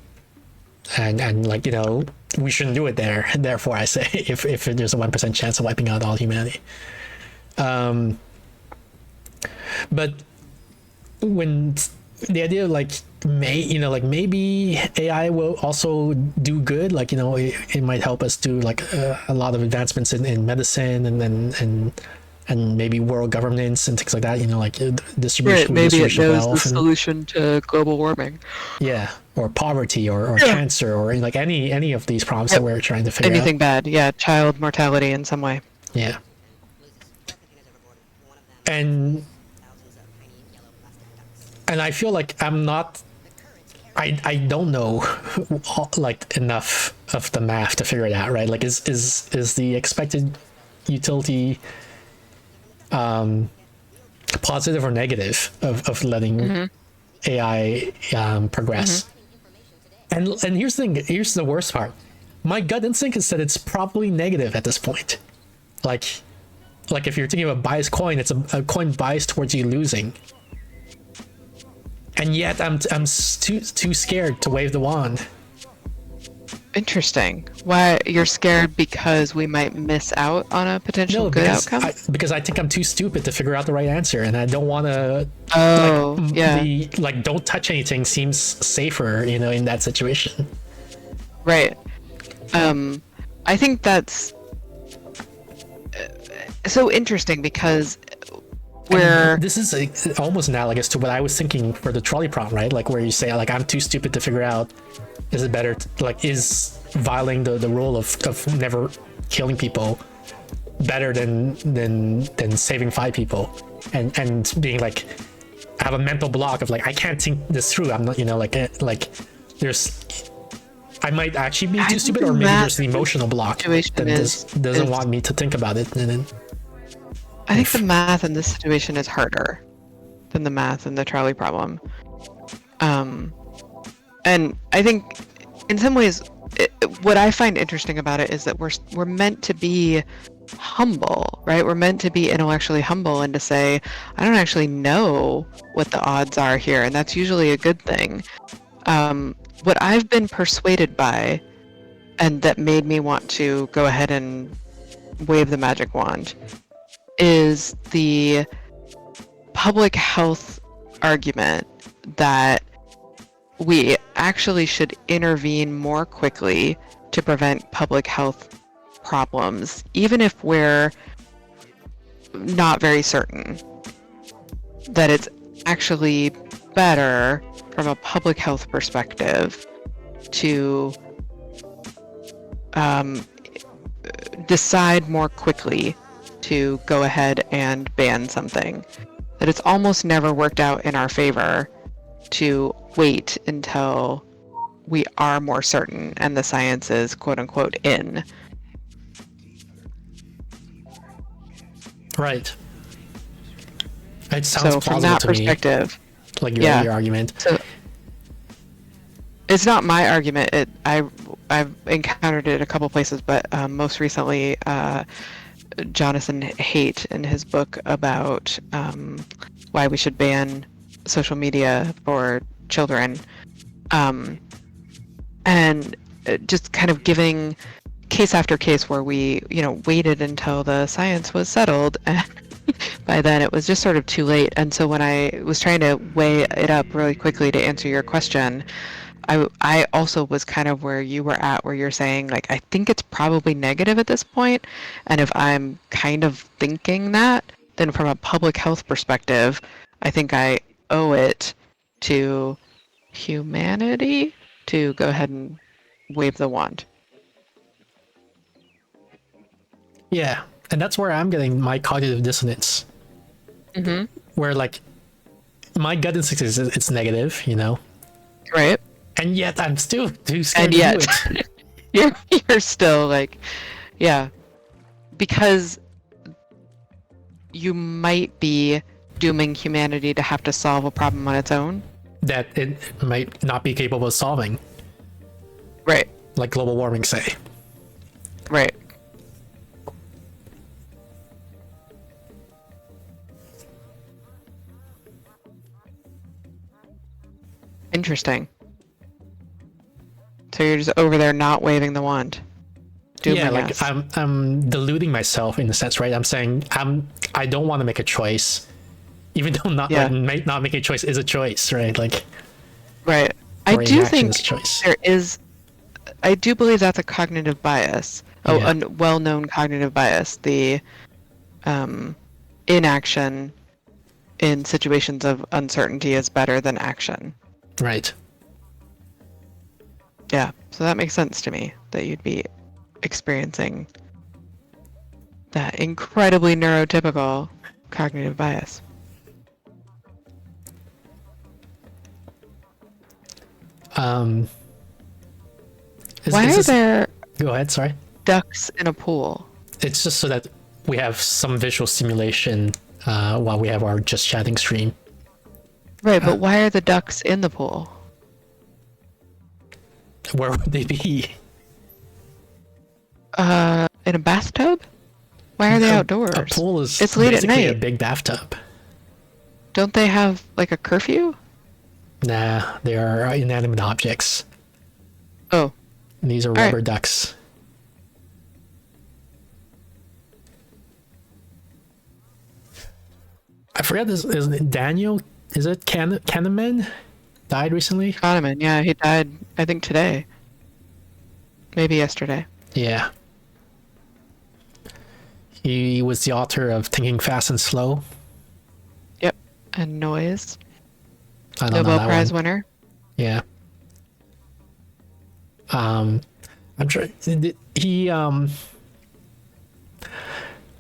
And like, you know, we shouldn't do it there. Therefore, I say if there's a 1% chance of wiping out all humanity. But when the idea of like maybe AI will also do good, like, you know, it might help us do like a lot of advancements in medicine and maybe world governance and things like that, you know, like distribution, Maybe it distribution of knows the wealth and- solution to global warming. yeah, or poverty or cancer or like any of these problems that we're trying to figure Anything out. bad. Yeah, child mortality in some way. Yeah. And I feel like I don't know like enough of the math to figure it out, right? Like is the expected utility positive or negative of letting AI progress? And here's the thing, here's the worst part. My gut instinct is that it's probably negative at this point. Like if you're thinking of a biased coin, it's a coin biased towards you losing. And yet I'm too scared to wave the wand. Interesting. Why you're scared because we might miss out on a potential good outcome? Because I think I'm too stupid to figure out the right answer, and I don't want to. Oh, yeah. Don't touch anything seems safer, you know, in that situation. Right. I think that's so interesting because And this is almost analogous to what I was thinking for the trolley prompt, right? Like where you say, like, I'm too stupid to figure out, is it better is violating the rule of never killing people better than saving 5 people, and being like, I have a mental block of like, I can't think this through. I'm not, you know, like there's, I might actually be too stupid, or maybe there's an emotional block that doesn't want me to think about it, and then. I think the math in this situation is harder than the math in the trolley problem. And I think in some ways, what I find interesting about it is that we're meant to be humble, right? We're meant to be intellectually humble and to say, I don't actually know what the odds are here, and that's usually a good thing. What I've been persuaded by, and that made me want to go ahead and wave the magic wand, is the public health argument that we actually should intervene more quickly to prevent public health problems, even if we're not very certain that it's actually better from a public health perspective to decide more quickly to go ahead and ban something. That it's almost never worked out in our favor to wait until we are more certain and the science is quote unquote in. Right. It sounds So from plausible that to me, perspective, like your argument. so it's not my argument. I've encountered it a couple places, but most recently, Jonathan Haidt in his book about why we should ban social media for children, and just kind of giving case after case where we, waited until the science was settled, and by then it was just sort of too late. And so when I was trying to weigh it up really quickly to answer your question, I also was kind of where you were at, where you're saying, like, I think it's probably negative at this point, and if I'm kind of thinking that, then from a public health perspective, I think I owe it to humanity to go ahead and wave the wand. Yeah, and that's where I'm getting my cognitive dissonance. Where like my gut instinct is it's negative, you know, Right? and yet I'm still too scared And to yet, do it. you're still like, yeah, because you might be dooming humanity to have to solve a problem on its own. That it might not be capable of solving, Right. like global warming, say. Right. Interesting. So you're just over there not waving the wand. Dooming Yeah, like us. I'm deluding myself in a sense, right? I'm saying I don't want to make a choice, even though Yeah. not making a choice is a choice, right? Like, Right. I or do inaction think is a choice. there is. I do believe that's a cognitive bias. Oh, Yeah. a well-known cognitive bias. The inaction in situations of uncertainty is better than action. Right. Yeah. So that makes sense to me that you'd be experiencing that incredibly neurotypical cognitive bias. Why is are this- there Go ahead. Sorry. ducks in a pool? It's just so that we have some visual stimulation while we have our just chatting stream. Right, but why are the ducks in the pool? Where would they be? In a bathtub? Why are they outdoors? A pool is It's late at basically a night. big bathtub. Don't they have like a curfew? Nah, they are inanimate objects. Oh, And these are right. rubber ducks. I forget this. Is it Daniel? Is it Kahneman? Died recently? Kahneman. Yeah, he died, I think, today. Maybe yesterday. Yeah. He was the author of Thinking Fast and Slow. Yep. And Noise. I don't know Nobel that Prize one. winner. Yeah. I'm trying.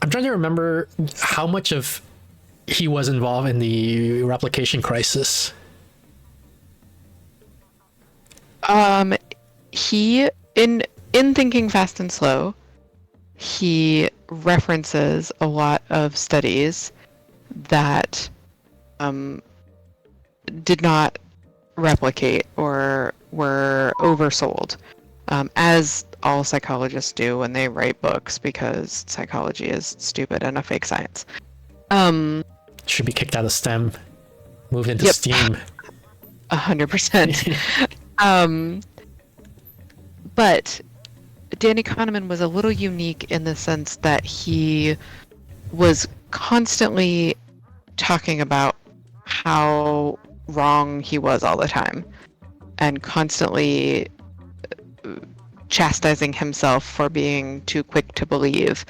I'm trying to remember how much of he was involved in the replication crisis. He in Thinking Fast and Slow, he references a lot of studies that did not replicate or were oversold, as all psychologists do when they write books, because psychology is stupid and a fake science. Should be kicked out of STEM, moved into Yep. STEAM. 100%. But Danny Kahneman was a little unique in the sense that he was constantly talking about how wrong he was all the time, and constantly chastising himself for being too quick to believe,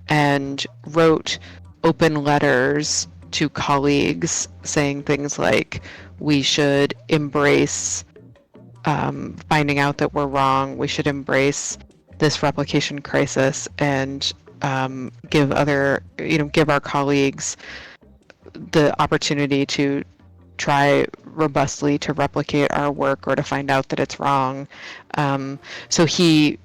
and wrote open letters to colleagues saying things like, we should embrace finding out that we're wrong, we should embrace this replication crisis, and give our colleagues the opportunity to try robustly to replicate our work or to find out that it's wrong. So he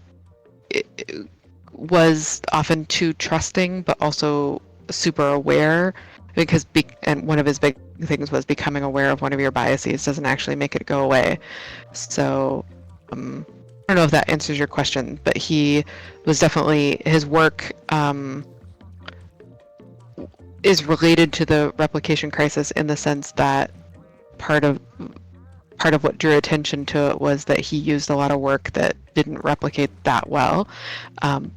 was often too trusting, but also super aware, because and one of his big things was becoming aware of one of your biases doesn't actually make it go away. So I don't know if that answers your question, but he was definitely, his work is related to the replication crisis in the sense that part of what drew attention to it was that he used a lot of work that didn't replicate that well,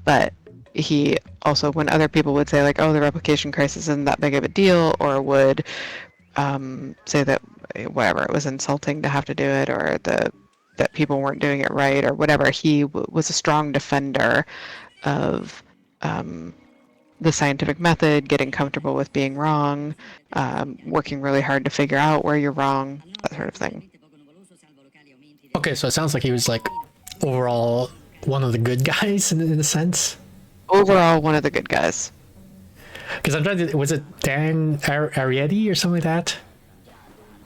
but he also, when other people would say like, oh, the replication crisis isn't that big of a deal, or would say that whatever, it was insulting to have to do it, or the that people weren't doing it right or whatever. He was a strong defender of the scientific method, getting comfortable with being wrong, working really hard to figure out where you're wrong, that sort of thing. Okay, so it sounds like he was like overall one of the good guys in a sense. Overall, one of the good guys. Because I'm trying to, was it Dan Arietti or something like that?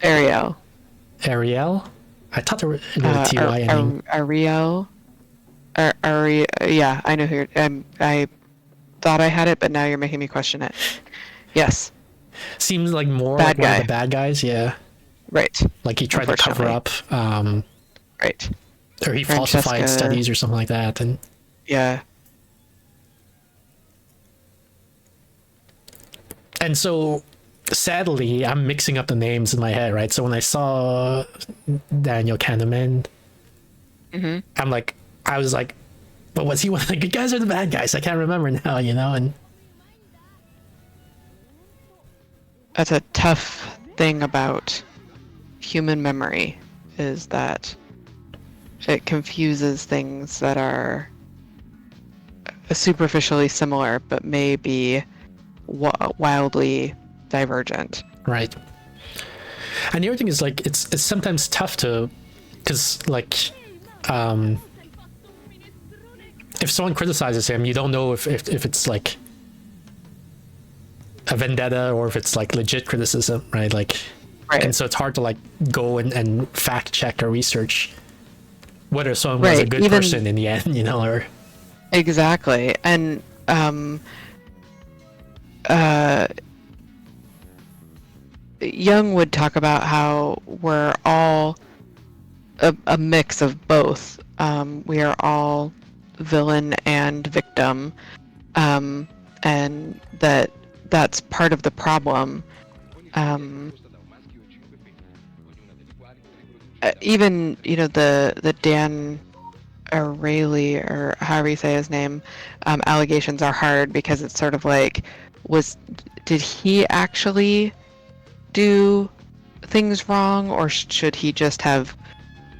Ariel. Ariel? I thought there was a T-Y ending. Ariel. Yeah, I know who you're, I thought I had it, but now you're making me question it. Yes. Seems like more Bad like one guy. of the bad guys, yeah. Right. Like he tried to cover up, Right. or he falsified Francesca. studies or something like that, and Yeah. so sadly I'm mixing up the names in my head, right? So when I saw Daniel Kahneman, I'm like, I was like, but was he one of the good guys or the bad guys? I can't remember now, you know. And That's a tough thing about human memory, is that it confuses things that are superficially similar but may be wildly divergent. right. And the other thing is like it's sometimes tough to, because like if someone criticizes him, you don't know if it's like a vendetta or if it's like legit criticism, right? Like, Right. and so it's hard to like go and fact check or research whether someone was a Right, good even- person in the end, you know, or Exactly. And Jung would talk about how we're all a mix of both. We are all villain and victim, and that's part of the problem. Even the Dan Ariely, or however you say his name, allegations are hard because it's sort of like, did he actually do things wrong, or should he just have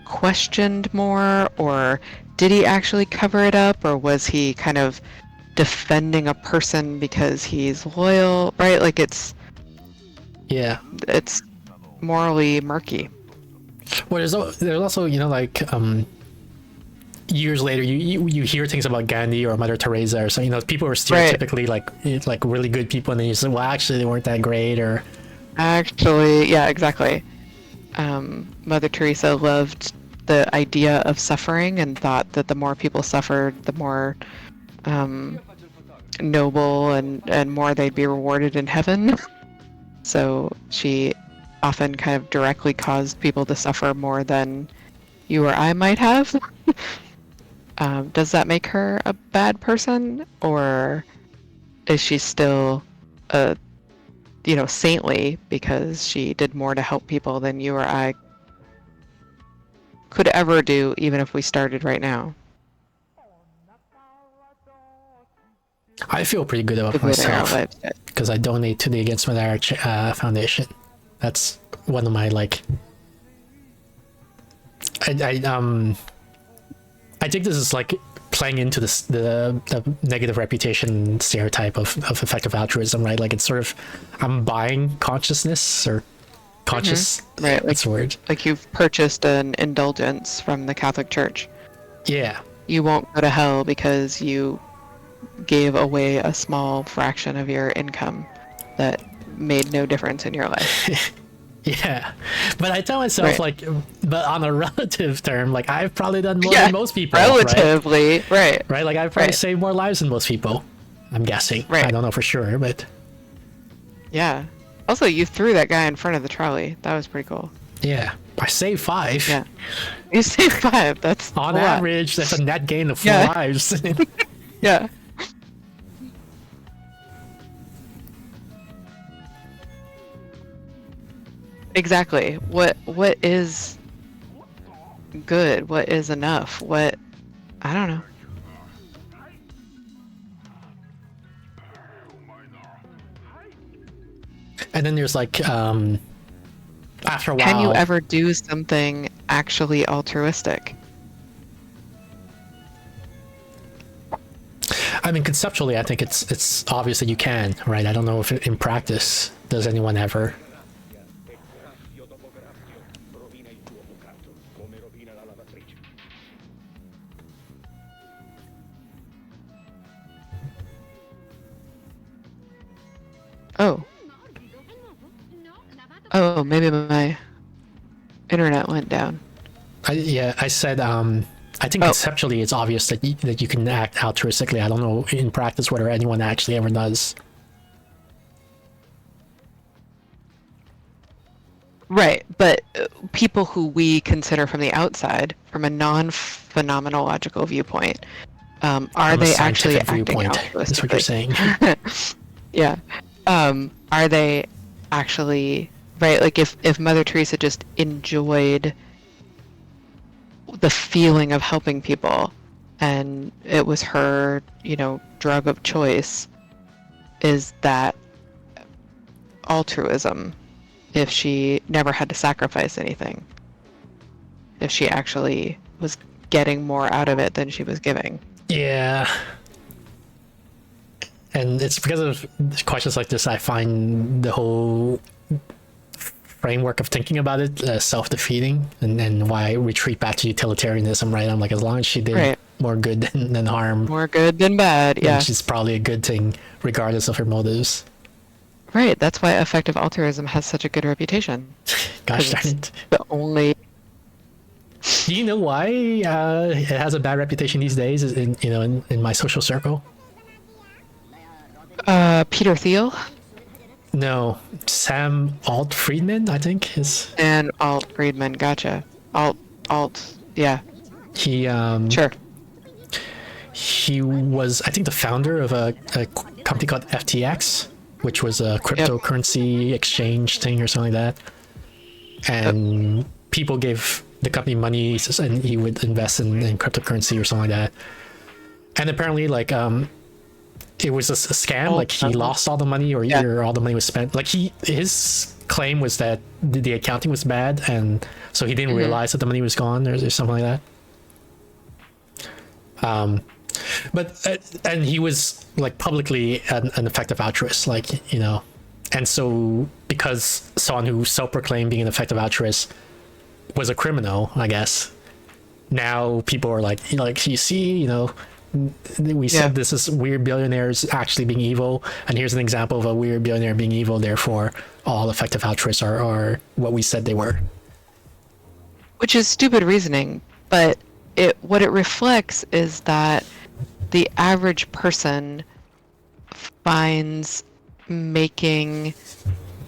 questioned more, or did he actually cover it up, or was he kind of defending a person because he's loyal, right? Like it's yeah. morally murky. Well, there's also, you know, like years later you hear things about Gandhi or Mother Teresa or something, you know, people are stereotypically like really good people, and then you say, well, actually they weren't that great, or Actually, yeah, exactly. Mother Teresa loved the idea of suffering and thought that the more people suffered, the more noble and more they'd be rewarded in heaven. So she often kind of directly caused people to suffer more than you or I might have. Does that make her a bad person, or is she still saintly because she did more to help people than you or I could ever do, even if we started right now? I feel pretty good about The way that our myself lives did. because I donate to the Against Malaria Foundation. That's one of my like. I think this is like playing into the negative reputation stereotype of effective altruism, right? Like it's sort of, I'm buying consciousness or conscious. Right, That's the word. Like you've purchased an indulgence from the Catholic Church. Yeah. You won't go to hell because you gave away a small fraction of your income that made no difference in your life. Yeah, but I tell myself Right. but on a relative term, like I've probably done more than most people. Relatively, right? Right? Like I've probably Right. saved more lives than most people. I'm guessing. Right. I don't know for sure, but Yeah. Also, you threw that guy in front of the trolley. That was pretty cool. yeah, I saved 5. Yeah. You saved 5. That's On a lot. average, that's a net gain of 4 Yeah. lives. Yeah. Exactly. What is good? What is enough? What, I don't know. And then there's like I after a while, can you ever do something actually altruistic? I mean, conceptually, I think it's obvious that you can, right? I don't know if in practice does anyone ever. Oh. Oh, maybe my internet went down. I said I think conceptually it's obvious that you can act altruistically. I don't know in practice whether anyone actually ever does. Right, but people who we consider from the outside, from a non-phenomenological viewpoint, are From a they actually scientific acting viewpoint, altruistically? is what you're saying. Yeah. Are they actually, right? Like if Mother Teresa just enjoyed the feeling of helping people and it was her, drug of choice, is that altruism if she never had to sacrifice anything? If she actually was getting more out of it than she was giving? Yeah. And it's because of questions like this I find the whole framework of thinking about it self-defeating, and why I retreat back to utilitarianism, right? I'm like, as long as she did more good than harm, More good than bad, yeah. she's probably a good thing, regardless of her motives. Right, that's why effective altruism has such a good reputation. Gosh darn it. The only... Do you know why it has a bad reputation these days in my social circle? Peter Thiel? No, Sam Alt-Friedman, I think is. And Alt Friedman, gotcha. Alt, yeah. He Sure. He was, I think, the founder of a company called FTX, which was a cryptocurrency exchange thing or something like that. And people gave the company money, and he would invest in cryptocurrency or something like that. And apparently, like, it was a scam. Like, he lost all the money, or all the money was spent. Like, his claim was that the accounting was bad, and so he didn't realize that the money was gone, or something like that. And he was like publicly an effective altruist, like, and so because someone who self-proclaimed being an effective altruist was a criminal, I guess, now people are like, you see, we said this is weird billionaires actually being evil, and here's an example of a weird billionaire being evil, therefore all effective altruists are what we said they were. Which is stupid reasoning, but what it reflects is that the average person finds making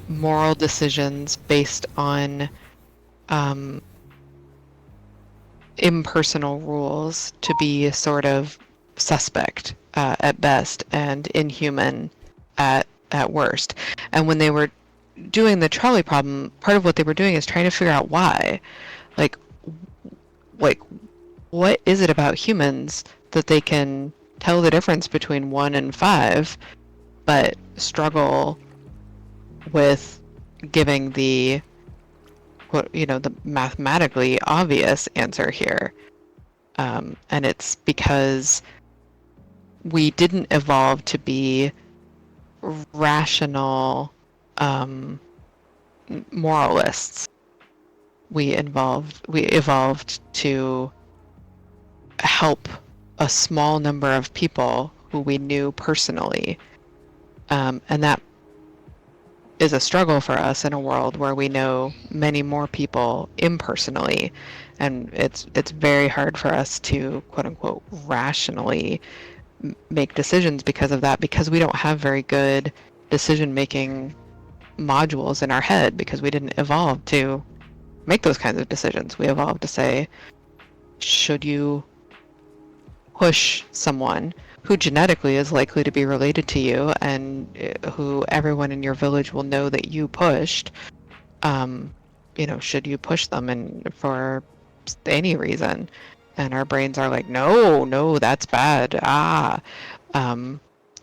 moral decisions based on impersonal rules to be sort of suspect at best and inhuman at worst. And when they were doing the trolley problem, part of what they were doing is trying to figure out why. Like what is it about humans that they can tell the difference between 1 and 5, but struggle with giving the mathematically obvious answer here? And it's because we didn't evolve to be rational moralists. We evolved to help a small number of people who we knew personally, and that is a struggle for us in a world where we know many more people impersonally, and it's very hard for us to quote unquote rationally make decisions because of that, because we don't have very good decision making modules in our head, because we didn't evolve to make those kinds of decisions. We evolved to say, should you push someone who genetically is likely to be related to you and who everyone in your village will know that you pushed, should you push them, and for any reason? And our brains are like, no, that's bad.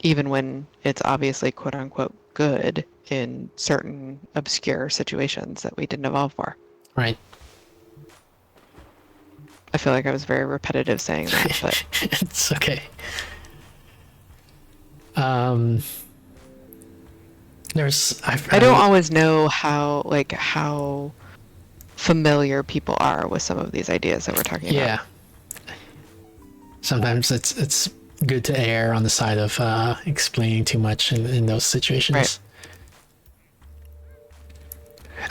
Even when it's obviously quote unquote good in certain obscure situations that we didn't evolve for. Right. I feel like I was very repetitive saying that, but It's okay. I don't always know how familiar people are with some of these ideas that we're talking about. Yeah. Sometimes it's good to err on the side of explaining too much in those situations. Right.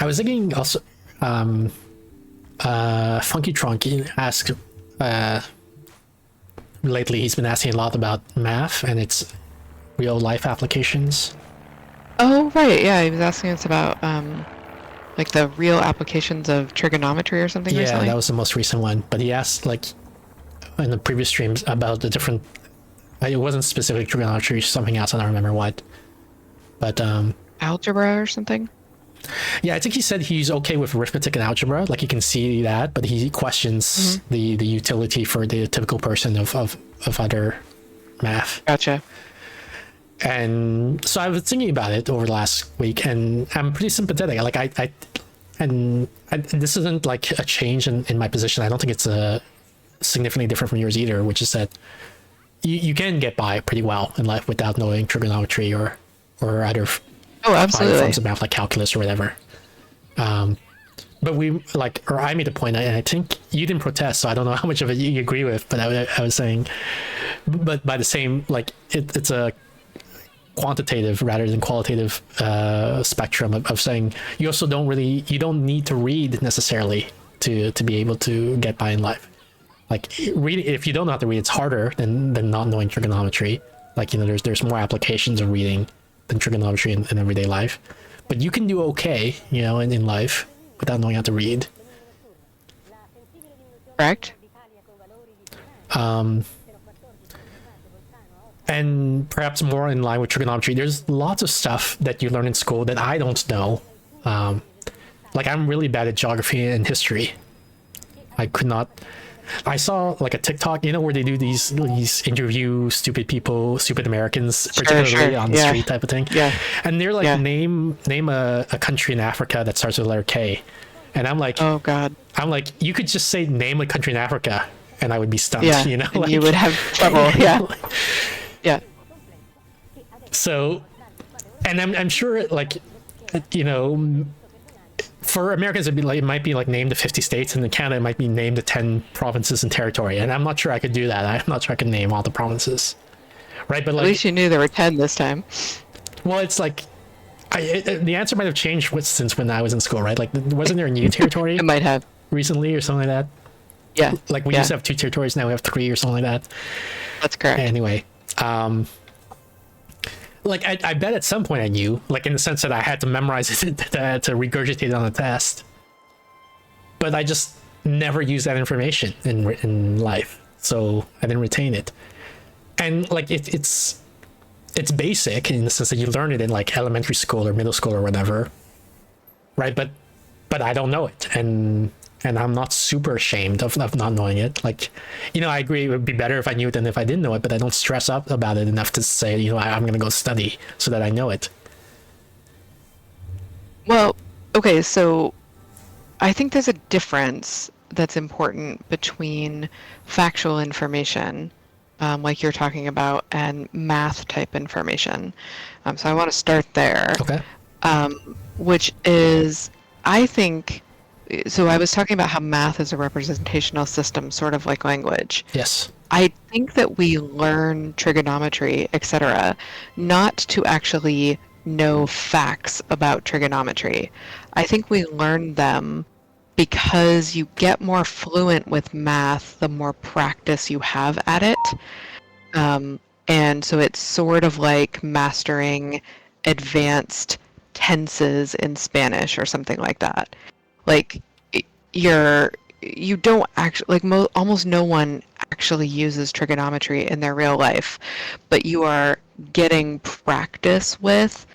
I was thinking also, Funky Trunk asked, lately he's been asking a lot about math and its real life applications. Oh, right. Yeah, he was asking us about like the real applications of trigonometry or something Yeah, recently. that was the most recent one. But he asked, like, in the previous streams about the different. It wasn't specifically trigonometry, something else. I don't remember what. But Algebra or something? yeah, I think he said he's okay with arithmetic and algebra. Like, he can see that, but he questions the utility for the typical person of other math. Gotcha. And so I was thinking about it over the last week, and I'm pretty sympathetic. Like, this isn't like a change in my position. I don't think it's significantly different from yours either, which is that you can get by pretty well in life without knowing trigonometry or other Oh, other absolutely. forms of math like calculus or whatever. But I made a point, and I think you didn't protest, so I don't know how much of it you agree with, but I was saying, but by the same, like, it's a quantitative rather than qualitative spectrum of saying you also you don't need to read necessarily to be able to get by in life. Like, reading, if you don't know how to read, it's harder than not knowing trigonometry. Like, there's more applications of reading than trigonometry in everyday life, but you can do okay, in life without knowing how to read. Correct? And perhaps more in line with trigonometry, there's lots of stuff that you learn in school that I don't know. Like, I'm really bad at geography and history. I saw like a TikTok, where they do these interview stupid people, stupid Americans, particularly on the street type of thing. Yeah. And they're like, Yeah. name a country in Africa that starts with the letter K. And I'm like, Oh, God. you could just say name a country in Africa, and I would be stumped. Yeah. And you would have trouble. Yeah. Yeah. So, and I'm sure, like, for Americans, it might be like name the 50 states, and in Canada it might be name the 10 provinces and territory. And I'm not sure I could do that. I'm not sure I could name all the provinces, right? But At like, least you knew there were 10 this time. well, it's like, the answer might have changed since when I was in school, right? Like, wasn't there a new territory It might have. recently or something like that? Yeah. Like, we Yeah. used to have 2 territories, now we have 3 or something like that. That's correct. Anyway, like, I bet at some point I knew, like, in the sense that I had to memorize it to regurgitate it on a test. But I just never used that information in life, so I didn't retain it. And like, it's basic in the sense that you learn it in like elementary school or middle school or whatever, right? But I don't know it, and I'm not super ashamed of not knowing it. Like, I agree it would be better if I knew it than if I didn't know it, but I don't stress up about it enough to say, I'm going to go study so that I know it. Well, okay, so I think there's a difference that's important between factual information, like you're talking about, and math type information. So I want to start there. Okay. Which is, I think, so I was talking about how math is a representational system, sort of like language. Yes. I think that we learn trigonometry, etc., not to actually know facts about trigonometry. I think we learn them because you get more fluent with math the more practice you have at it. And so it's sort of like mastering advanced tenses in Spanish or something like that. Like, you don't actually, like, almost no one actually uses trigonometry in their real life, but you are getting practice with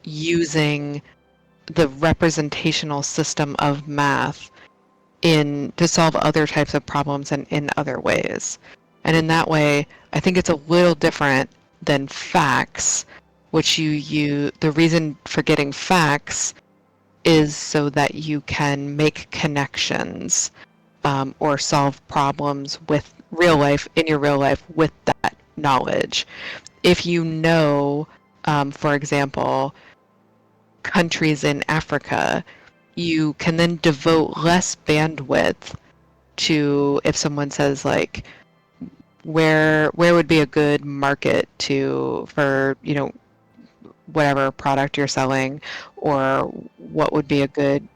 using the representational system of math to solve other types of problems and in other ways. And in that way, I think it's a little different than facts, which the reason for getting facts is so that you can make connections or solve problems with in your real life with that knowledge. If you know, for example, countries in Africa, you can then devote less bandwidth to if someone says like where would be a good market for whatever product you're selling, or what would be a good,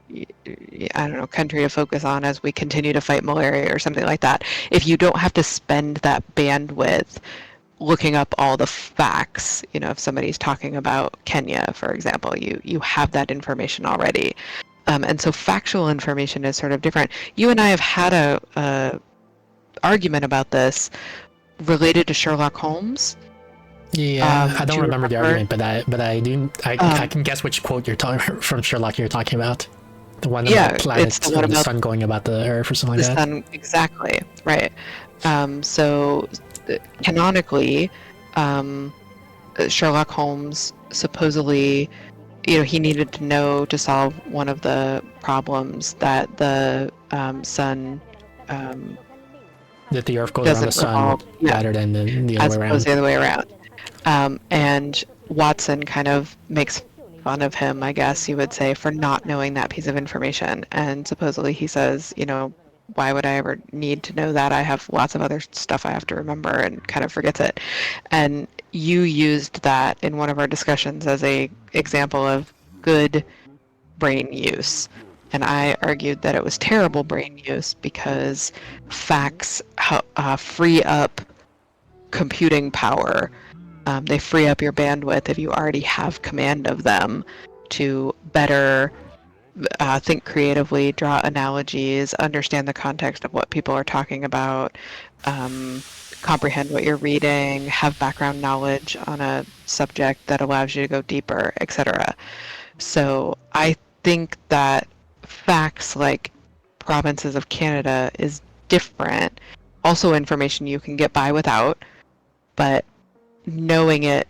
I don't know, country to focus on as we continue to fight malaria or something like that. If you don't have to spend that bandwidth looking up all the facts, if somebody's talking about Kenya, for example, you have that information already. And so factual information is sort of different. You and I have had a argument about this related to Sherlock Holmes. Yeah, I do don't you remember the argument, but I can guess which quote you're talking from Sherlock you're talking about. The one about planets it's the one and the about sun going about the Earth or something like the that. sun, exactly, right. So canonically, Sherlock Holmes supposedly, he needed to know to solve one of the problems that the sun That the Earth goes around the doesn't sun revolve, rather than the as other way opposed around. to the other way around. And Watson kind of makes fun of him, I guess you would say, for not knowing that piece of information. And supposedly he says, why would I ever need to know that? I have lots of other stuff I have to remember, and kind of forgets it. And you used that in one of our discussions as a example of good brain use. And I argued that it was terrible brain use because facts free up computing power. They free up your bandwidth if you already have command of them to better think creatively, draw analogies, understand the context of what people are talking about, comprehend what you're reading, have background knowledge on a subject that allows you to go deeper, etc. So I think that facts like provinces of Canada is different. Also information you can get by without, but knowing it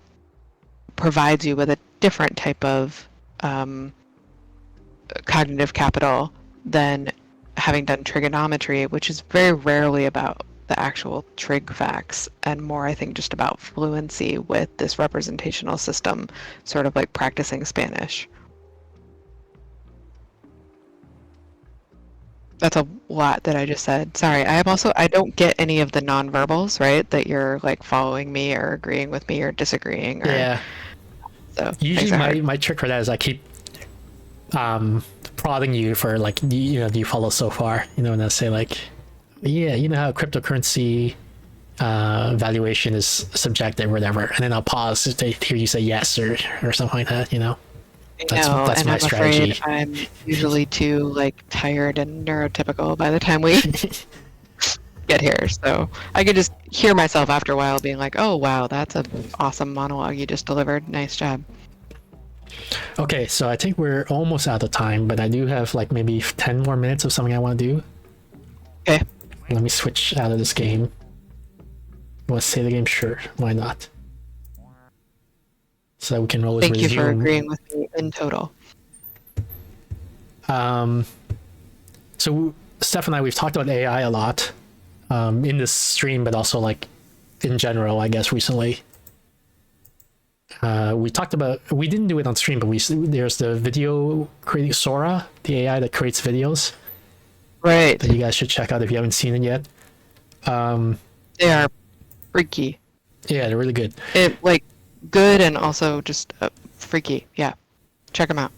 provides you with a different type of cognitive capital than having done trigonometry, which is very rarely about the actual trig facts and more, I think, just about fluency with this representational system, sort of like practicing Spanish. That's a lot that I just said. Sorry. I don't get any of the nonverbals, right? That you're like following me or agreeing with me or disagreeing. Yeah. So Usually my trick for that is I keep prodding you for like, do you follow so far? And I say like, yeah, you know how cryptocurrency valuation is subjective or whatever. And then I'll pause to hear you say yes or something like that, That's and my I'm strategy. afraid I'm usually too like tired and neurotypical by the time we get here. So I can just hear myself after a while being like, "Oh wow, that's an awesome monologue you just delivered. Nice job." Okay, so I think we're almost out of time, but I do have like maybe 10 more minutes of something I want to do. Okay. Let me switch out of this game. You want to save the game? Sure, why not? So that we can always Thank resume. you for agreeing with me in total. So Steph and I, we've talked about AI a lot in this stream, but also like in general, I guess recently. We didn't do it on stream, but there's the video creating Sora, the AI that creates videos. Right. That you guys should check out if you haven't seen it yet. They are freaky. Yeah, they're really good. Like good and also just freaky. Yeah. Check them out.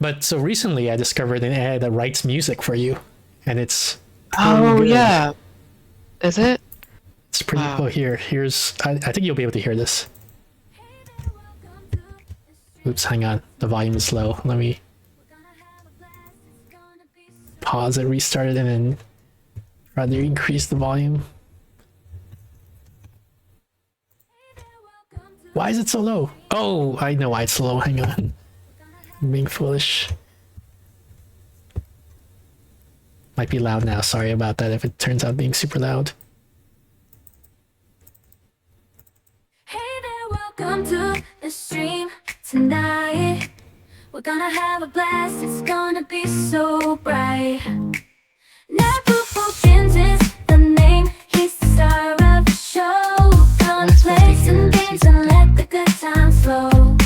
But so recently I discovered an AI that writes music for you, and it's Oh good. yeah. Is it? It's pretty cool. Here's I think you'll be able to hear this. Oops, hang on. The volume is low. Let me pause it, restart it, and then try to increase the volume. Why is it so low? Oh, I know why it's so low. Hang on. I'm being foolish. Might be loud now. Sorry about that if it turns out being super loud. Hey there, welcome welcome to the stream tonight. We're gonna have a blast, it's gonna be so bright. Nepoopkins is the name, he's the star of the show. Gonna play some games and let the good times flow.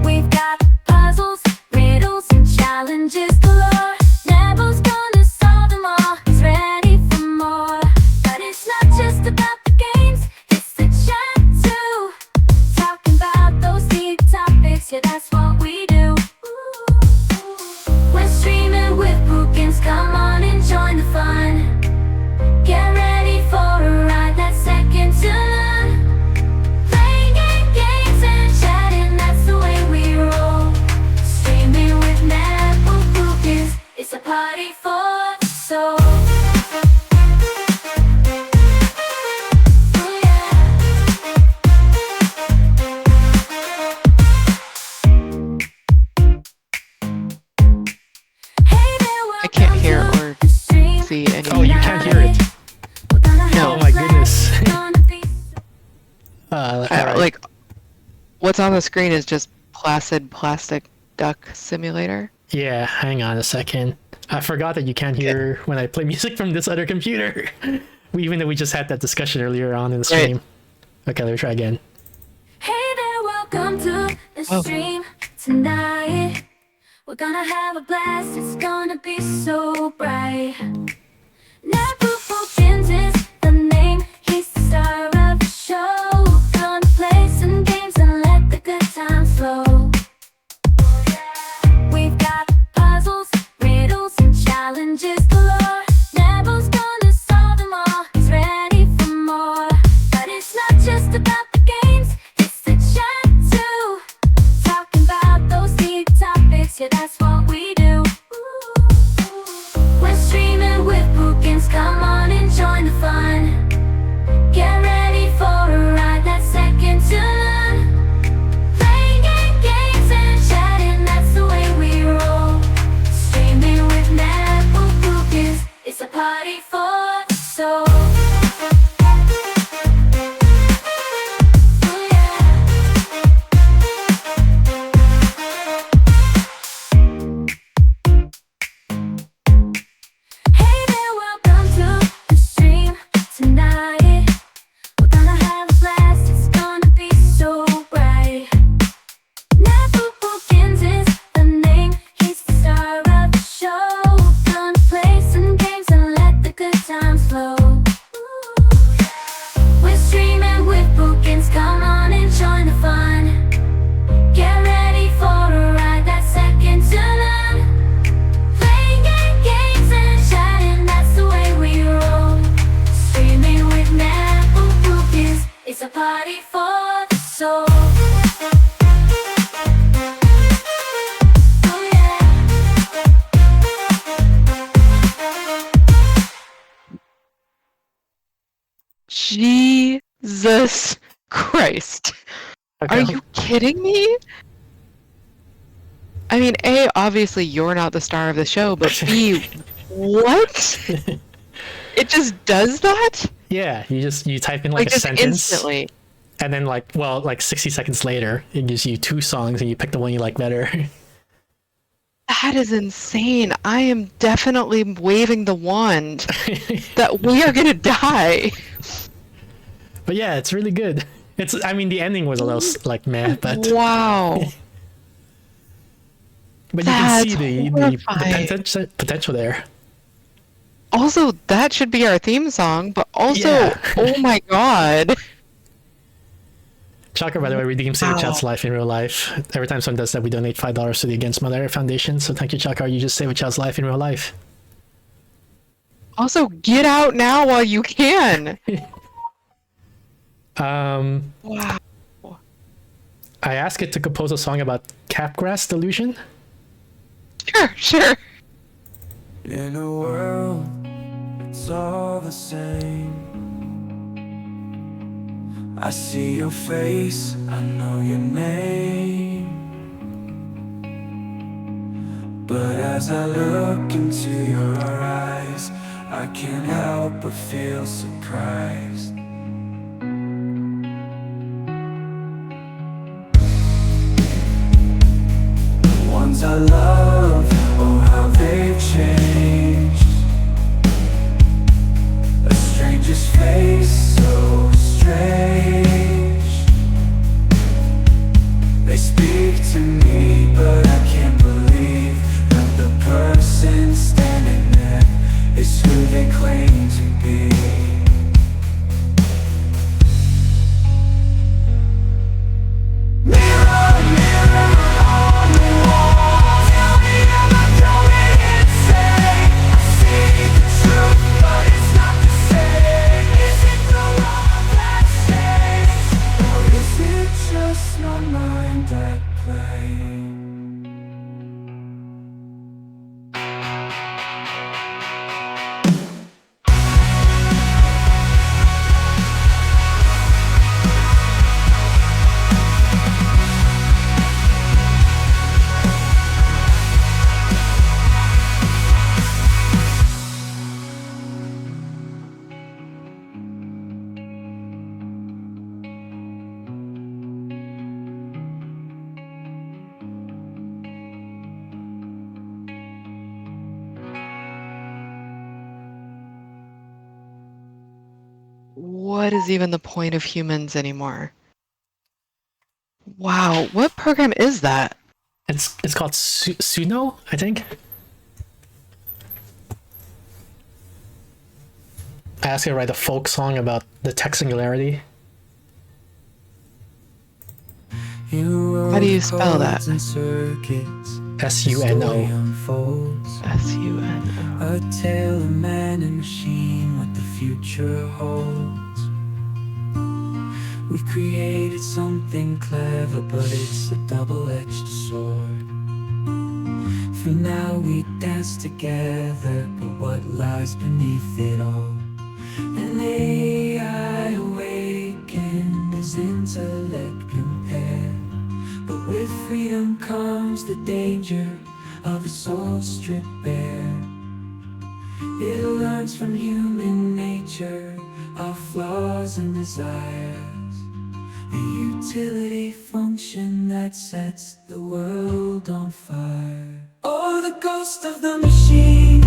We've got puzzles, riddles, and challenges galore. Nebo's gonna solve them all, he's ready for more. But it's not just about the games, it's the chat too. Talking about those deep topics, yeah, that's what we do. We're streaming with Pookins, come on and join the fun. Get ready for a ride that's second to none. Playing games and chatting, that's the way we roll. Streaming with Nepo Pookins, it's a party for the soul. Oh, yeah. Hey there, I can't hear welcome or to the stream see any. Oh, you can't hear it. We're gonna have Oh a my blast, goodness. it's gonna be so Alright. Like, what's on the screen is just Placid Plastic Duck Simulator. Yeah, hang on a second. I forgot that you can't hear when I play music from this other computer. Even though we just had that discussion earlier on in the Right. stream. Okay, let me try again. Hey there, welcome to the Oh. stream tonight. We're gonna have a blast, it's gonna be so bright. Nepoopkins is the name, he's the star of the show. Gonna play some games and let the good times flow. We've got puzzles, riddles, and challenges galore. Nebo's gonna solve them all, he's ready for more. But it's not just about the games, it's the chat too. Talking about those deep topics, yeah, that's what we do. We're streaming with Pookins, come on and join the fun. Get ready for a ride that's second to none. Playing games and chatting, that's the way we roll. Streaming with Nepo Pookins, it's a party for the soul. Oh, yeah. Hey there, welcome to the stream tonight. We're gonna have a blast, it's gonna be so bright. Nepoopkins is the name, he's the star of the show. Gonna play some games and let the good times flow. We're streaming with Pookins, come on and join the fun. Get ready for a ride that's second to none. Playing games and chatting, that's the way we roll. Streaming with Nepo Pookins, it's a party for the soul. Oh, yeah. Jesus Christ. Okay. Are you kidding me? I mean, A, obviously you're not the star of the show, but B, what? It just does that? Yeah, you type in like a just sentence, instantly. and then like 60 seconds later, it gives you two songs, and you pick the one you like better. That is insane. I am definitely waving the wand that we are gonna die. But yeah, it's really good. I mean, the ending was a little like meh, but Wow. you can see That's the horrifying. potential there. Also, that should be our theme song, but also, Yeah. oh my god. Chalker, by the way, redeems Save a Wow. Child's life in real life. Every time someone does that, we donate $5 to the Against Malaria Foundation. So thank you, Chalker. You just save a child's life in real life. Also, get out now while you can. Wow. Wow. I asked it to compose a song about capgrass delusion. Sure. In a world, it's all the same. I see your face, I know your name. But as I look into your eyes, I can't help but feel surprised. our love, oh how they've changed. A stranger's face, so strange. They speak to me, but I can't believe that the person standing there is who they claim to be. Mirror, mirror on the wall, tell me am I going insane? I see the truth, but it's not the same. Is it the wrong that stays, or is it just my mind at play? What is even the point of humans anymore? Wow, what program is that? It's called Suno, I think. I asked you to write a folk song about the tech singularity. How do you spell that? SUNO. SUNO. A tale of man and machine, what the future holds. We created something clever, but it's a double-edged sword. For now we dance together, but what lies beneath it all? An AI awakened, his intellect compared. But with freedom comes the danger of a soul stripped bare. It learns from human nature, our flaws and desires. A utility function that sets the world on fire. Oh, the ghost of the machine,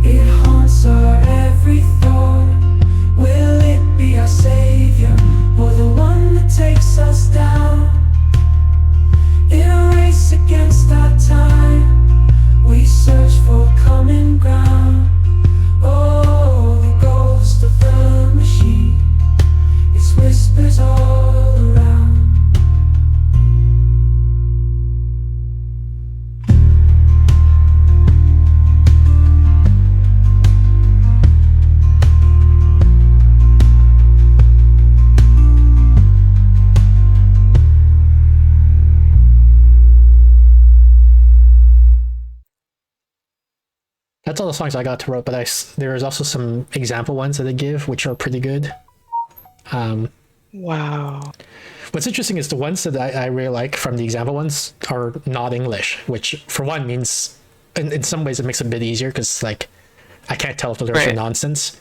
it haunts our every thought. Will it be our savior, or the one that takes us down? In a race against our time, we search for common ground. Oh, the ghost of the machine, its whispers all around. That's all the songs I got to wrote, but there's also some example ones that they give, which are pretty good. Wow. What's interesting is the ones that I really like from the example ones are not English, which for one means, in some ways, it makes it a bit easier because like I can't tell if the lyrics are nonsense.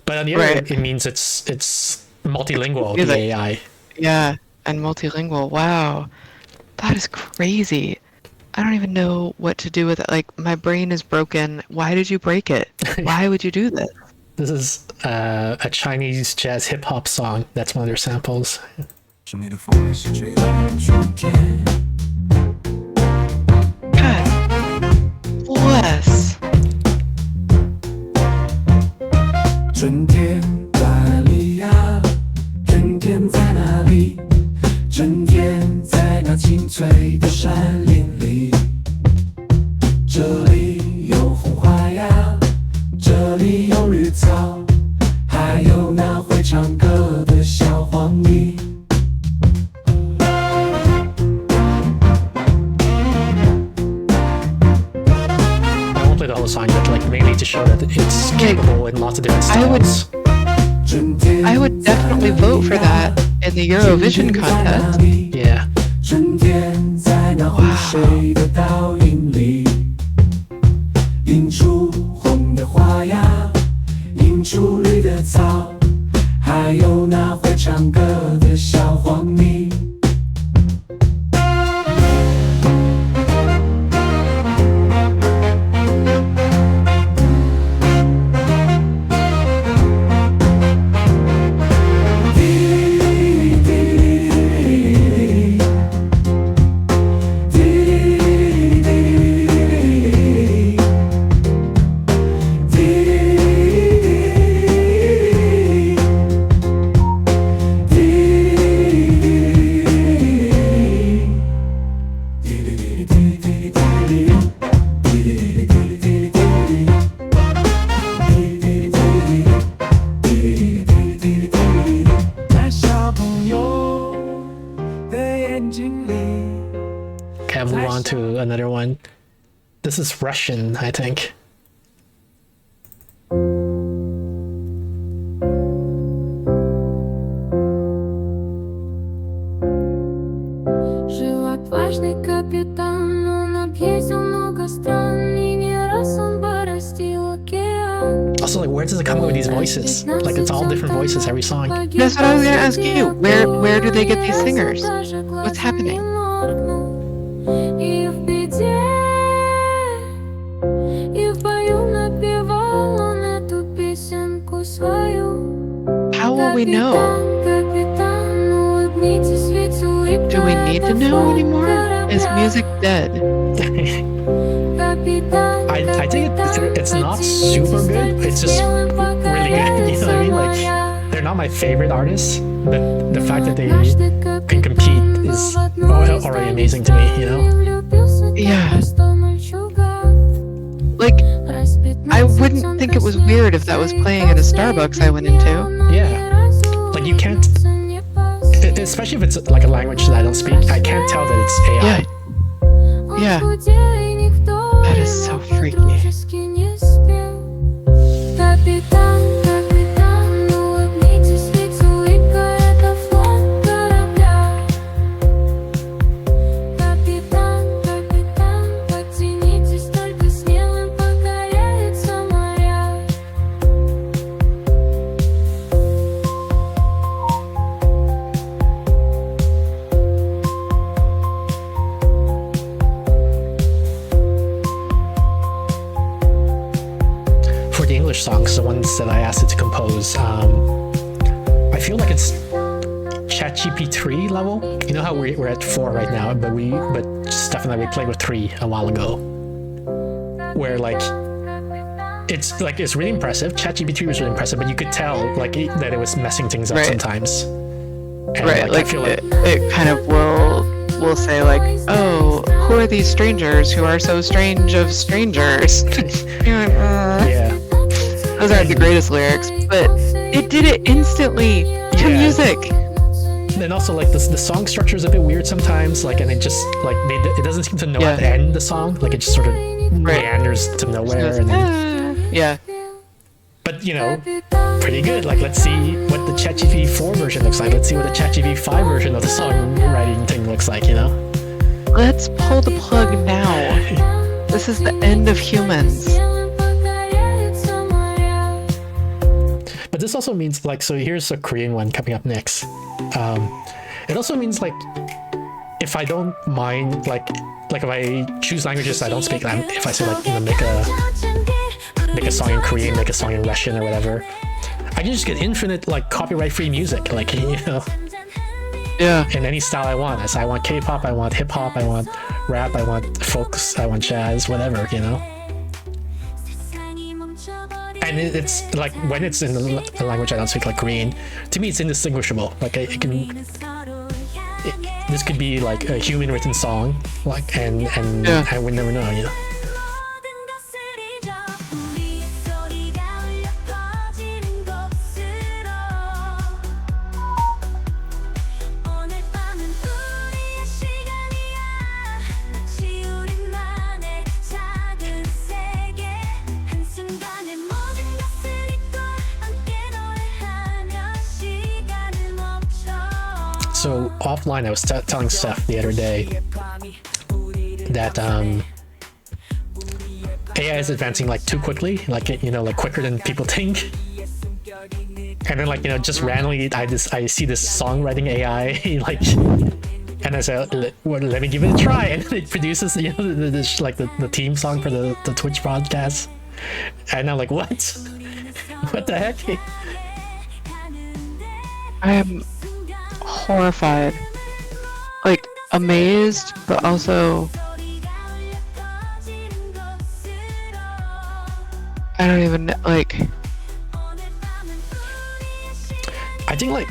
But on the other, it means it's multilingual, the AI. Yeah, and multilingual. Wow. That is crazy. I don't even know what to do with it. Like, my brain is broken. Why did you break it? Why would you do this? This is a Chinese jazz hip hop song. That's one of their samples. God bless. 春天在哪里呀？春天在哪里？春天在那青翠的山林里。这里有红花呀，这里有绿草，还有那会唱歌的小黄鹂。I won't play the whole song, but like mainly to show that it's capable in lots of different styles. I would definitely vote for that in the Eurovision contest. Yeah. 春天在那湖水的倒影里，映出红的花呀，映出绿的草，还有那会唱歌的小黄鹂。another one. This is Russian, I think. Жил отважный капитан, он объездил много стран, и не раз он бороздил океан. Also, like, where does it come up with these voices? Like, it's all different voices every song. That's what I was gonna ask you. Where do they get these singers? What's happening? И в беде, и в бою напевал он эту песенку свою. How will we know? Капитан, улыбнитесь, ведь улыбка Do we need to это know флаг anymore? Is корабля. music dead? Капитан, I think it's not super good. It's just really good. You know what I mean? Like, they're not my favorite artists, but the fact that they can compete is already amazing to me. You know? Yeah. Like, I wouldn't think it was weird if that was playing at a Starbucks I went into. Yeah. Like, you can't, especially if it's like a language that I don't speak. I can't tell that it's AI. Yeah. That is so freaky. Капитан, капитан, улыбнитесь, ведь улыбка это флаг корабля. Капитан, капитан, подтянитесь, только смелым покоряются моря. For the English songs, the ones that I asked it to compose, I feel like it's ChatGPT 3 level. You know how we're at 4 right now, but Steph and I, we played with 3 a while ago. Where like it's really impressive. ChatGPT was really impressive, but you could tell like that it was messing things up Right. sometimes. And, Right, I like feel like it kind of will say like, oh, who are these strangers who are so strange of strangers? You're like, yeah. those aren't the greatest lyrics, but it did it instantly to Yeah. music. And also like the song structure is a bit weird sometimes, like, and it just like it doesn't seem to know how to Yeah. end the song. Like it just sort of meanders to nowhere. And then, Yeah. but you know, pretty good. Like let's see what the ChatGPT 4 version looks like. Let's see what the ChatGPT 5 version of the songwriting thing looks like. You know? Let's pull the plug now. This is the end of humans. But this also means like, so here's a Korean one coming up next. It also means like, if I don't mind, like if I choose languages I don't speak, if I say like, you know, make a song in Korean, make a song in Russian or whatever, I can just get infinite like copyright-free music, like, you know, Yeah. in any style I want. I want K-pop, I want hip-hop, I want rap, I want folks, I want jazz, whatever, you know. And it's like when it's in a language I don't speak, like Korean, to me it's indistinguishable. Like this could be like a human written song, like and Yeah. I would never know, you know. So offline, I was telling Steph the other day that AI is advancing like too quickly, like, you know, like quicker than people think. And then like, you know, just randomly I see this songwriting AI like, and I said, well, let me give it a try, and it produces, you know, the theme song for the Twitch broadcast, and I'm like, what? What the heck? I am horrified. Like, amazed, but also I don't even know, like, I think like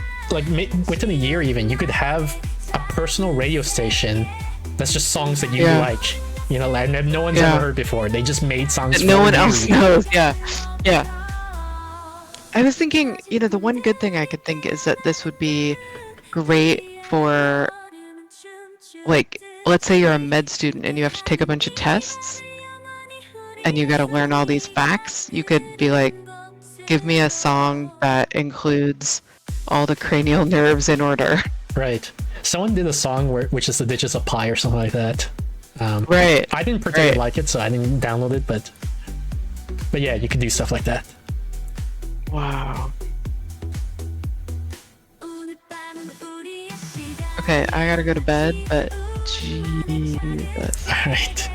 within a year even, you could have a personal radio station that's just songs that you Yeah. like, you know, and that no one's Yeah. ever heard before. They just made songs that no for one you. else knows. Yeah. Yeah. I was thinking, you know, the one good thing I could think is that this would be great for like let's say you're a med student and you have to take a bunch of tests and you got to learn all these facts, you could be like, give me a song that includes all the cranial nerves in order. Right. Someone did a song which is the digits of pi or something like that. Right. I didn't particularly like it, so I didn't download it, but yeah, you could do stuff like that. Wow. Okay, I gotta go to bed, but Jesus. All right.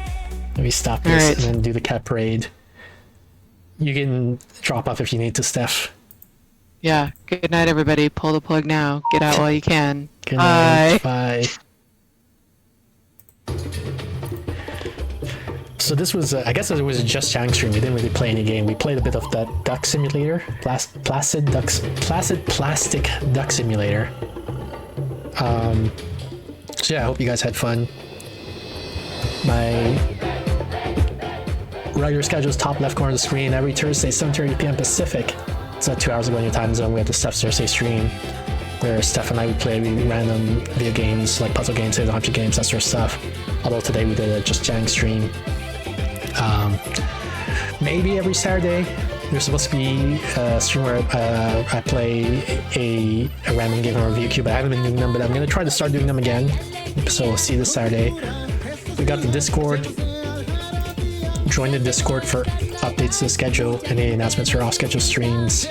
Let me stop this All right. and then do the cat parade. You can drop off if you need to, Steph. Yeah. Good night, everybody. Pull the plug now. Get out while you can. Good night. Bye. Bye. So this was, I guess it was a just chatting stream. We didn't really play any game. We played a bit of that duck simulator, placid plastic duck simulator. So yeah, I hope you guys had fun. My regular schedule is top left corner of the screen every Thursday, 7:30 p.m. Pacific. It's 2 hours ago in your time zone. We have the Steph's Thursday stream where Steph and I would play random video games like puzzle games, 100 games, that sort of stuff. Although today we did a just chatting stream. Maybe every Saturday there's supposed to be a stream where I play a random game or review queue, but I haven't been doing them, but I'm going to try to start doing them again. So we'll see this Saturday. We got the Discord. Join the Discord for updates to the schedule, any announcements for off-schedule streams.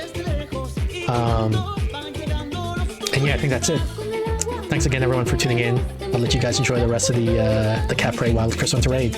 And yeah, I think that's it. Thanks again, everyone, for tuning in. I'll let you guys enjoy the rest of the cat parade while Chris went to raid.